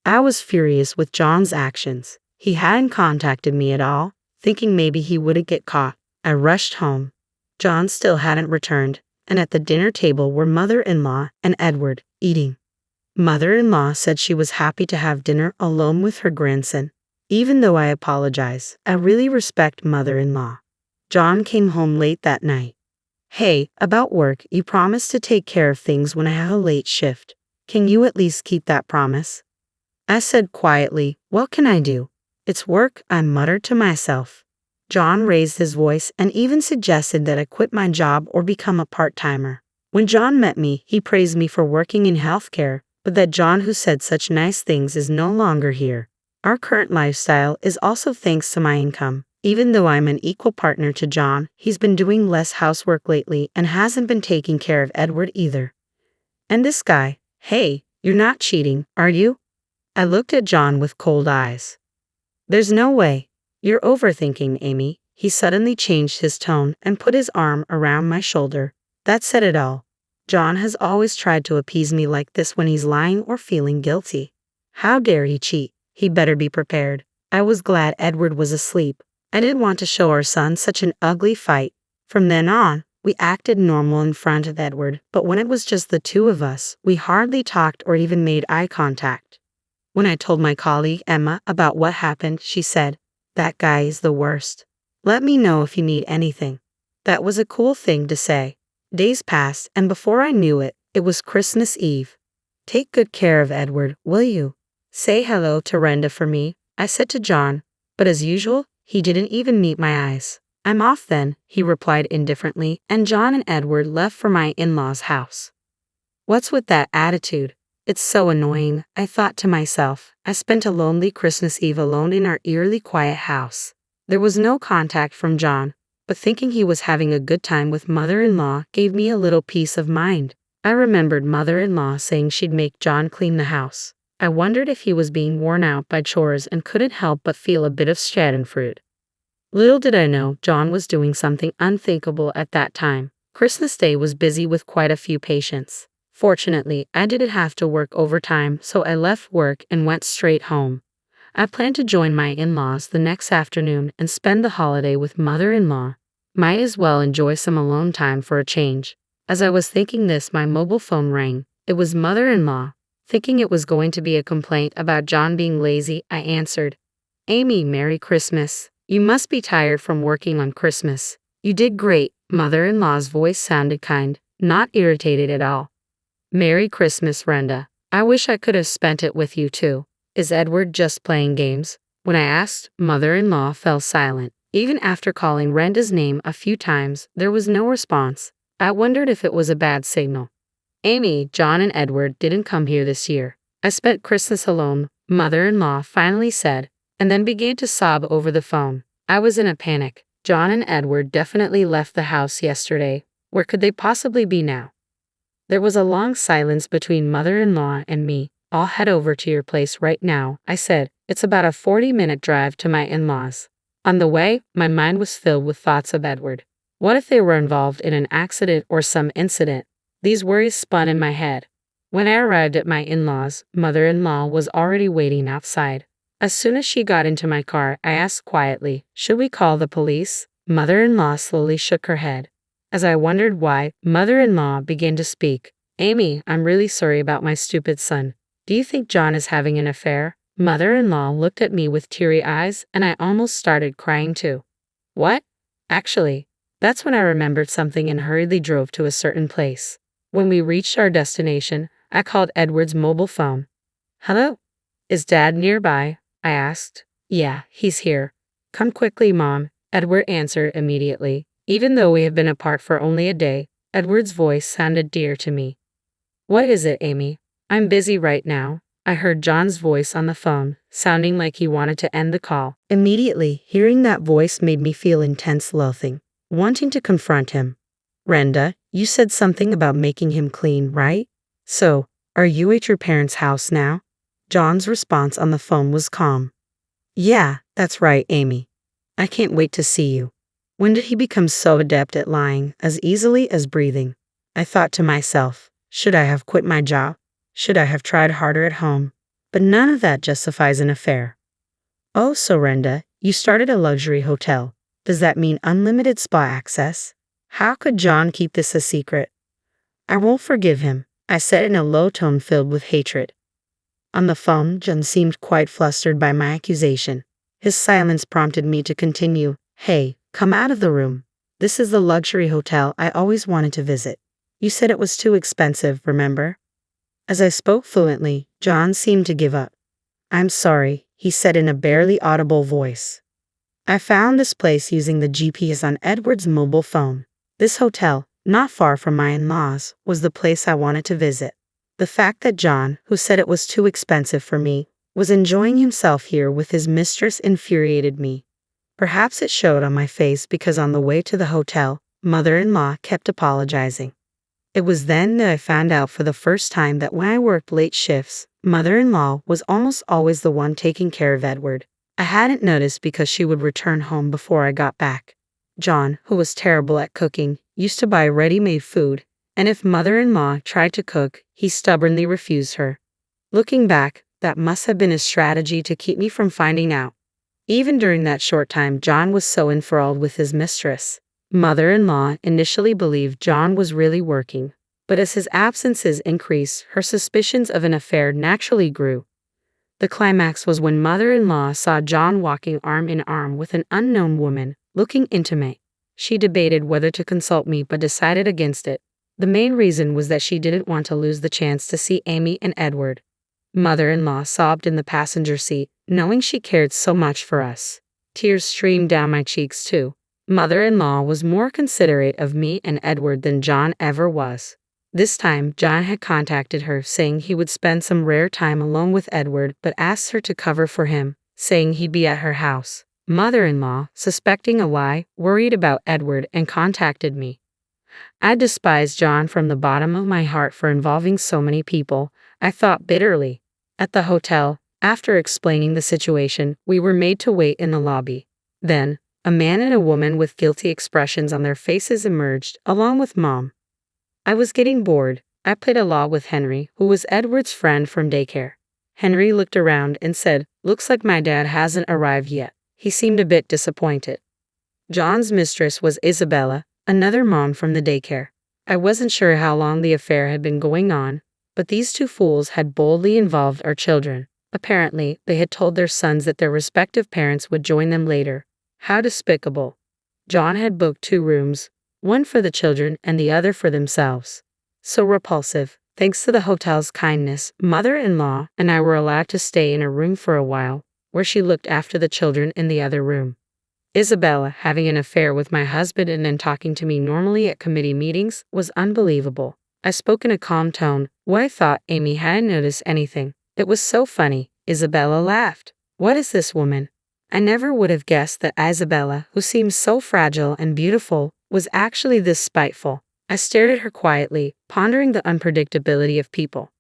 Speaker 2: I was furious with John's actions. He hadn't contacted me at all, thinking maybe he wouldn't get caught. I rushed home. John still hadn't returned, and at the dinner table were mother-in-law and Edward, eating. Mother-in-law said she was happy to have dinner alone with her grandson. Even though I apologize, I really respect mother-in-law. John came home late that night. Hey, about work, you promised to take care of things when I have a late shift. Can you at least keep that promise? I said quietly, What can I do? It's work, I muttered to myself. John raised his voice and even suggested that I quit my job or become a part-timer. When John met me, he praised me for working in healthcare, but that John who said such nice things is no longer here. Our current lifestyle is also thanks to my income. Even though I'm an equal partner to John, he's been doing less housework lately and hasn't been taking care of Edward either. And this guy, hey, you're not cheating, are you? I looked at John with cold eyes. There's no way. You're overthinking, Amy. He suddenly changed his tone and put his arm around my shoulder. That said it all. John has always tried to appease me like this when he's lying or feeling guilty. How dare he cheat? He better be prepared. I was glad Edward was asleep. I didn't want to show our son such an ugly fight. From then on, we acted normal in front of Edward, but when it was just the two of us, we hardly talked or even made eye contact. When I told my colleague Emma about what happened, she said, That guy is the worst. Let me know if you need anything. That was a cool thing to say. Days passed, and before I knew it, it was Christmas Eve. Take good care of Edward, will you? Say hello to Renda for me, I said to John, but as usual, he didn't even meet my eyes. I'm off then, he replied indifferently, and John and Edward left for my in-laws' house. What's with that attitude? It's so annoying, I thought to myself. I spent a lonely Christmas Eve alone in our eerily quiet house. There was no contact from John, but thinking he was having a good time with mother-in-law gave me a little peace of mind. I remembered mother-in-law saying she'd make John clean the house. I wondered if he was being worn out by chores and couldn't help but feel a bit of schadenfreude. Little did I know John was doing something unthinkable at that time. Christmas Day was busy with quite a few patients. Fortunately, I didn't have to work overtime, so I left work and went straight home. I planned to join my in-laws the next afternoon and spend the holiday with mother-in-law. Might as well enjoy some alone time for a change. As I was thinking this, my mobile phone rang. It was mother-in-law. Thinking it was going to be a complaint about John being lazy, I answered, Amy, Merry Christmas. You must be tired from working on Christmas. You did great. Mother-in-law's voice sounded kind, not irritated at all. Merry Christmas, Renda. I wish I could have spent it with you too. Is Edward just playing games? When I asked, mother-in-law fell silent. Even after calling Renda's name a few times, there was no response. I wondered if it was a bad signal. Amy, John and Edward didn't come here this year. I spent Christmas alone, mother-in-law finally said, and then began to sob over the phone. I was in a panic. John and Edward definitely left the house yesterday. Where could they possibly be now? There was a long silence between mother-in-law and me. I'll head over to your place right now, I said. It's about a 40-minute drive to my in-laws. On the way, my mind was filled with thoughts of Edward. What if they were involved in an accident or some incident? These worries spun in my head. When I arrived at my in-laws, mother-in-law was already waiting outside. As soon as she got into my car, I asked quietly, "Should we call the police?" Mother-in-law slowly shook her head. As I wondered why, mother-in-law began to speak. "Amy, I'm really sorry about my stupid son. Do you think John is having an affair?" Mother-in-law looked at me with teary eyes, and I almost started crying too. "What?" Actually, that's when I remembered something and hurriedly drove to a certain place. When we reached our destination, I called Edward's mobile phone. "Hello? Is Dad nearby?" I asked. "Yeah, he's here. Come quickly, Mom," Edward answered immediately. Even though we had been apart for only a day, Edward's voice sounded dear to me. "What is it, Amy?" "I'm busy right now." I heard John's voice on the phone, sounding like he wanted to end the call. Immediately, hearing that voice made me feel intense loathing, wanting to confront him. "Renda, you said something about making him clean, right? So, are you at your parents' house now?" John's response on the phone was calm. "Yeah, that's right, Amy. I can't wait to see you." When did he become so adept at lying as easily as breathing? I thought to myself, should I have quit my job? Should I have tried harder at home? But none of that justifies an affair. "Oh, so Renda, you started a luxury hotel. Does that mean unlimited spa access? How could John keep this a secret?" "I won't forgive him," I said in a low tone filled with hatred. On the phone, John seemed quite flustered by my accusation. His silence prompted me to continue. "Hey, come out of the room. This is the luxury hotel I always wanted to visit. You said it was too expensive, remember?" As I spoke fluently, John seemed to give up. "I'm sorry," he said in a barely audible voice. I found this place using the GPS on Edward's mobile phone. This hotel, not far from my in-laws, was the place I wanted to visit. The fact that John, who said it was too expensive for me, was enjoying himself here with his mistress infuriated me. Perhaps it showed on my face because on the way to the hotel, mother-in-law kept apologizing. It was then that I found out for the first time that when I worked late shifts, mother-in-law was almost always the one taking care of Edward. I hadn't noticed because she would return home before I got back. John, who was terrible at cooking, used to buy ready-made food, and if mother-in-law tried to cook, he stubbornly refused her. Looking back, that must have been a strategy to keep me from finding out. Even during that short time, John was so enthralled with his mistress. Mother-in-law initially believed John was really working, but as his absences increased, her suspicions of an affair naturally grew. The climax was when mother-in-law saw John walking arm in arm with an unknown woman, looking intimate. She debated whether to consult me but decided against it. The main reason was that she didn't want to lose the chance to see Amy and Edward. Mother-in-law sobbed in the passenger seat, knowing she cared so much for us. Tears streamed down my cheeks too. Mother-in-law was more considerate of me and Edward than John ever was. This time, John had contacted her, saying he would spend some rare time alone with Edward, but asked her to cover for him, saying he'd be at her house. Mother-in-law, suspecting a lie, worried about Edward and contacted me. I despised John from the bottom of my heart for involving so many people, I thought bitterly. At the hotel, after explaining the situation, we were made to wait in the lobby. Then, a man and a woman with guilty expressions on their faces emerged, along with Mom. I was getting bored. I played along with Henry, who was Edward's friend from daycare. Henry looked around and said, "Looks like my dad hasn't arrived yet." He seemed a bit disappointed. John's mistress was Isabella, another mom from the daycare. I wasn't sure how long the affair had been going on, but these two fools had boldly involved our children. Apparently, they had told their sons that their respective parents would join them later. How despicable. John had booked 2 rooms, one for the children and the other for themselves. So repulsive. Thanks to the hotel's kindness, mother-in-law and I were allowed to stay in a room for a while, where she looked after the children in the other room. Isabella having an affair with my husband and then talking to me normally at committee meetings was unbelievable. I spoke in a calm tone. I thought Amy hadn't noticed anything. It was so funny. Isabella laughed. "What is this woman?" I never would have guessed that Isabella, who seemed so fragile and beautiful, was actually this spiteful. I stared at her quietly, pondering the unpredictability of people.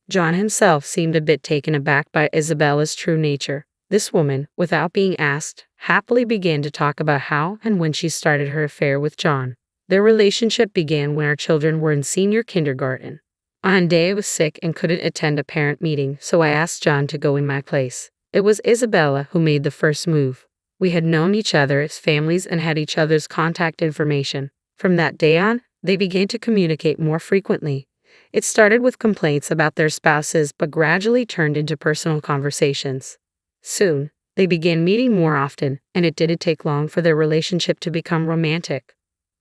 Speaker 2: John himself seemed a bit taken aback by Isabella's true nature. This woman, without being asked, happily began to talk about how and when she started her affair with John. Their relationship began when our children were in senior kindergarten. On a day I was sick and couldn't attend a parent meeting, so I asked John to go in my place. It was Isabella who made the first move. We had known each other as families and had each other's contact information. From that day on, they began to communicate more frequently. It started with complaints about their spouses but gradually turned into personal conversations. Soon, they began meeting more often, and it didn't take long for their relationship to become romantic.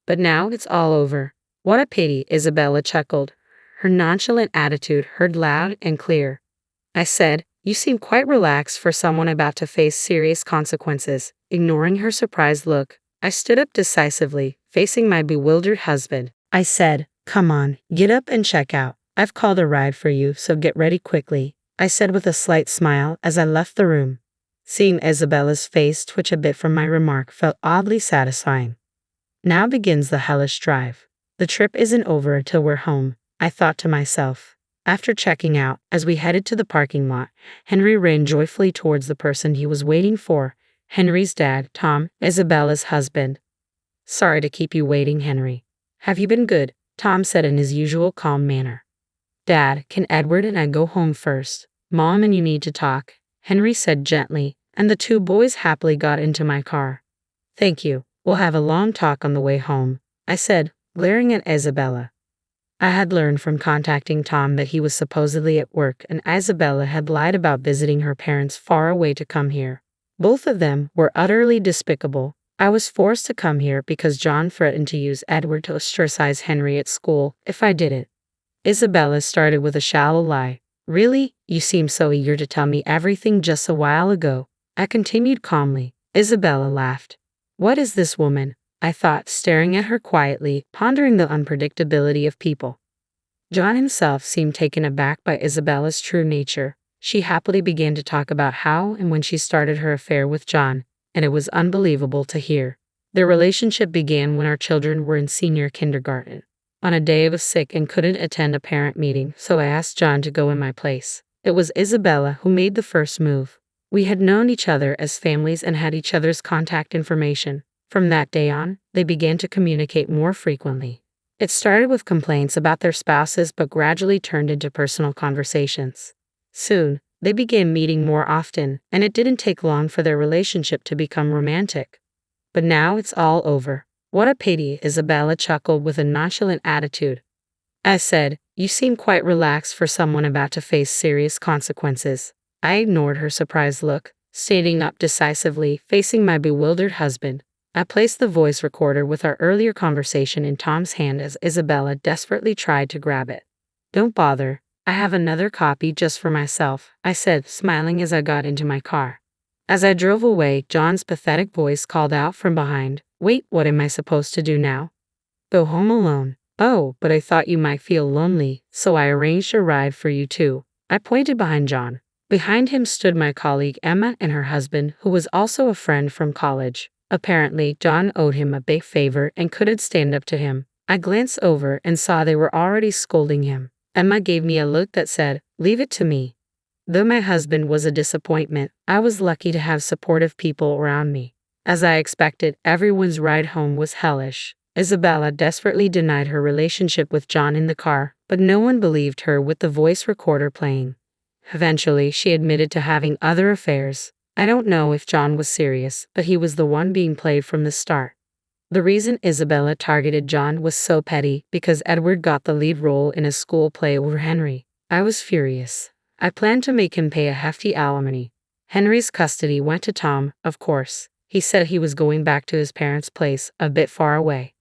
Speaker 2: But now it's all over. What a pity, Isabella chuckled, her nonchalant attitude heard loud and clear. I said, "You seem quite relaxed for someone about to face serious consequences." Ignoring her surprised look, I stood up decisively, facing my bewildered husband. I said, "Come on, get up and check out. I've called a ride for you, so get ready quickly," I said with a slight smile as I left the room. Seeing Isabella's face twitch a bit from my remark felt oddly satisfying. Now begins the hellish drive. The trip isn't over until we're home, I thought to myself. After checking out, as we headed to the parking lot, Henry ran joyfully towards the person he was waiting for, Henry's dad, Tom, Isabella's husband. "Sorry to keep you waiting, Henry. Have you been good?" Tom said in his usual calm manner. "Dad, can Edward and I go home first? Mom and you need to talk," Henry said gently, and the two boys happily got into my car. "Thank you. We'll have a long talk on the way home," I said, glaring at Isabella. I had learned from contacting Tom that he was supposedly at work and Isabella had lied about visiting her parents far away to come here. Both of them were utterly despicable. I was forced to come here because John threatened to use Edward to ostracize Henry at school if I didn't. Isabella started with a shallow lie. "Really? You seemed so eager to tell me everything just a while ago," I continued calmly. Isabella laughed. "What is this woman?" I thought, staring at her quietly, pondering the unpredictability of people. John himself seemed taken aback by Isabella's true nature. She happily began to talk about how and when she started her affair with John, and it was unbelievable to hear. Their relationship began when our children were in senior kindergarten. On a day I was sick and couldn't attend a parent meeting, so I asked John to go in my place. It was Isabella who made the first move. We had known each other as families and had each other's contact information. From that day on, they began to communicate more frequently. It started with complaints about their spouses but gradually turned into personal conversations. Soon, they began meeting more often, and it didn't take long for their relationship to become romantic. But now it's all over. What a pity, Isabella chuckled with a nonchalant attitude. I said, "You seem quite relaxed for someone about to face serious consequences." I ignored her surprised look, standing up decisively, facing my bewildered husband. I placed the voice recorder with our earlier conversation in Tom's hand as Isabella desperately tried to grab it. "Don't bother. I have another copy just for myself," I said, smiling as I got into my car. As I drove away, John's pathetic voice called out from behind, "Wait, what am I supposed to do now? Go home alone? Oh, but I thought you might feel lonely, so I arranged a ride for you too." I pointed behind John. Behind him stood my colleague Emma and her husband, who was also a friend from college. Apparently, John owed him a big favor and couldn't stand up to him. I glanced over and saw they were already scolding him. Emma gave me a look that said, "Leave it to me." Though my husband was a disappointment, I was lucky to have supportive people around me. As I expected, everyone's ride home was hellish. Isabella desperately denied her relationship with John in the car, but no one believed her with the voice recorder playing. Eventually, she admitted to having other affairs. I don't know if John was serious, but he was the one being played from the start. The reason Isabella targeted John was so petty because Edward got the lead role in a school play over Henry. I was furious. I planned to make him pay a hefty alimony. Henry's custody went to Tom, of course. He said he was going back to his parents' place, a bit far away.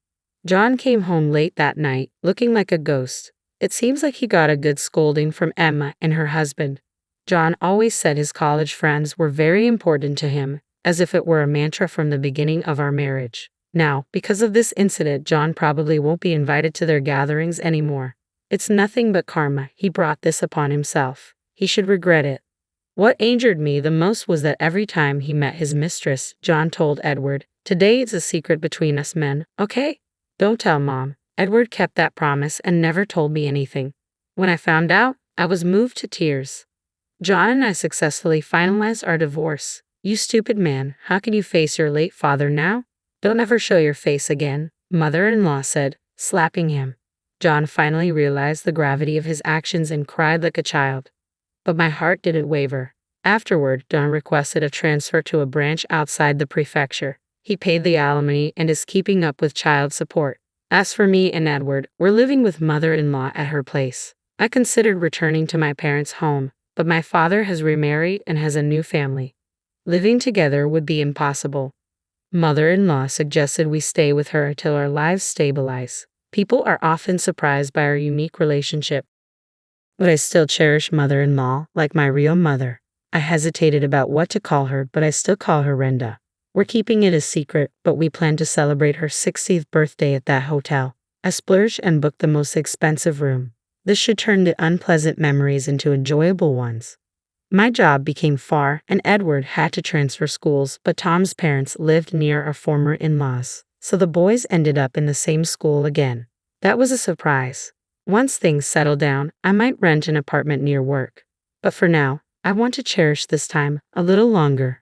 Speaker 2: John came home late that night, looking like a ghost. It seems like he got a good scolding from Emma and her husband. John always said his college friends were very important to him, as if it were a mantra from the beginning of our marriage. Now, because of this incident, John probably won't be invited to their gatherings anymore. It's nothing but karma. He brought this upon himself. He should regret it. What angered me the most was that every time he met his mistress, John told Edward, "Today it's a secret between us men, okay? Don't tell Mom." Edward kept that promise and never told me anything. When I found out, I was moved to tears. John and I successfully finalized our divorce. "You stupid man, how can you face your late father now? Don't ever show your face again," Mother-in-law said, slapping him. John finally realized the gravity of his actions and cried like a child. But my heart didn't waver. Afterward, Don requested a transfer to a branch outside the prefecture. He paid the alimony and is keeping up with child support. As for me and Edward, we're living with mother-in-law at her place. I considered returning to my parents' home, but my father has remarried and has a new family. Living together would be impossible. Mother-in-law suggested we stay with her until our lives stabilize. People are often surprised by our unique relationship. But I still cherish mother-in-law like my real mother. I hesitated about what to call her, but I still call her Renda. We're keeping it a secret, but we plan to celebrate her 60th birthday at that hotel. I splurged and booked the most expensive room. This should turn the unpleasant memories into enjoyable ones. My job became far, and Edward had to transfer schools, but Tom's parents lived near our former in-laws, so the boys ended up in the same school again. That was a surprise. Once things settle down, I might rent an apartment near work. But for now, I want to cherish this time a little longer.